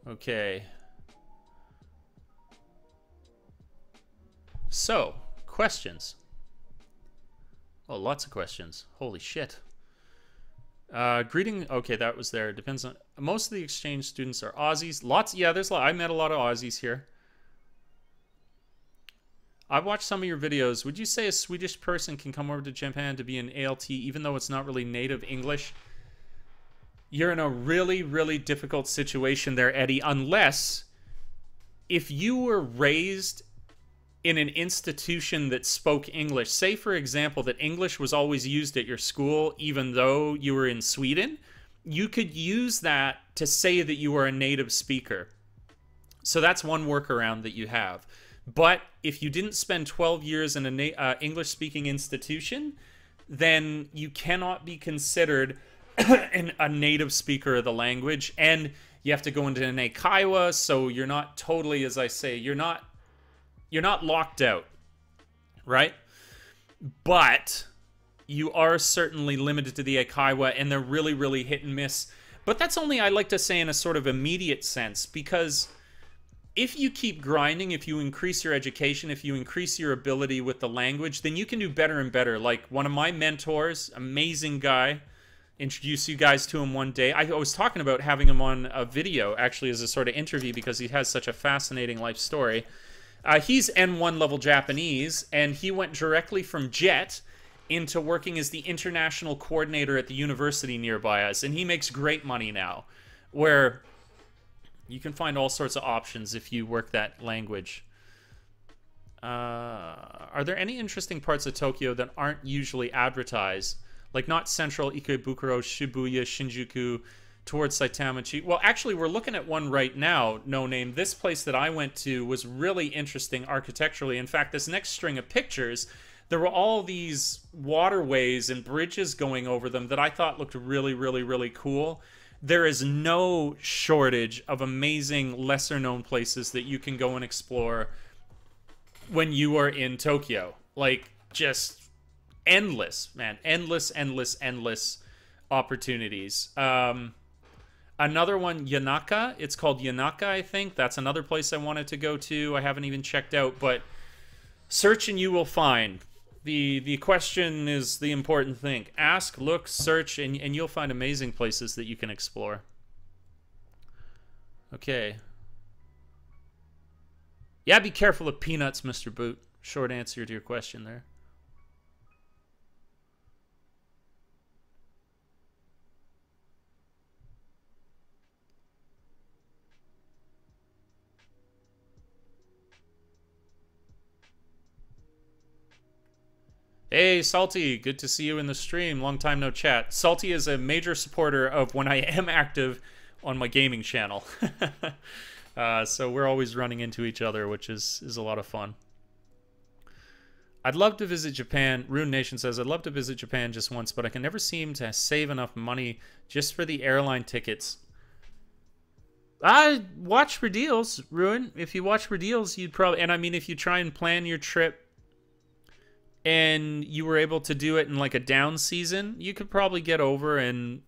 Okay. So, questions. Oh, lots of questions. Holy shit. Greeting. Okay, that was there. Depends on. Most of the exchange students are Aussies. Lots. Yeah, there's a lot. I met a lot of Aussies here. I've watched some of your videos. Would you say a Swedish person can come over to Japan to be an ALT even though it's not really native English? You're in a really, really difficult situation there, Eddie, unless if you were raised in an institution that spoke English, say, for example, that English was always used at your school, even though you were in Sweden, you could use that to say that you are a native speaker. So that's one workaround that you have. But if you didn't spend 12 years in an English-speaking institution, then you cannot be considered a native speaker of the language, and you have to go into an eikaiwa, so you're not totally, as I say, you're not locked out, right? But you are certainly limited to the eikaiwa, and they're really, really hit and miss. But that's only, I like to say, in a sort of immediate sense, because if you keep grinding, if you increase your education, if you increase your ability with the language, then you can do better and better. Like one of my mentors, amazing guy, introduce you guys to him one day. I was talking about having him on a video, actually, as a sort of interview, because he has such a fascinating life story. He's N1 level Japanese, and he went directly from JET into working as the international coordinator at the university nearby us, and he makes great money now, where you can find all sorts of options if you work that language. Are there any interesting parts of Tokyo that aren't usually advertised? Like not central Ikebukuro, Shibuya, Shinjuku, towards Saitama. Well, actually, we're looking at one right now, No Name. This place that I went to was really interesting architecturally. In fact, this next string of pictures, there were all these waterways and bridges going over them that I thought looked really, really, really cool. There is no shortage of amazing, lesser-known places that you can go and explore when you are in Tokyo. Like, just endless, man. Endless, endless, endless opportunities. Another one, Yanaka. It's called Yanaka, I think. That's another place I wanted to go to. I haven't even checked out, but search and you will find. The question is the important thing. Ask, look, search, and you'll find amazing places that you can explore. Okay. Yeah, be careful of peanuts, Mr. Boot. Short answer to your question there. Hey, Salty, good to see you in the stream. Long time no chat. Salty is a major supporter of when I am active on my gaming channel. So we're always running into each other, which is a lot of fun. I'd love to visit Japan. Rune Nation says, I'd love to visit Japan just once, but I can never seem to save enough money just for the airline tickets. Watch for deals, Rune. If you watch for deals, you'd probably... And I mean, if you try and plan your trip and you were able to do it in like a down season, you could probably get over and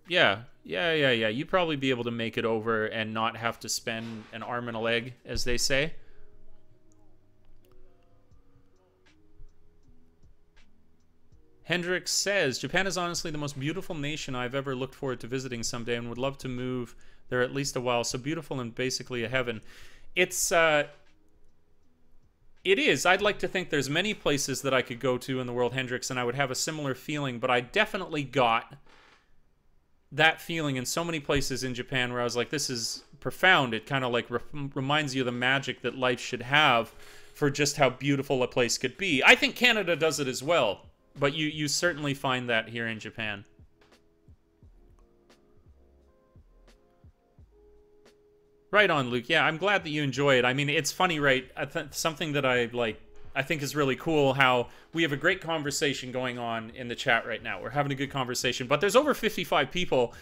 yeah. You'd probably be able to make it over and not have to spend an arm and a leg, as they say. Hendrix says, Japan is honestly the most beautiful nation I've ever looked forward to visiting someday and would love to move there at least a while. So beautiful and basically a heaven. It is. I'd like to think there's many places that I could go to in the world, Hendrix, and I would have a similar feeling, but I definitely got that feeling in so many places in Japan where I was like, this is profound. It kind of like reminds you of the magic that life should have for just how beautiful a place could be. I think Canada does it as well, but you certainly find that here in Japan. Right on, Luke. Yeah, I'm glad that you enjoy it. I mean, it's funny, right? Something that I think is really cool, how we have a great conversation going on in the chat right now. We're having a good conversation, but there's over 55 people,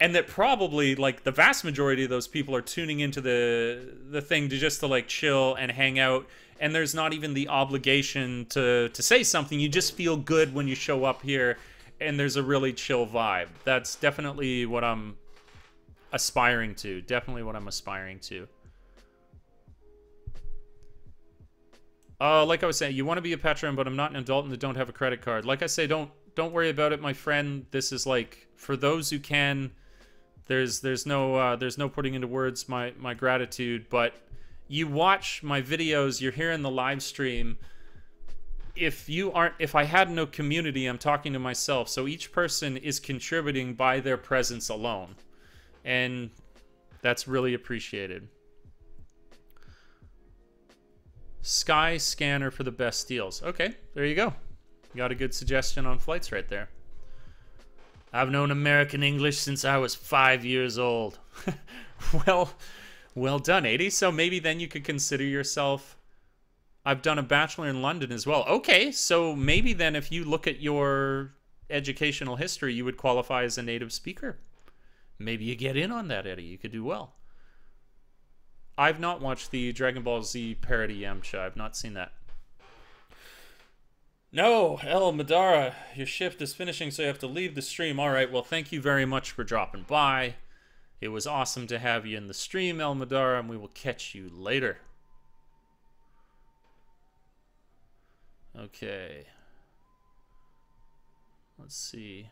and that probably, like, the vast majority of those people are tuning into the thing to like, chill and hang out, and there's not even the obligation to say something. You just feel good when you show up here, and there's a really chill vibe. That's definitely what I'm aspiring to. Definitely what I'm aspiring to. Like I was saying, you want to be a patron, but I'm not an adult and don't have a credit card. Like I say, don't worry about it, my friend. This is like, for those who can, there's no putting into words my gratitude, but you watch my videos, you're here in the live stream. If I had no community, I'm talking to myself. So each person is contributing by their presence alone. And that's really appreciated. Sky Scanner for the best deals. Okay, there you go. Got a good suggestion on flights right there. I've known American English since I was 5 years old. Well done, 80. So maybe then you could consider yourself... I've done a bachelor in London as well. Okay, so maybe then if you look at your educational history, you would qualify as a native speaker. Maybe you get in on that, Eddie. You could do well. I've not watched the Dragon Ball Z parody Yamcha. I've not seen that. No, El Madara, your shift is finishing, so you have to leave the stream. All right, well, thank you very much for dropping by. It was awesome to have you in the stream, El Madara, and we will catch you later. Okay. Let's see.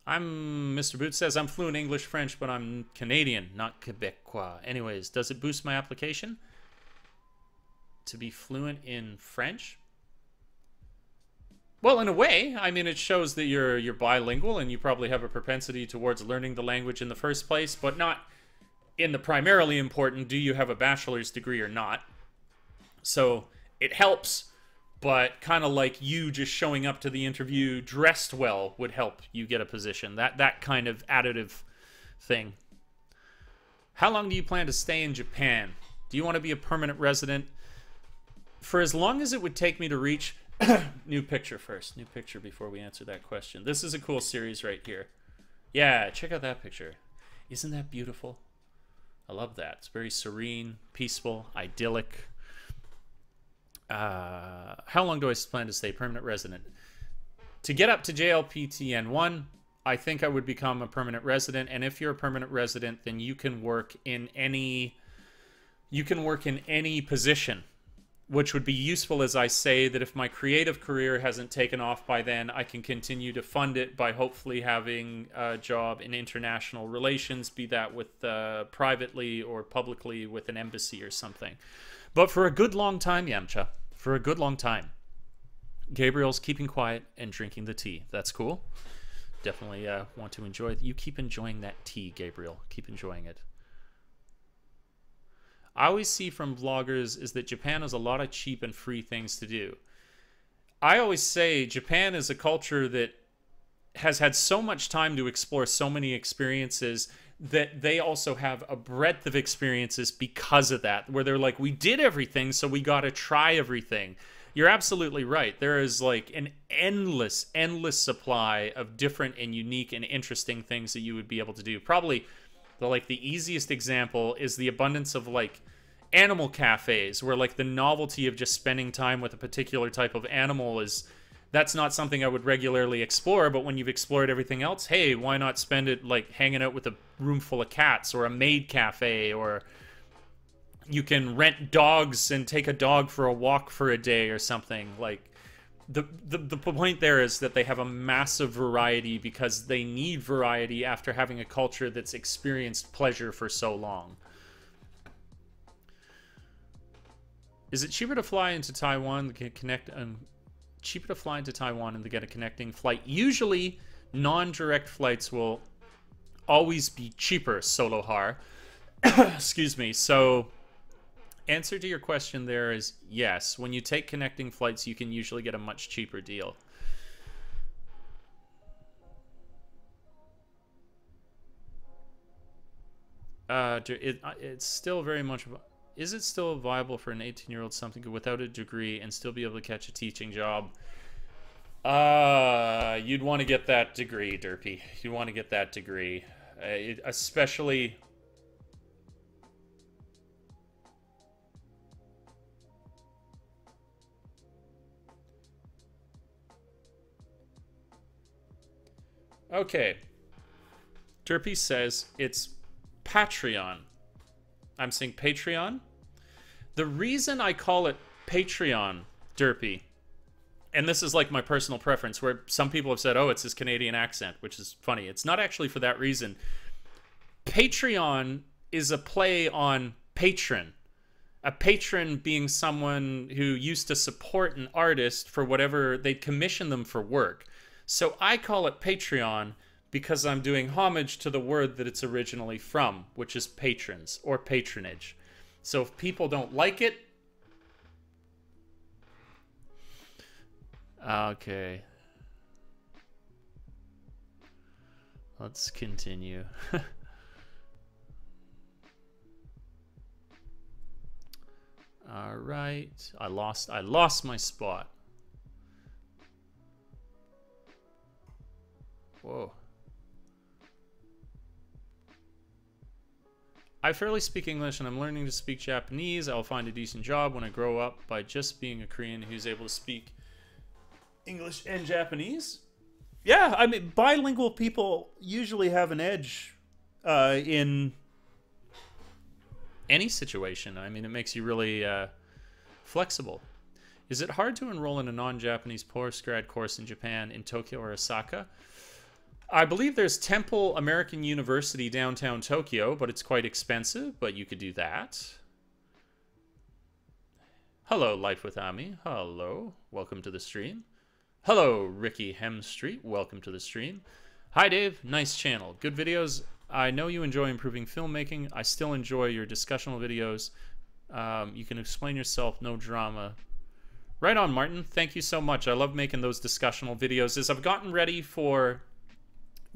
Mr. Boot says, I'm fluent English, French, but I'm Canadian, not Quebecois. Anyways, does it boost my application to be fluent in French? Well, in a way. I mean, it shows that you're bilingual and you probably have a propensity towards learning the language in the first place, but not in the primarily important, do you have a bachelor's degree or not? So it helps. But kind of like you just showing up to the interview dressed well would help you get a position. That kind of additive thing. How long do you plan to stay in Japan? Do you want to be a permanent resident? For as long as it would take me to reach... New picture first. New picture before we answer that question. This is a cool series right here. Yeah, check out that picture. Isn't that beautiful? I love that. It's very serene, peaceful, idyllic. How long do I plan to stay permanent resident? To get up to JLPT N1, I think I would become a permanent resident. And if you're a permanent resident, then you can work in any position. which would be useful as I say that if my creative career hasn't taken off by then, I can continue to fund it by hopefully having a job in international relations, be that with privately or publicly with an embassy or something. But for a good long time, Yamcha, for a good long time, Gabriel's keeping quiet and drinking the tea. That's cool. Definitely want to enjoy it. You keep enjoying that tea, Gabriel. Keep enjoying it. I always see from vloggers is that Japan has a lot of cheap and free things to do. I always say Japan is a culture that has had so much time to explore so many experiences that they also have a breadth of experiences because of that, where they're like, we did everything, so we got to try everything. You're absolutely right. There is like an endless supply of different and unique and interesting things that you would be able to do. Probably the easiest example is the abundance of like animal cafes, where like the novelty of just spending time with a particular type of animal that's not something I would regularly explore. But when you've explored everything else, hey, why not spend it like hanging out with a room full of cats, or a maid cafe, or you can rent dogs and take a dog for a walk for a day or something. Like the point there is that they have a massive variety because they need variety after having a culture that's experienced pleasure for so long. Is it cheaper to fly into Taiwan to connect cheaper to fly into Taiwan and to get a connecting flight? Usually non-direct flights will always be cheaper, Solohar. Excuse me. So answer to your question there is yes. When you take connecting flights, you can usually get a much cheaper deal. It's still very much... Is it still viable for an 18-year-old something without a degree and still be able to catch a teaching job? You'd want to get that degree, Derpy. You want to get that degree. Especially... Okay. Derpy says it's Patreon. I'm saying Patreon. The reason I call it Patreon, Derpy, and this is like my personal preference, where some people have said, oh, it's his Canadian accent, which is funny. It's not actually for that reason. Patreon is a play on patron. A patron being someone who used to support an artist for whatever they'd commission them for work. So I call it Patreon because I'm doing homage to the word that it's originally from, which is patrons or patronage. So if people don't like it... Okay. Let's continue. All right. I lost my spot. Whoa. I fairly speak English and I'm learning to speak Japanese. I'll find a decent job when I grow up by just being a Korean who's able to speak English and Japanese. Yeah, I mean, bilingual people usually have an edge in any situation. I mean, it makes you really flexible. Is it hard to enroll in a non-Japanese postgrad course in Japan, in Tokyo or Osaka? I believe there's Temple American University downtown Tokyo, but it's quite expensive, but you could do that. Hello, Life with Ami. Hello. Welcome to the stream. Hello, Ricky Hemstreet. Welcome to the stream. Hi, Dave. Nice channel. Good videos. I know you enjoy improving filmmaking. I still enjoy your discussional videos. You can explain yourself, no drama. Right on, Martin. Thank you so much. I love making those discussional videos. As I've gotten ready for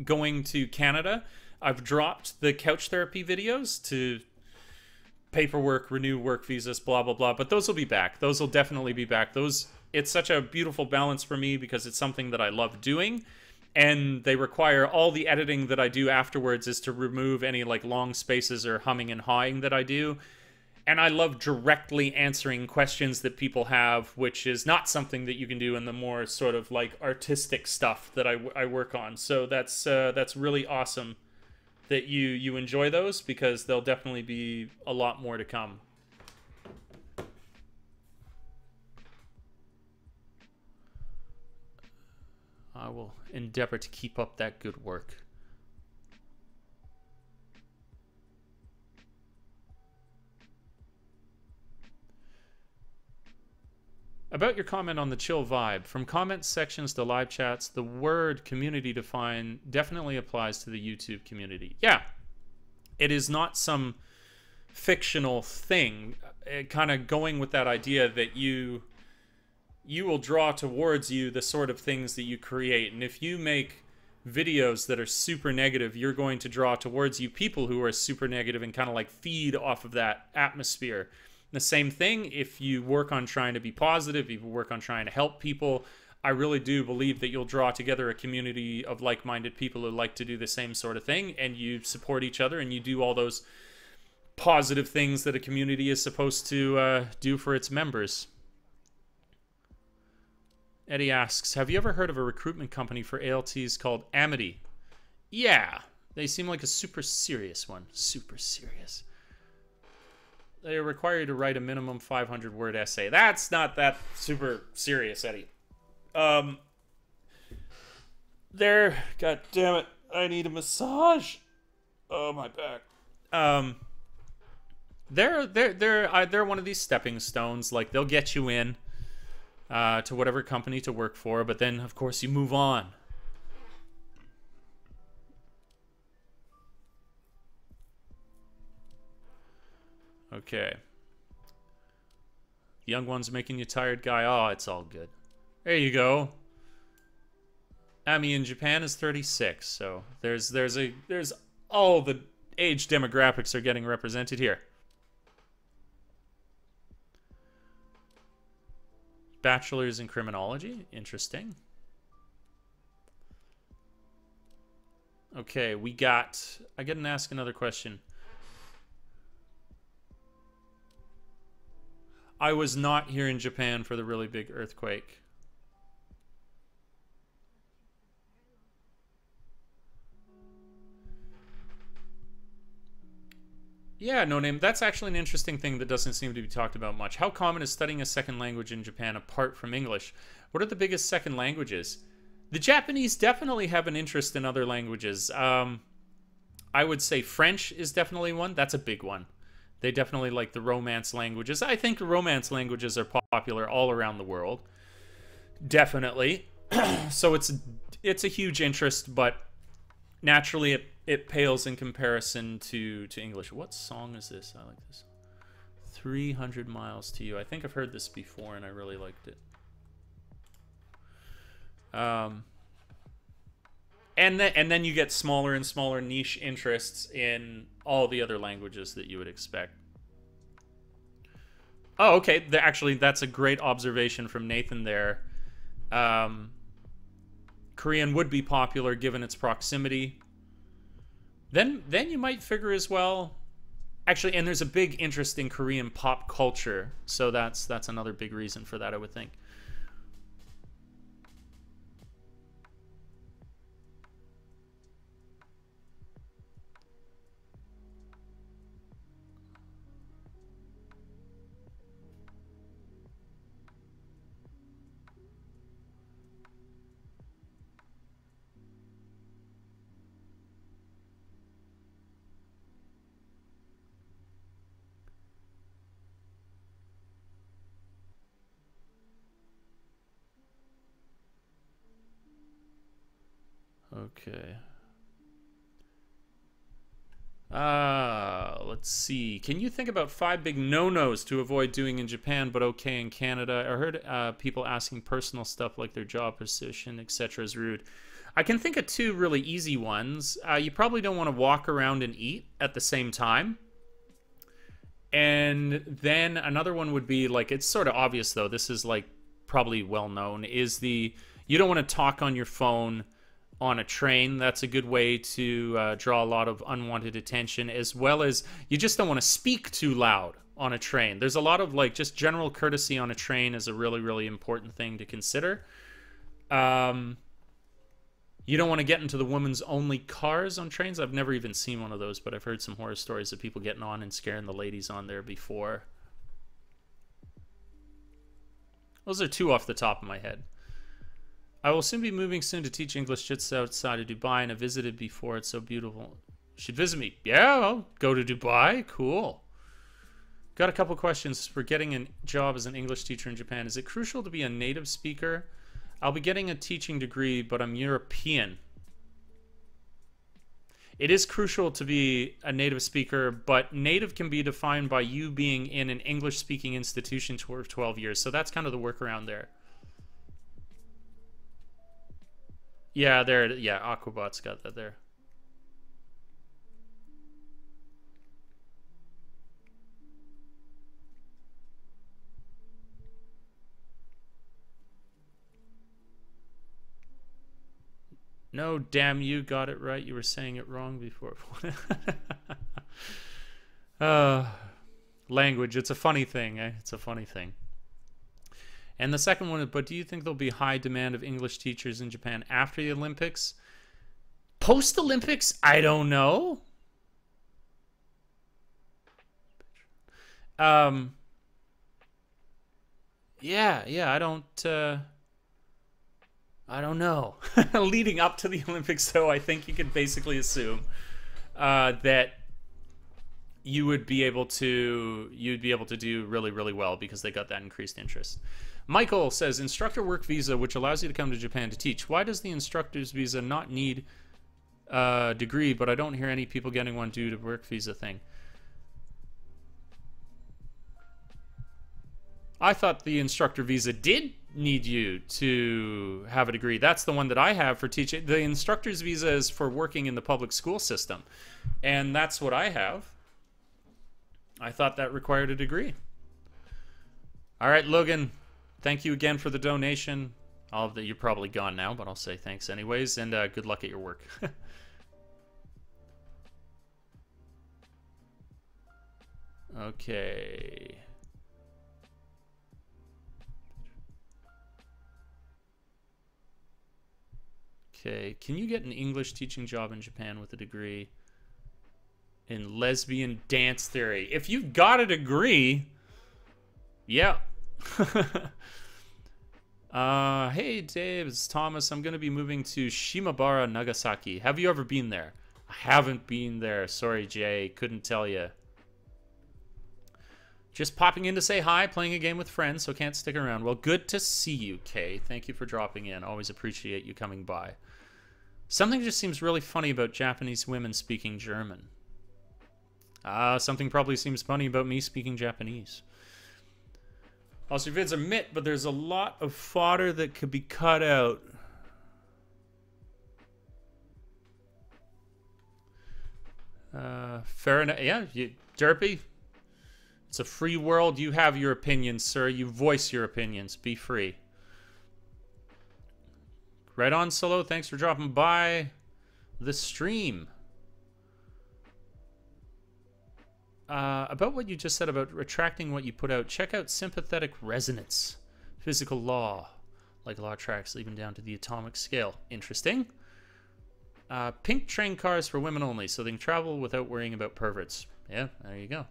going to Canada, I've dropped the couch therapy videos to paperwork, renew work visas, blah, blah, blah. But those will be back. Those will definitely be back. It's such a beautiful balance for me because it's something that I love doing. And they require all the editing that I do afterwards is to remove any like long spaces or humming and hawing that I do. And I love directly answering questions that people have, which is not something that you can do in the more sort of like artistic stuff that I work on. So that's really awesome that you enjoy those, because there'll definitely be a lot more to come. I will endeavor to keep up that good work. About your comment on the chill vibe, from comment sections to live chats, the word community define definitely applies to the YouTube community. Yeah, it is not some fictional thing. Kind of going with that idea that you will draw towards you the sort of things that you create. And if you make videos that are super negative, you're going to draw towards you people who are super negative and kind of like feed off of that atmosphere. The same thing if you work on trying to be positive, if you work on trying to help people, I really do believe that you'll draw together a community of like-minded people who like to do the same sort of thing, and you support each other and you do all those positive things that a community is supposed to do for its members. Eddie asks, have you ever heard of a recruitment company for ALTs called Amity? Yeah, they seem like a super serious one. Super serious. They require you to write a minimum 500-word essay. That's not that super serious, Eddie. God damn it, I need a massage. Oh, my back. They're one of these stepping stones. Like, they'll get you in to whatever company to work for, but then, of course, you move on. Okay. Young one's making you tired, guy. Oh, it's all good. There you go. Ami in Japan is 36, so there's all the age demographics are getting represented here. Bachelor's in criminology. Interesting. Okay, I get to ask another question. I was not here in Japan for the really big earthquake. Yeah, no name. That's actually an interesting thing that doesn't seem to be talked about much. How common is studying a second language in Japan apart from English? What are the biggest second languages? The Japanese definitely have an interest in other languages. I would say French is definitely one. That's a big one. They definitely like the Romance languages. I think Romance languages are popular all around the world. Definitely. So it's a huge interest, but naturally it pales in comparison to English. What song is this? I like this. 300 Miles to You. I think I've heard this before and I really liked it. And then you get smaller and smaller niche interests in all the other languages that you would expect. Oh, okay. Actually, that's a great observation from Nathan there. Korean would be popular given its proximity. Then you might figure as well. Actually, and there's a big interest in Korean pop culture, so that's another big reason for that, I would think. Okay. Let's see. Can you think about 5 big no-nos to avoid doing in Japan but okay in Canada? I heard people asking personal stuff like their job position, etc. is rude. I can think of 2 really easy ones. You probably don't want to walk around and eat at the same time. And then another one would be, like, it's sort of obvious though, this is like probably well known, is you don't want to talk on your phone on a train. That's a good way to draw a lot of unwanted attention, as well as you just don't want to speak too loud on a train. There's a lot of like just general courtesy on a train is a really, really important thing to consider. You don't want to get into the women's only cars on trains. I've never even seen one of those, but I've heard some horror stories of people getting on and scaring the ladies on there before. Those are 2 off the top of my head. I will soon be moving soon to teach English just outside of Dubai, and I visited before. It's so beautiful. Should visit me. Yeah, I'll go to Dubai. Cool. Got a couple questions for getting a job as an English teacher in Japan. Is it crucial to be a native speaker? I'll be getting a teaching degree, but I'm European. It is crucial to be a native speaker, but native can be defined by you being in an English-speaking institution for 12 years. So that's kind of the workaround there. Yeah, there. Yeah, Aquabot's got that there. No, damn you, got it right. You were saying it wrong before. Language, it's a funny thing, eh? It's a funny thing. And the second one, but do you think there'll be high demand of English teachers in Japan after the Olympics? Post-Olympics? I don't know. Yeah, I don't know. Leading up to the Olympics, though, I think you could basically assume that you'd be able to do really, really well because they got that increased interest. Michael says, instructor work visa, which allows you to come to Japan to teach. Why does the instructor's visa not need a degree, but I don't hear any people getting one due to work visa thing? I thought the instructor visa did need you to have a degree. That's the one that I have for teaching. The instructor's visa is for working in the public school system, and that's what I have. I thought that required a degree. All right, Logan, thank you again for the donation. You're probably gone now, but I'll say thanks anyways, and good luck at your work. Okay. Okay, can you get an English teaching job in Japan with a degree in lesbian dance theory? If you've got a degree, yeah. Hey Dave, it's Thomas. I'm going to be moving to Shimabara, Nagasaki. Have you ever been there? I haven't been there. Sorry, Jay. Couldn't tell you. Just popping in to say hi, playing a game with friends, so can't stick around. Well, good to see you, Kay. Thank you for dropping in. Always appreciate you coming by. Something just seems really funny about Japanese women speaking German. Something probably seems funny about me speaking Japanese. Also, your vids are mit, but there's a lot of fodder that could be cut out. Fair enough. Yeah, Derpy. It's a free world. You have your opinions, sir. You voice your opinions. Be free. Right on, Solo. Thanks for dropping by the stream. About what you just said about retracting what you put out, check out sympathetic resonance. Physical law. Like law tracks even down to the atomic scale. Interesting. Pink train cars for women only, so they can travel without worrying about perverts. Yeah, there you go.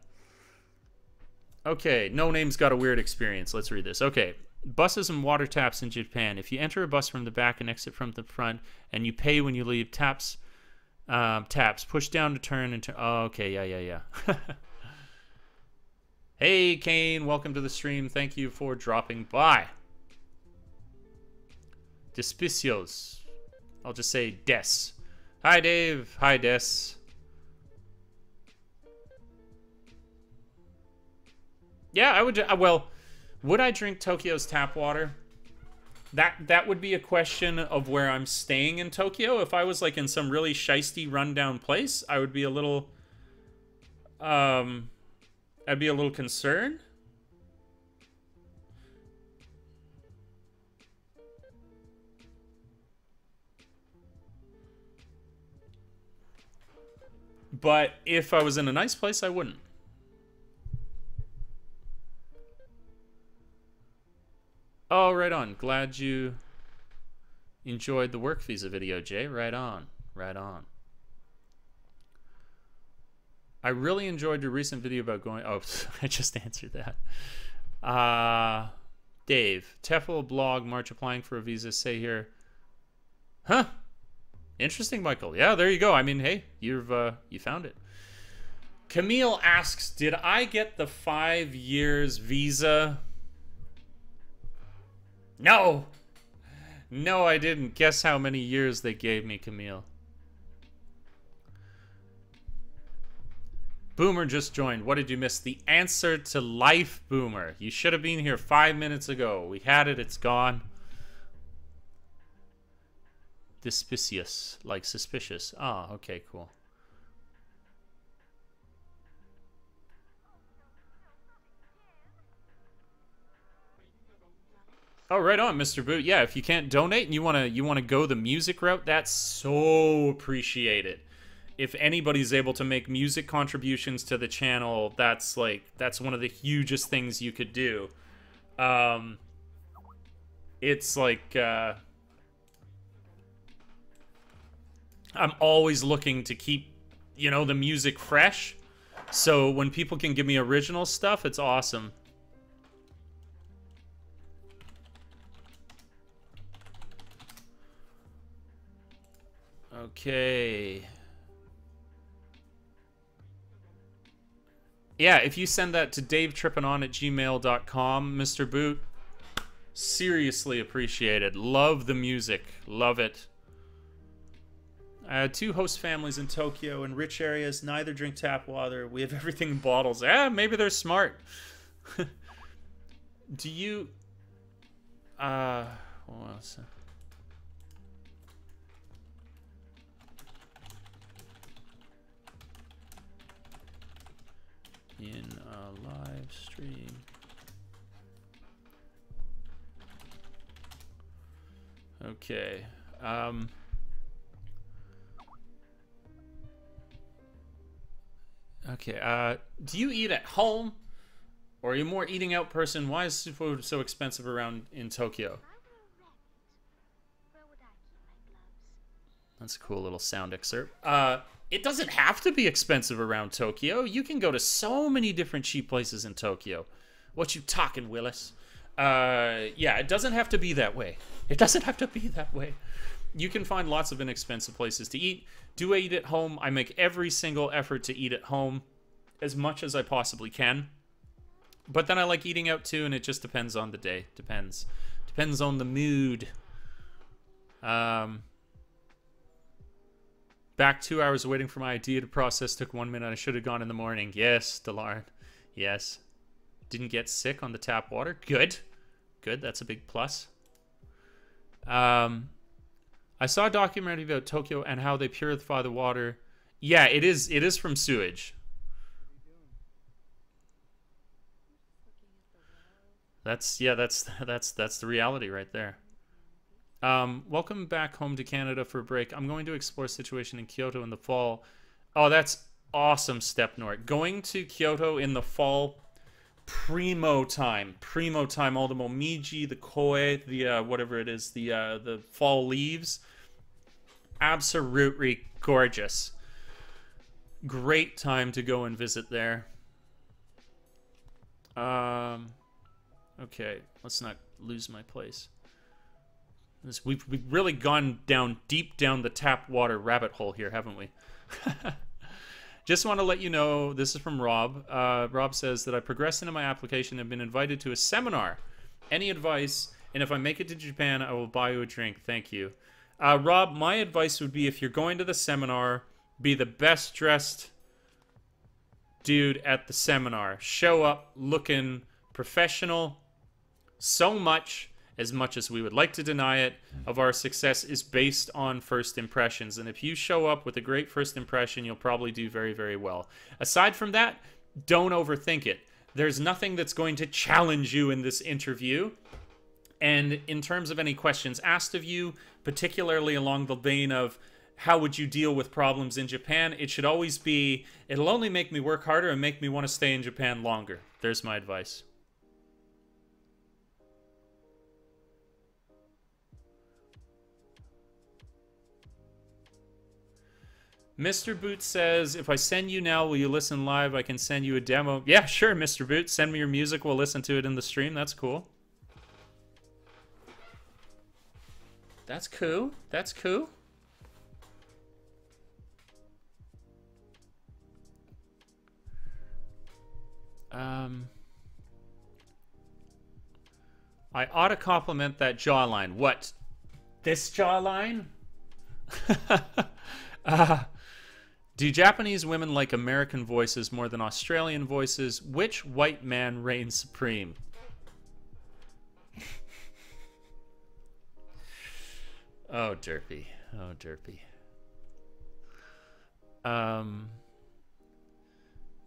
Okay, No Name's got a weird experience. Let's read this. Okay, buses and water taps in Japan. If you enter a bus from the back and exit from the front, and you pay when you leave, taps, push down to turn and turn. Oh, okay, yeah. Hey, Kane, welcome to the stream. Thank you for dropping by. Despicios. I'll just say Des. Hi, Dave. Hi, Des. Yeah, I would. Well, would I drink Tokyo's tap water? That would be a question of where I'm staying in Tokyo. If I was like in some really shisty, rundown place, I would be a little. I'd be a little concerned. But if I was in a nice place, I wouldn't. Oh, right on. Glad you enjoyed the work visa video, Jay. Right on. Right on. I really enjoyed your recent video about going... Oh, I just answered that. Dave, TEFL blog, March applying for a visa. Say here, Huh. Interesting, Michael. Yeah, there you go. I mean, hey, you found it. Camille asks, did I get the 5 years visa? No. No, I didn't. Guess how many years they gave me, Camille. Boomer just joined. What did you miss? The answer to life, Boomer. You should have been here 5 minutes ago. We had it. It's gone. Suspicious. Like suspicious. Ah, oh, okay, cool. Oh, right on, Mr. Boot. Yeah, if you can't donate and you wanna go the music route, that's so appreciated. If anybody's able to make music contributions to the channel, that's one of the hugest things you could do. It's like I'm always looking to keep, the music fresh. So when people can give me original stuff, it's awesome. Okay. Yeah, if you send that to DaveTrippin@gmail.com, Mr. Boot, seriously appreciated. Love the music. Love it. 2 host families in Tokyo in rich areas. Neither drink tap water. We have everything in bottles. Maybe they're smart. Do you... What else? In a live stream. Okay. Okay. Do you eat at home, or are you more eating out person? Why is food so expensive around in Tokyo? That's a cool little sound excerpt. It doesn't have to be expensive around Tokyo. You can go to so many different cheap places in Tokyo. What you talking, Willis? Yeah, it doesn't have to be that way. It doesn't have to be that way. You can find lots of inexpensive places to eat. Do I eat at home? I make every single effort to eat at home as much as I possibly can. But then I like eating out too, and it just depends on the day. Depends. Depends on the mood. Back 2 hours waiting for my idea to process. Took 1 minute. I should have gone in the morning. Yes, Delarn. Yes. Didn't get sick on the tap water. Good. Good. That's a big plus. I saw a documentary about Tokyo and how they purify the water. Yeah, it is from sewage. That's the reality right there. Welcome back home to Canada for a break. I'm going to explore situation in Kyoto in the fall. Oh, that's awesome, Stepnort. Going to Kyoto in the fall, primo time. All the momiji, the koi, the whatever it is, the fall leaves. Absolutely gorgeous. Great time to go and visit there. Okay, let's not lose my place. We've really gone deep down the tap water rabbit hole here, haven't we? Just want to let you know, this is from Rob. Rob says that I progressed into my application and have been invited to a seminar. Any advice? And if I make it to Japan, I will buy you a drink. Thank you. Rob, my advice would be, if you're going to the seminar, be the best dressed dude at the seminar. Show up looking professional. So much as we would like to deny it, of our success is based on first impressions. And if you show up with a great first impression, you'll probably do very, very well. Aside from that, don't overthink it. There's nothing that's going to challenge you in this interview. And in terms of any questions asked of you, particularly along the vein of how would you deal with problems in Japan, it should always be, it'll only make me work harder and make me want to stay in Japan longer. There's my advice. Mr. Boot says, if I send you now, will you listen live? I can send you a demo. Yeah, sure, Mr. Boot. Send me your music. We'll listen to it in the stream. That's cool. That's cool. That's cool. I ought to compliment that jawline. What? This jawline? Do Japanese women like American voices more than Australian voices? Which white man reigns supreme? Oh, derpy. Oh, derpy.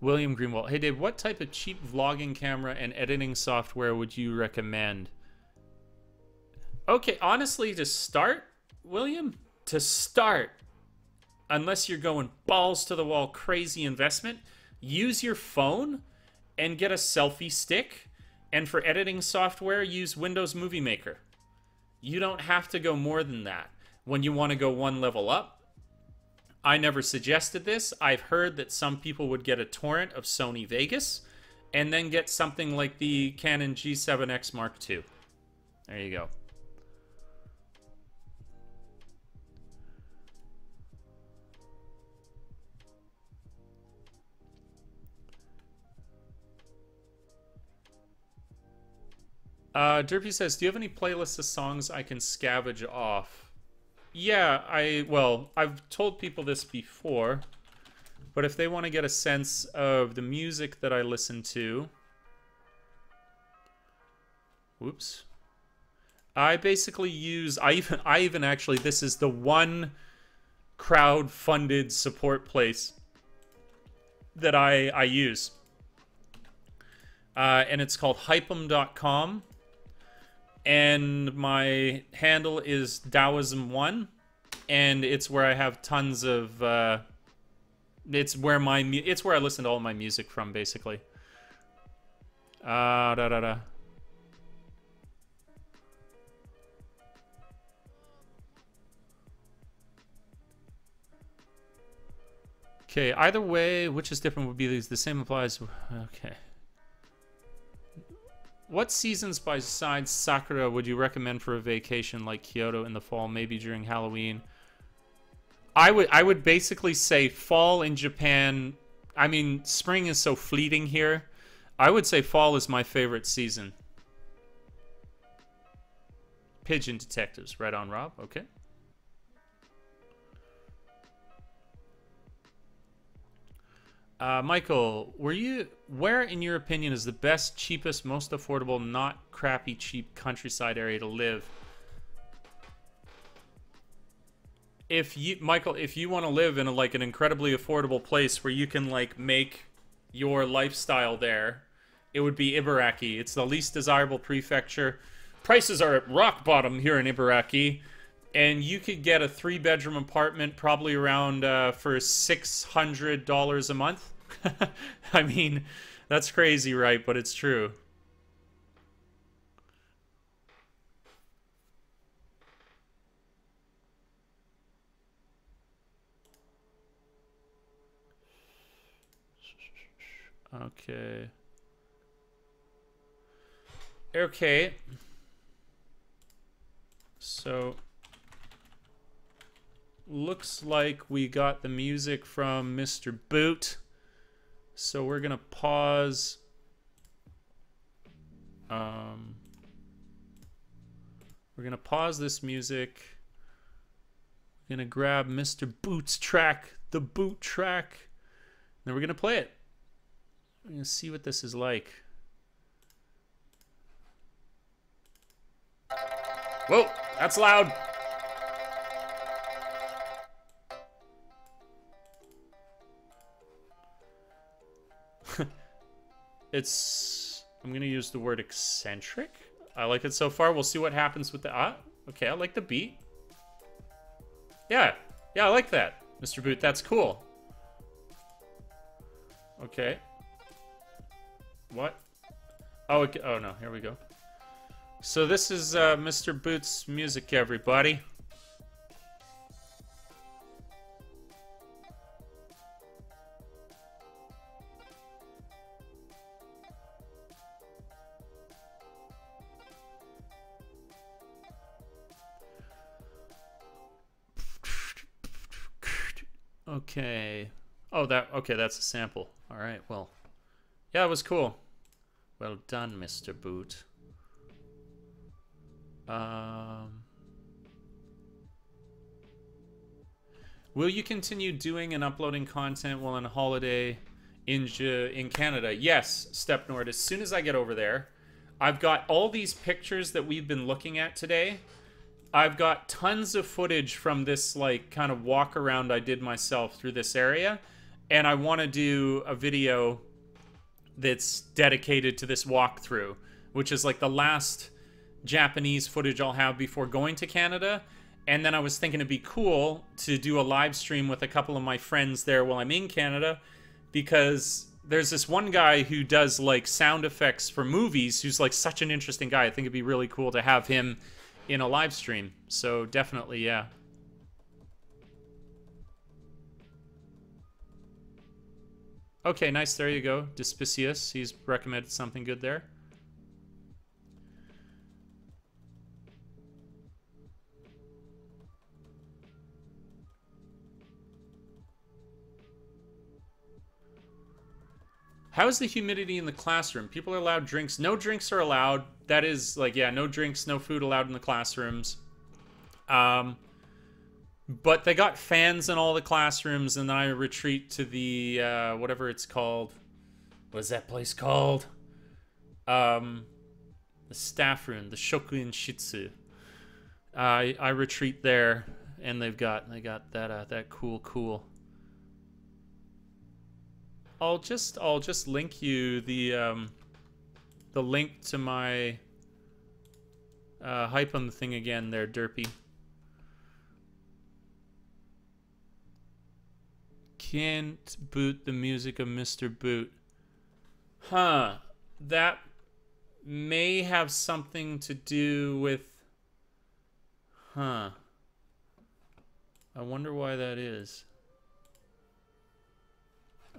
William Greenwald. Hey, Dave, what type of cheap vlogging camera and editing software would you recommend? Okay, honestly, to start, William, to start, unless you're going balls to the wall crazy investment, use your phone and get a selfie stick. And for editing software, use Windows Movie Maker. You don't have to go more than that. When you want to go one level up, I never suggested this. I've heard that some people would get a torrent of Sony Vegas and then get something like the Canon G7X Mark II. There you go. Derpy says, do you have any playlists of songs I can scavenge off? Yeah, I've told people this before, but if they want to get a sense of the music that I listen to, whoops, I basically use, I even actually, this is the one crowd-funded support place that I use. And it's called hype'em.com. And my handle is Taoism1, and it's where I have tons of it's where I listen to all my music from, basically. Okay, either way, which is different would be these. The same applies. Okay. What seasons besides Sakura would you recommend for a vacation like Kyoto in the fall, maybe during Halloween? I would basically say fall in Japan. I mean, spring is so fleeting here. I would say fall is my favorite season. Pigeon Detectives. Right on, Rob. Okay. Michael, where in your opinion is the best, cheapest, most affordable, not crappy cheap countryside area to live? Michael, if you want to live in an incredibly affordable place where you can make your lifestyle there, it would be Ibaraki. It's the least desirable prefecture. Prices are at rock bottom here in Ibaraki. And you could get a 3-bedroom apartment probably around for $600 a month. I mean, that's crazy, right? But it's true. Okay. Okay. So looks like we got the music from Mr. Boot. So we're gonna pause. We're gonna pause this music. We're gonna grab Mr. Boot's track, the Boot track. Then we're gonna play it. We're gonna see what this is like. Whoa, that's loud. I'm gonna use the word eccentric. I like it so far. We'll see what happens with the okay, I like the beat. Yeah, I like that, Mr. Boot. That's cool. Okay. What? Oh, okay. Oh no, here we go. So this is Mr. Boot's music, everybody. Okay. Oh, okay, that's a sample. All right, well. Yeah, it was cool. Well done, Mr. Boot. Will you continue doing and uploading content while on holiday in Canada? Yes, Stepnord. As soon as I get over there, I've got all these pictures that we've been looking at today. I've got tons of footage from this like kind of walk around I did myself through this area, and I want to do a video that's dedicated to this walkthrough, which is like the last Japanese footage I'll have before going to Canada. And then I was thinking it'd be cool to do a live stream with a couple of my friends there while I'm in Canada, because there's this one guy who does like sound effects for movies who's like such an interesting guy. I think it'd be really cool to have him in a live stream. So definitely, yeah. Okay, nice. There you go. Despicious. He's recommended something good there. How is the humidity in the classroom? People are allowed drinks. No drinks are allowed. That is, like, yeah, no drinks, no food allowed in the classrooms. But they got fans in all the classrooms, and then I retreat to the, whatever it's called. What is that place called? The staff room, the Shokuin Shitsu. I retreat there, and they got that, that cool. I'll just link you the link to my Hypem thing again there, Derpy. Can't boot the music of Mr. Boot. Huh. That may have something to do with... Huh. I wonder why that is.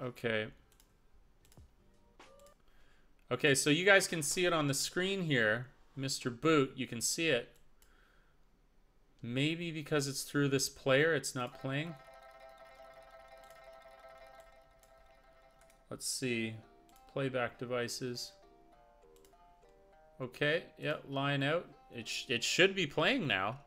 Okay. Okay, so you guys can see it on the screen here. Mr. Boot, you can see it. Maybe because it's through this player, it's not playing. Let's see. Playback devices. Okay, yeah, line out. It should be playing now.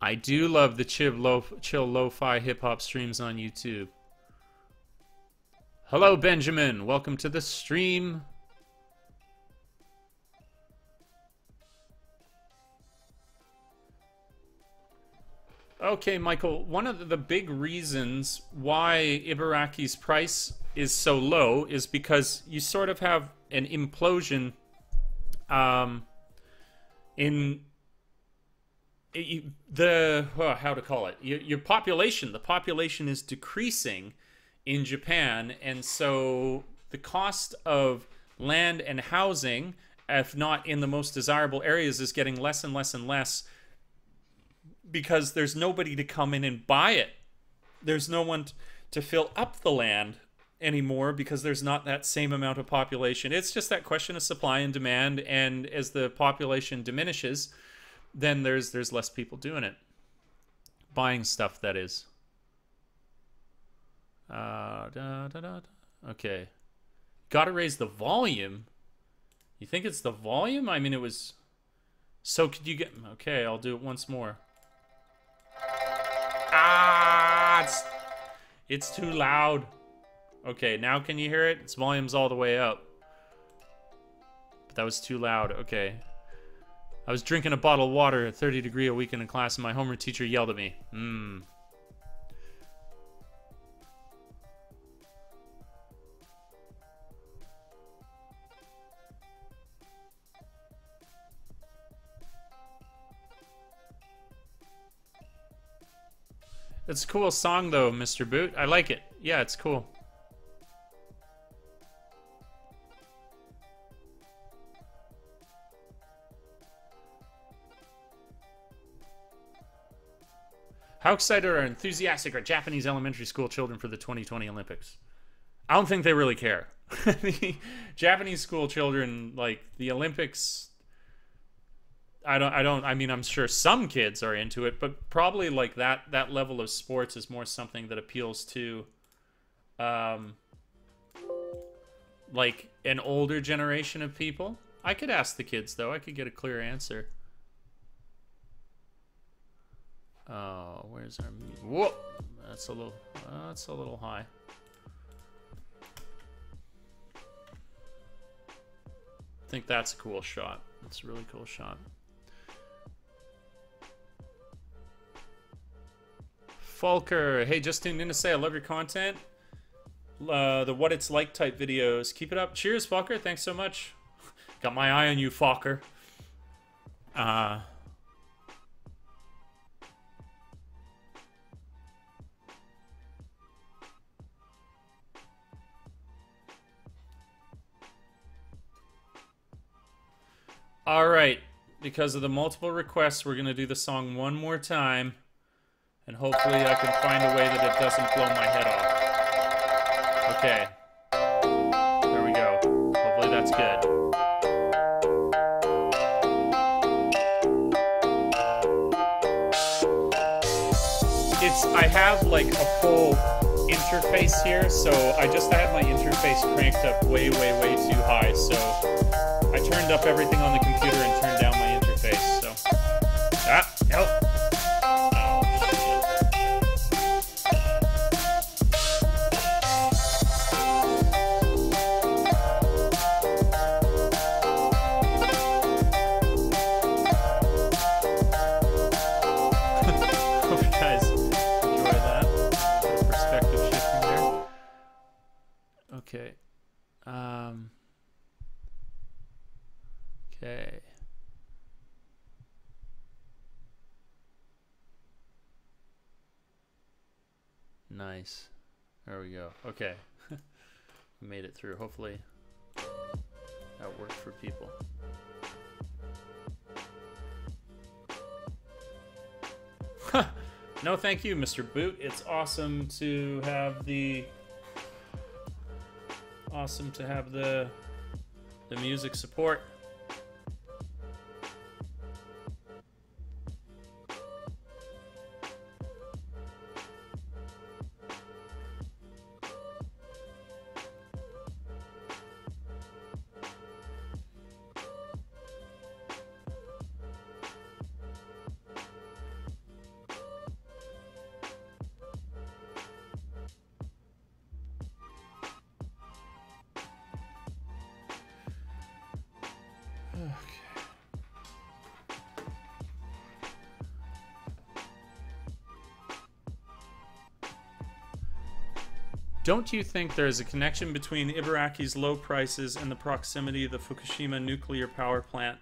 I do love the chill lo-fi hip-hop streams on YouTube. Hello, Benjamin. Welcome to the stream. Okay, Michael, one of the big reasons why Ibaraki's price is so low is because you sort of have an implosion in... how to call it, your population. The population is decreasing in Japan, and so the cost of land and housing, if not in the most desirable areas, is getting less and less and less, because there's nobody to come in and buy it. There's no one to fill up the land anymore because there's not that same amount of population. It's just that question of supply and demand, and as the population diminishes, then there's less people doing it. Buying stuff, that is. Okay. Gotta raise the volume. You think it's the volume? I mean, it was... So could you get... Okay, I'll do it once more. Ah! It's too loud. Okay, now can you hear it? Its volume's all the way up. But that was too loud. Okay. I was drinking a bottle of water at 30 degrees a week in a class, and my homeroom teacher yelled at me. It's a cool song, though, Mr. Boot. I like it. Yeah, it's cool. How excited or enthusiastic are Japanese elementary school children for the 2020 Olympics? I don't think they really care. The Japanese school children, like, the Olympics, I mean, I'm sure some kids are into it, but probably like that level of sports is more something that appeals to like an older generation of people. I could ask the kids though. I could get a clear answer. Oh, where's our whoa? That's a little high. I think that's a cool shot. That's a really cool shot. Falker, hey, just tuned in to say I love your content. The what it's like type videos. Keep it up. Cheers, Falker. Thanks so much. Got my eye on you, Falker. All right. Because of the multiple requests, we're going to do the song one more time. And hopefully I can find a way that it doesn't blow my head off. Okay. There we go. Hopefully that's good. I have like a full interface here, so I had my interface cranked up way too high, so I turned up everything on the computer and turned down my interface, so... Ah, help! Okay. Okay. Nice. There we go. Okay. We made it through. Hopefully that worked for people. No, thank you, Mr. Boot. It's awesome to have the music support. Don't you think there is a connection between Ibaraki's low prices and the proximity of the Fukushima nuclear power plant?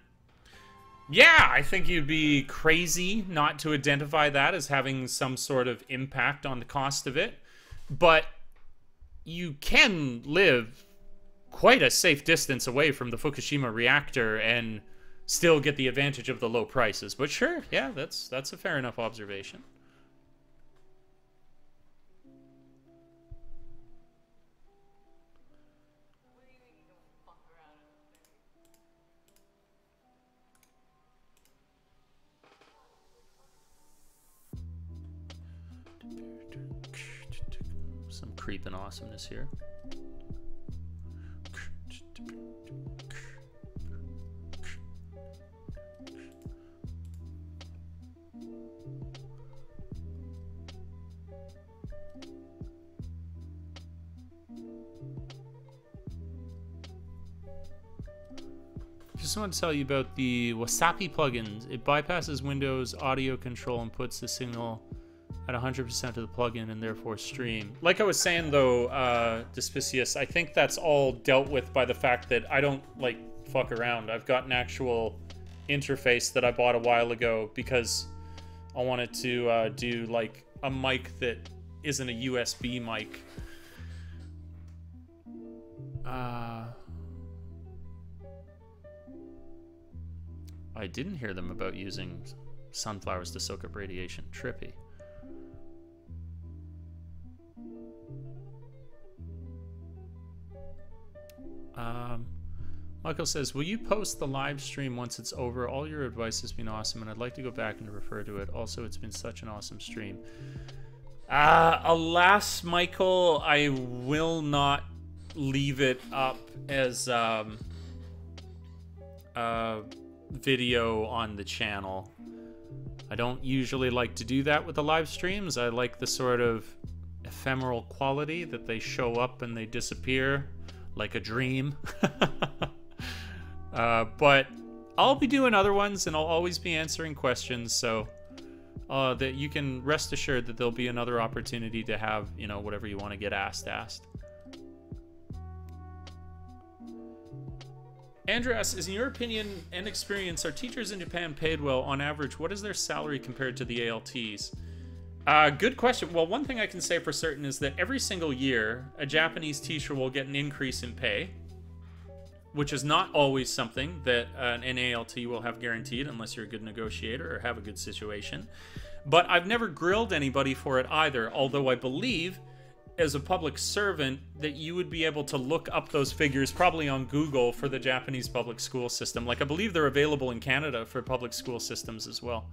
Yeah, I think you'd be crazy not to identify that as having some sort of impact on the cost of it. But you can live quite a safe distance away from the Fukushima reactor and still get the advantage of the low prices. But sure, yeah, that's a fair enough observation. Some creeping awesomeness here. Just want to tell you about the Wasapi plugins. It bypasses Windows audio control and puts the signal at 100% of the plugin and therefore stream. Like I was saying though, Despicious, I think that's all dealt with by the fact that I don't like fuck around. I've got an actual interface that I bought a while ago because I wanted to do like a mic that isn't a USB mic. I didn't hear them about using sunflowers to soak up radiation. Trippy. Michael says, will you post the live stream once it's over? All your advice has been awesome, and I'd like to go back and refer to it. Also, it's been such an awesome stream. Alas, Michael, I will not leave it up as video on the channel. I don't usually like to do that with the live streams. I like the sort of ephemeral quality that they show up and they disappear like a dream. But I'll be doing other ones, and I'll always be answering questions, so that you can rest assured that there'll be another opportunity to have, you know, whatever you want to get asked. Andrew asks, in your opinion and experience, are teachers in Japan paid well? On average, what is their salary compared to the ALTs? Good question. Well, one thing I can say for certain is that every single year, a Japanese teacher will get an increase in pay, which is not always something that an ALT will have guaranteed unless you're a good negotiator or have a good situation. But I've never grilled anybody for it either, although I believe, as a public servant, that you would be able to look up those figures probably on Google for the Japanese public school system. Like, I believe they're available in Canada for public school systems as well.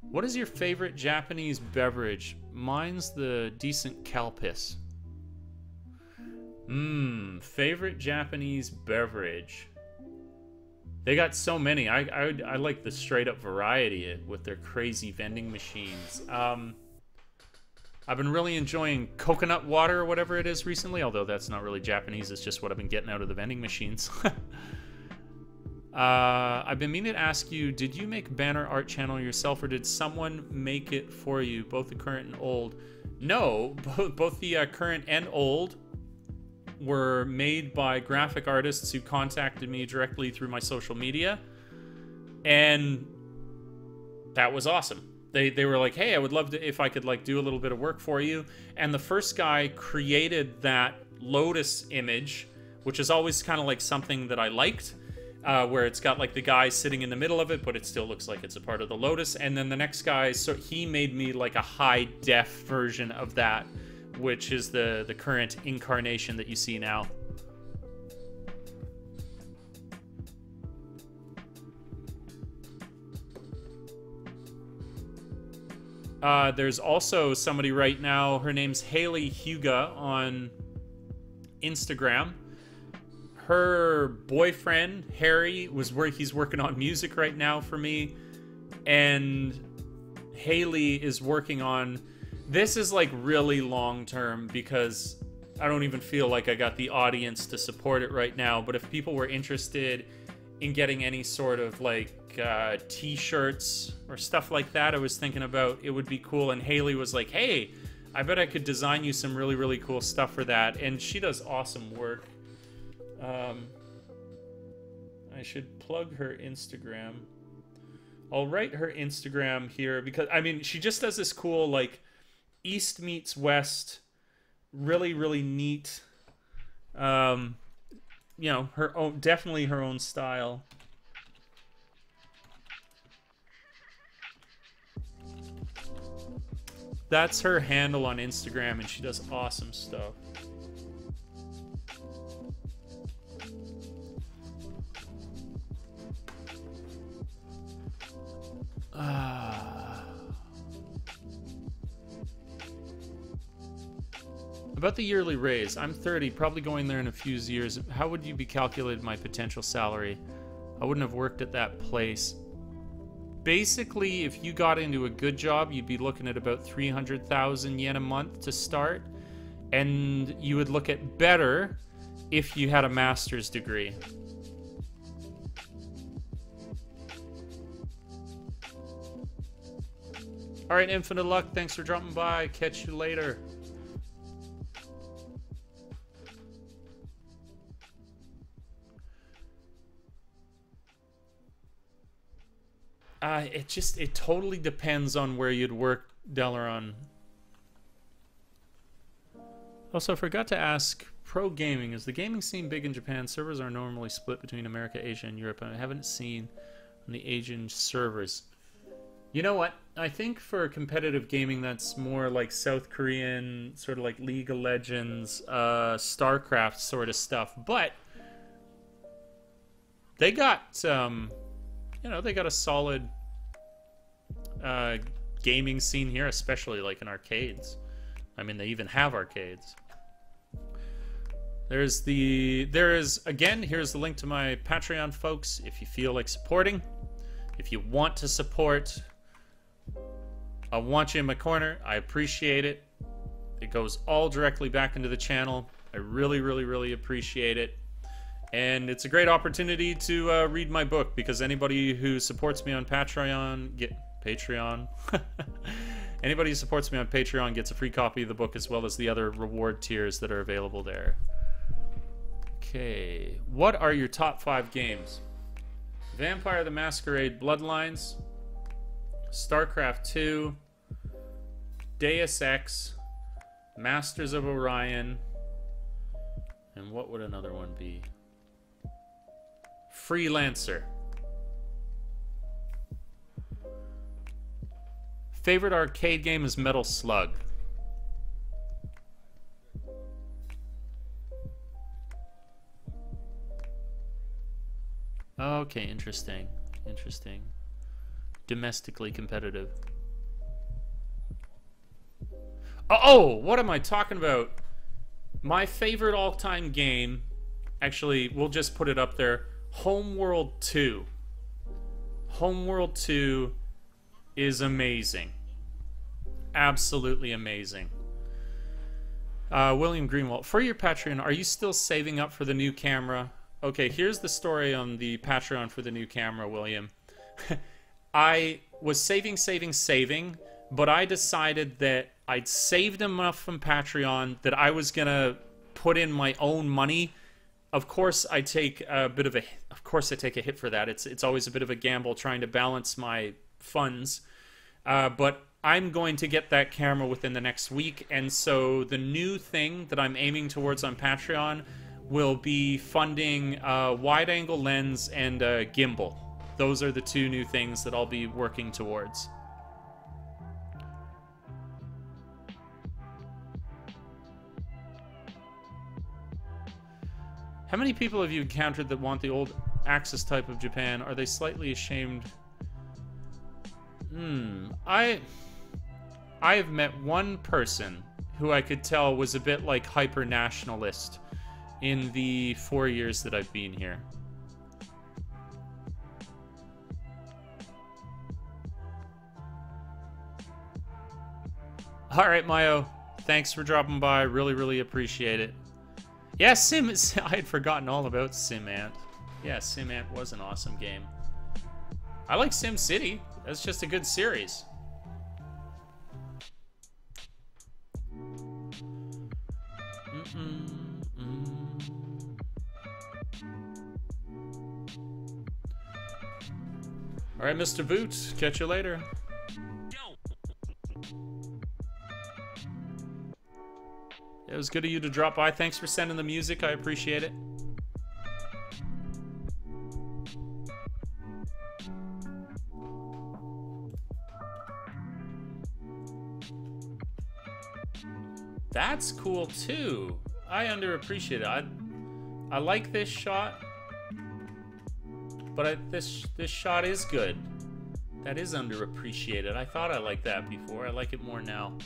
What is your favorite Japanese beverage? Mine's the decent Calpis. Favorite Japanese beverage. They got so many. I like the straight up variety with their crazy vending machines. I've been really enjoying coconut water or whatever it is recently, although that's not really Japanese. It's just what I've been getting out of the vending machines. I've been meaning to ask you, did you make banner art channel yourself, or did someone make it for you, both the current and old? No, both the current and old were made by graphic artists who contacted me directly through my social media, and that was awesome. They were like, hey, I would love to, if I could like do a little bit of work for you. And the first guy created that lotus image, which is always kind of like something that I liked, where it's got like the guy sitting in the middle of it, but it still looks like it's a part of the lotus. And then the next guy, so he made me like a high def version of that, which is the current incarnation that you see now. There's also somebody right now, her name's Haley Huga on Instagram. Her boyfriend, Harry, he's working on music right now for me. And Haley is working on, this is like really long term because I don't even feel like I got the audience to support it right now. But if people were interested in getting any sort of like t-shirts or stuff like that, I was thinking about, it would be cool. And Haley was like, hey, I bet I could design you some really, really cool stuff for that. And she does awesome work. I should plug her Instagram. I'll write her Instagram here because, I mean, she just does this cool, like, East meets West, really, really neat, you know, her own, definitely her own style. That's her handle on Instagram, and she does awesome stuff. About the yearly raise, I'm 30, probably going there in a few years. How would you be calculated my potential salary? I wouldn't have worked at that place. Basically, if you got into a good job, you'd be looking at about 300,000 yen a month to start, and you would look at better if you had a master's degree. All right, Infinite Luck, thanks for dropping by. Catch you later. It totally depends on where you'd work, Delaron. Also, I forgot to ask, pro gaming, is the gaming scene big in Japan? Servers are normally split between America, Asia, and Europe, and I haven't seen on the Asian servers. You know what? I think for competitive gaming, that's more like South Korean, sort of like League of Legends, StarCraft sort of stuff. But they got, you know, they got a solid gaming scene here, especially like in arcades. I mean, they even have arcades. There is, again, here's the link to my Patreon, folks. If you feel like supporting, if you want to support, I want you in my corner. I appreciate it. It goes all directly back into the channel. I really, really, really appreciate it. And it's a great opportunity to read my book, because anybody who supports me on Patreon, anybody who supports me on Patreon gets a free copy of the book, as well as the other reward tiers that are available there. Okay, what are your top 5 games? Vampire the Masquerade Bloodlines, StarCraft 2, Deus Ex, Masters of Orion, and what would another one be? Freelancer. Favorite arcade game is Metal Slug. Okay, interesting. Interesting. Domestically competitive. Oh, what am I talking about? My favorite all-time game, actually, we'll just put it up there, Homeworld 2. Homeworld 2 is amazing. Absolutely amazing. William Greenwald, for your Patreon, are you still saving up for the new camera? Okay, here's the story on the Patreon for the new camera, William. I was saving, but I decided that I'd saved enough from Patreon that I was gonna put in my own money. Of course, I take a bit of a hit for that. It's always a bit of a gamble trying to balance my funds, but I'm going to get that camera within the next week, and so the new thing that I'm aiming towards on Patreon will be funding a wide-angle lens and a gimbal. Those are the 2 new things that I'll be working towards. How many people have you encountered that want the old Axis type of Japan? Are they slightly ashamed? I have met one person who I could tell was a bit like hyper-nationalist in the 4 years that I've been here. Alright, Mayo. Thanks for dropping by. Really, really appreciate it. Yeah, I had forgotten all about SimAnt. Yeah, SimAnt was an awesome game. I like SimCity. That's just a good series. Alright, Mr. Boot. Catch you later. It was good of you to drop by. Thanks for sending the music. I appreciate it. That's cool too. I underappreciate it. I like this shot, but this shot is good. That is underappreciated. I thought I liked that before. I like it more now.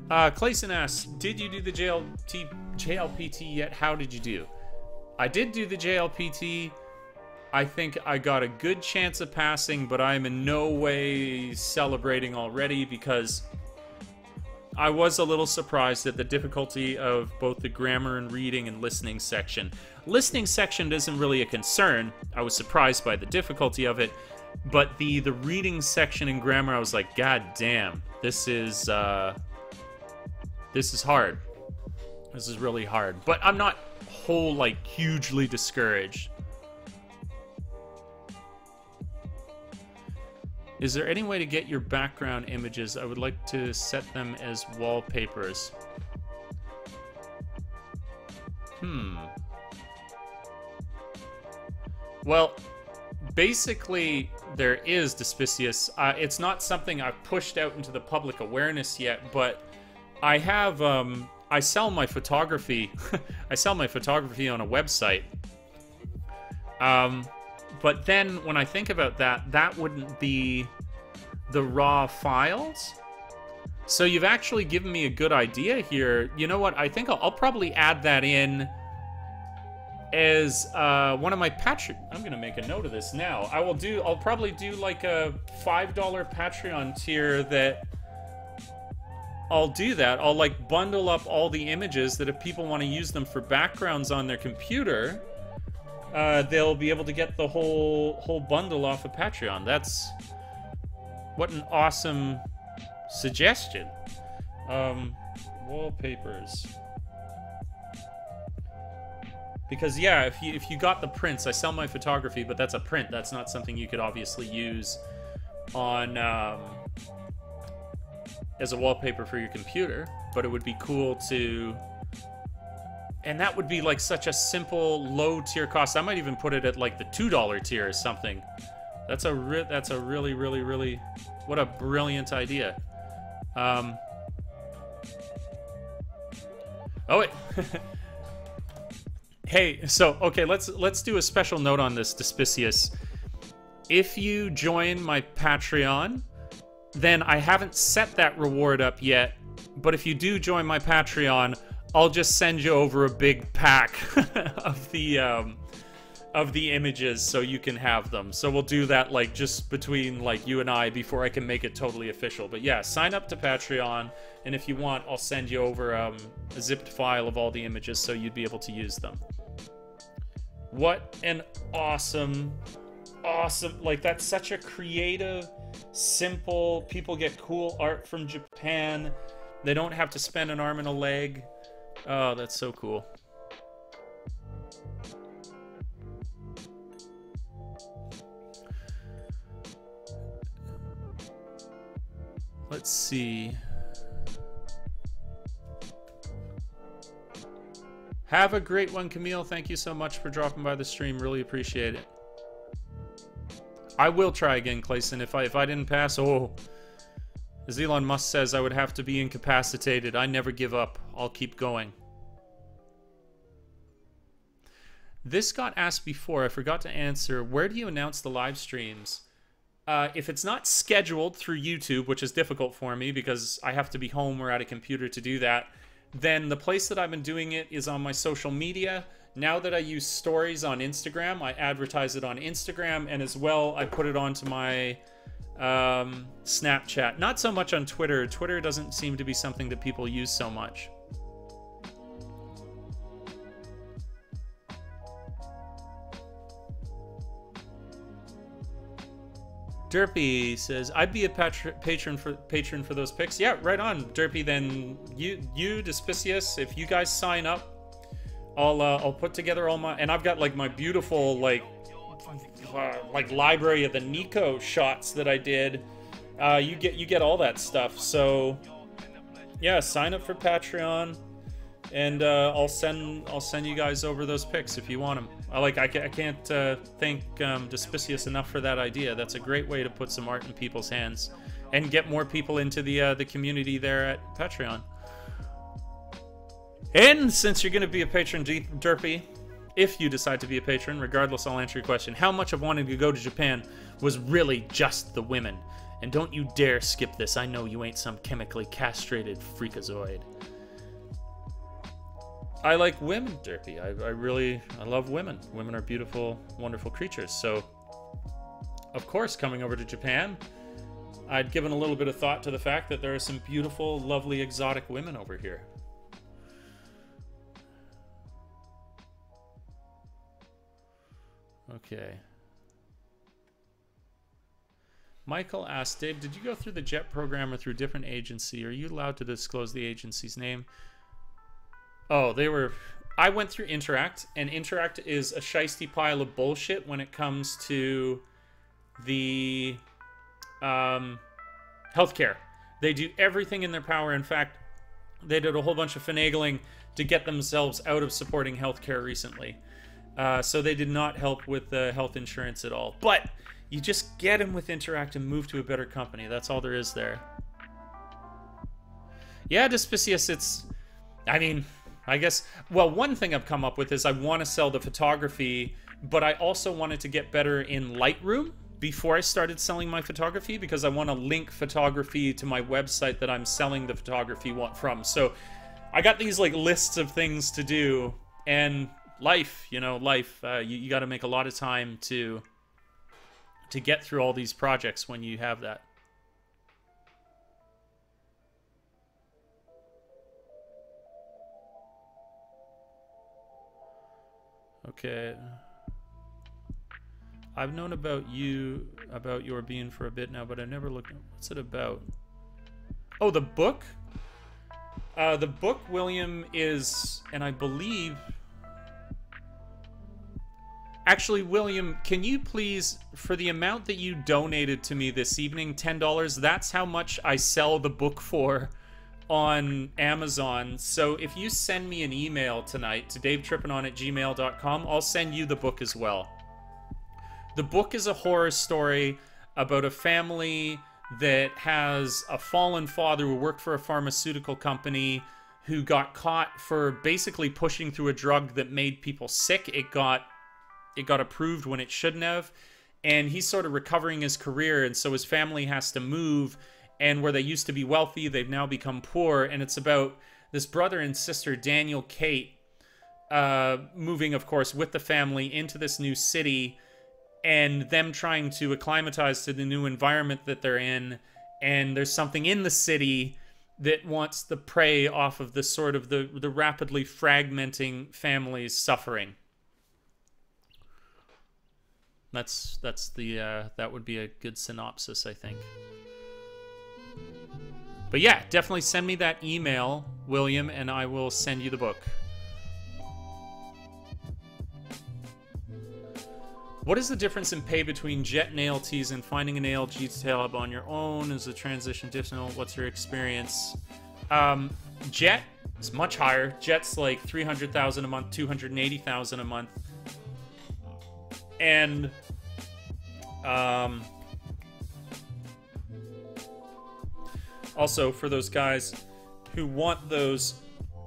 Clayson asks, did you do the JLPT yet? How did you do? I did do the JLPT. I think I got a good chance of passing, but I'm in no way celebrating already because I was a little surprised at the difficulty of both the grammar and reading and listening section. Listening section isn't really a concern. I was surprised by the difficulty of it, but the reading section and grammar, I was like, God damn, this is hard. This is really hard. But I'm not hugely discouraged. Is there any way to get your background images? I would like to set them as wallpapers. Well, basically, there is Despicious. It's not something I've pushed out into the public awareness yet, but I have, I sell my photography. I sell my photography on a website. But then when I think about that, that wouldn't be the raw files. So you've actually given me a good idea here. You know what? I think I'll probably add that in as one of my Patreon. I'm gonna make a note of this now. I'll probably do like a $5 Patreon tier that I'll do that. I'll like bundle up all the images that if people want to use them for backgrounds on their computer, they'll be able to get the whole bundle off of Patreon. That's what an awesome suggestion. Wallpapers. Because yeah, if you got the prints, I sell my photography, but that's a print. That's not something you could obviously use on as a wallpaper for your computer. But it would be cool to, and that would be like such a simple low tier cost. I might even put it at like the $2 tier or something. That's a really what a brilliant idea. Oh wait. Hey, so okay, let's do a special note on this, Despicious. If you join my Patreon, then I haven't set that reward up yet, but if you do join my Patreon, I'll just send you over a big pack of the images so you can have them. So we'll do that like just between like you and I before I can make it totally official. But yeah, sign up to Patreon, and if you want, I'll send you over a zipped file of all the images so you'd be able to use them. What an awesome, like that's such a creative, simple, people get cool art from Japan. They don't have to spend an arm and a leg. Oh, that's so cool. Let's see. Have a great one, Camille. Thank you so much for dropping by the stream. Really appreciate it. I will try again, Clayson. If I didn't pass, oh, as Elon Musk says, I would have to be incapacitated. I never give up. I'll keep going. This got asked before. I forgot to answer. Where do you announce the live streams? If it's not scheduled through YouTube, which is difficult for me because I have to be home or at a computer to do that, then the place that I've been doing it is on my social media. Now that I use stories on Instagram, I advertise it on Instagram, and as well, I put it onto my Snapchat. Not so much on Twitter. Twitter doesn't seem to be something that people use so much. Derpy says, I'd be a patron for those picks. Yeah, right on, Derpy. Then you Despicious, if you guys sign up, I'll put together all my, and I've got like my beautiful like library of the Nico shots that I did. You get all that stuff. So yeah, sign up for Patreon, and I'll send you guys over those pics if you want them. I can't thank Despicious enough for that idea. That's a great way to put some art in people's hands and get more people into the community there at Patreon. And since you're going to be a patron, Derpy, if you decide to be a patron, regardless, I'll answer your question. How much of wanting to go to Japan was really just the women? And don't you dare skip this. I know you ain't some chemically castrated freakazoid. I like women, Derpy. I love women. Women are beautiful, wonderful creatures. So, of course, coming over to Japan, I'd given a little bit of thought to the fact that there are some beautiful, lovely, exotic women over here. Okay. Michael asked, Dave, did you go through the JET program or through a different agency? Are you allowed to disclose the agency's name? Oh, I went through Interact, and Interact is a shiesty pile of bullshit when it comes to the healthcare. They do everything in their power. In fact, they did a whole bunch of finagling to get themselves out of supporting healthcare recently. So they did not help with the health insurance at all. But You just get him with Interact and move to a better company. That's all there is there. Yeah, Despicious, it's... I mean, I guess... Well, one thing I've come up with is I want to sell the photography, but I also wanted to get better in Lightroom before I started selling my photography, because I want to link photography to my website that I'm selling the photography from. So I got these like lists of things to do, and life, you know, you got to make a lot of time to get through all these projects when you have that. Okay. I've known about your being for a bit now, but I never looked. What's it about? Oh, the book? The book, William, is, and I believe... Actually, William, can you please, for the amount that you donated to me this evening, $10, that's how much I sell the book for on Amazon. So if you send me an email tonight to DaveTrippin@gmail.com, I'll send you the book as well. The book is a horror story about a family that has a fallen father who worked for a pharmaceutical company who got caught for basically pushing through a drug that made people sick. It got approved when it shouldn't have, and he's sort of recovering his career, and so his family has to move, and where they used to be wealthy, they've now become poor, and it's about this brother and sister, Daniel, Kate, moving, of course, with the family into this new city, and them trying to acclimatize to the new environment that they're in, and there's something in the city that wants the prey off of the sort of the rapidly fragmenting family's suffering. That's the that would be a good synopsis, I think. But yeah, definitely send me that email, William, and I will send you the book. What is the difference in pay between Jet and ALTs, and finding an ALG tab on your own? Is the transition different? What's your experience? Jet is much higher. Jet's like $300,000 a month, $280,000 a month. And also for those guys who want those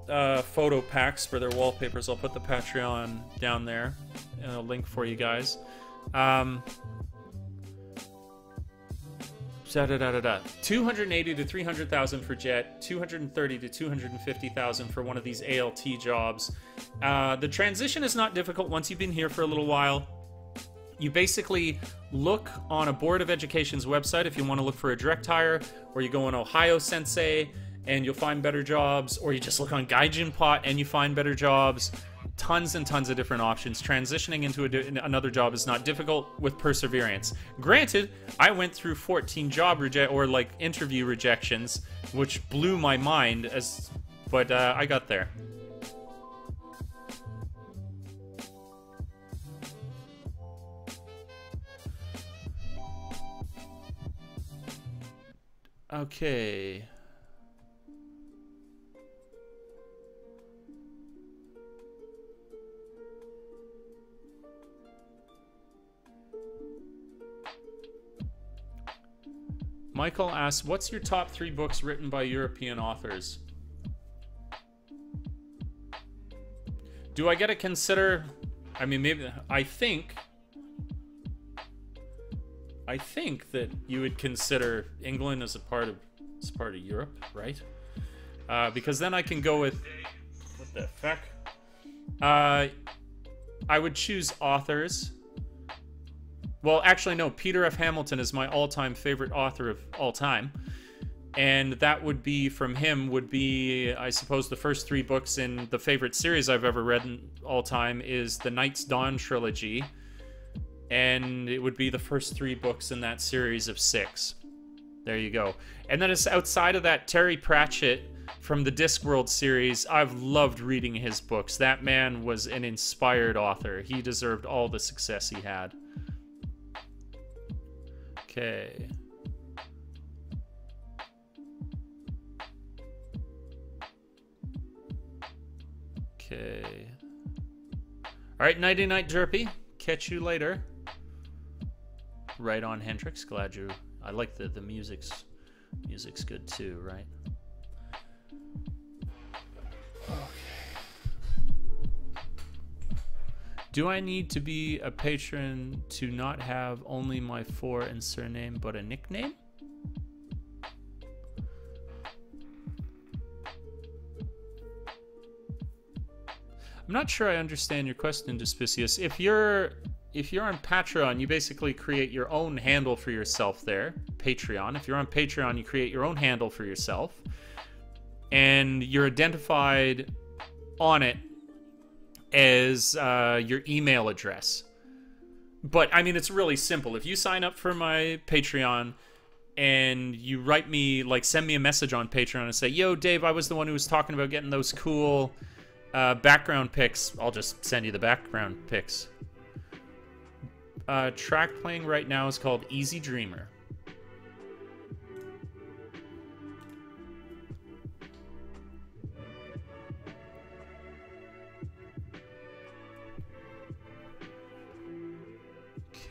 photo packs for their wallpapers, I'll put the Patreon down there and a link for you guys. 280 to 300,000 for Jet, 230 to 250,000 for one of these ALT jobs. The transition is not difficult once you've been here for a little while. You basically look on a Board of Education's website if you want to look for a direct hire, or you go on Ohio Sensei and you'll find better jobs, or you just look on Gaijin Pot and you find better jobs. Tons and tons of different options. Transitioning into another job is not difficult with perseverance. Granted, I went through 14 job interview rejections, which blew my mind, but I got there. Okay. Michael asks, what's your top 3 books written by European authors? Do I get to consider... I mean, maybe... I think that you would consider England as part of Europe, right? Because then I can go with... What the fuck? I would choose authors... Well, actually, no. Peter F. Hamilton is my all-time favorite author of all time. And that would be, from him, would be, I suppose, the first 3 books in the favorite series I've ever read in all time is the Night's Dawn trilogy. And it would be the first 3 books in that series of 6. There you go. And then it's outside of that, Terry Pratchett from the Discworld series. I've loved reading his books. That man was an inspired author. He deserved all the success he had. Okay. Okay. All right, nighty-night, Derpy. Catch you later. Right on, Hendrix. Glad you. I like the music's good too, right? Do I need to be a patron to not have only my fore and surname, but a nickname? I'm not sure I understand your question, Despicious. If you're on Patreon, you basically create your own handle for yourself there. Patreon. If you're on Patreon, you create your own handle for yourself. And you're identified on it as your email address. But, I mean, it's really simple. If you sign up for my Patreon and you write me, like, send me a message on Patreon and say, yo, Dave, I was the one who was talking about getting those cool background pics. I'll just send you the background pics. Track playing right now is called Easy Dreamer.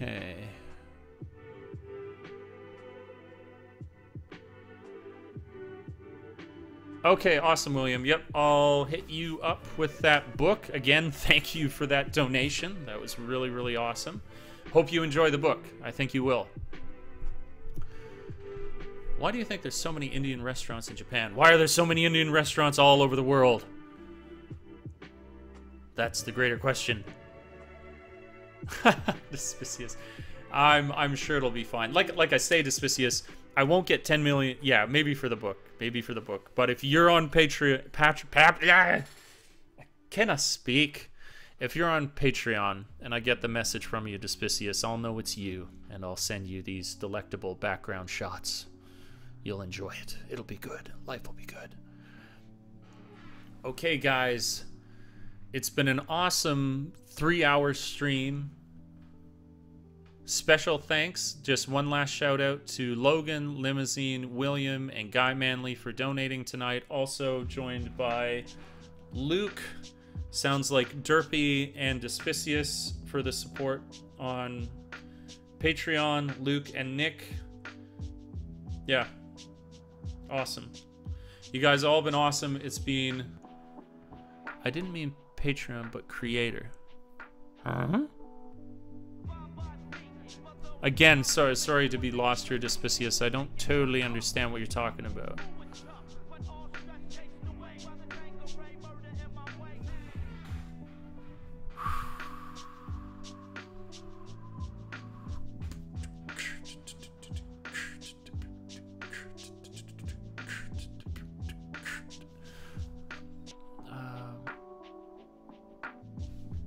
Okay. Okay, awesome, William. Yep, I'll hit you up with that book. Again, thank you for that donation. That was really, really awesome. Hope you enjoy the book. I think you will. Why do you think there's so many Indian restaurants in Japan? Why are there so many Indian restaurants all over the world? That's the greater question. Despicious. I'm sure it'll be fine. Like I say, Despicious, I won't get 10 million. Yeah, maybe for the book. Maybe for the book. But if you're on Patreon, I cannot speak. If you're on Patreon and I get the message from you, Despicious, I'll know it's you, and I'll send you these delectable background shots. You'll enjoy it. It'll be good. Life will be good. Okay, guys. It's been an awesome 3-hour stream. Special thanks, just one last shout out to Logan, Limousine, William, and Guy Manley for donating tonight. Also joined by Luke, sounds like Derpy, and Despicious for the support on Patreon. Luke and Nick. Yeah. Awesome. You guys all been awesome. It's been... I didn't mean Patreon, but creator. Huh? Again, sorry to be lost here, Despicious. I don't totally understand what you're talking about.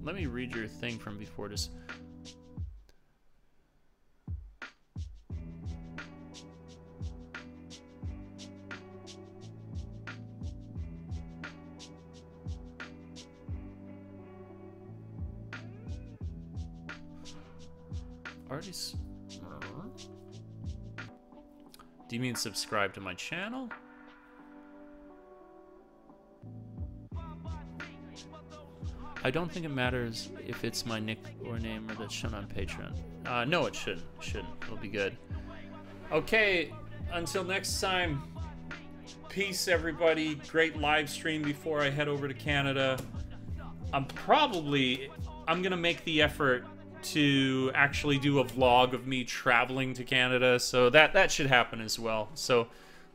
Let me read your thing from before this. Artists. Do you mean subscribe to my channel? I don't think it matters if it's my nick or name or that's shown on Patreon. No, it shouldn't. It'll be good. Okay, until next time. Peace, everybody. Great live stream before I head over to Canada. I'm gonna make the effort to actually do a vlog of me traveling to Canada, so that should happen as well. So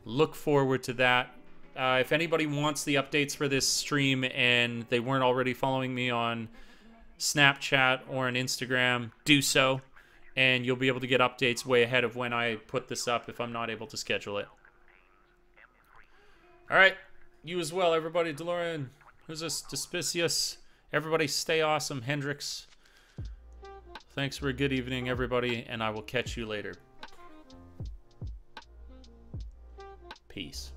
look forward to that. If anybody wants the updates for this stream and they weren't already following me on Snapchat or on Instagram, do so, and you'll be able to get updates way ahead of when I put this up if I'm not able to schedule it. All right, you as well, everybody. DeLorean, who's this? Despicious. Everybody stay awesome. Hendrix. Thanks for a good evening, everybody, and I will catch you later. Peace.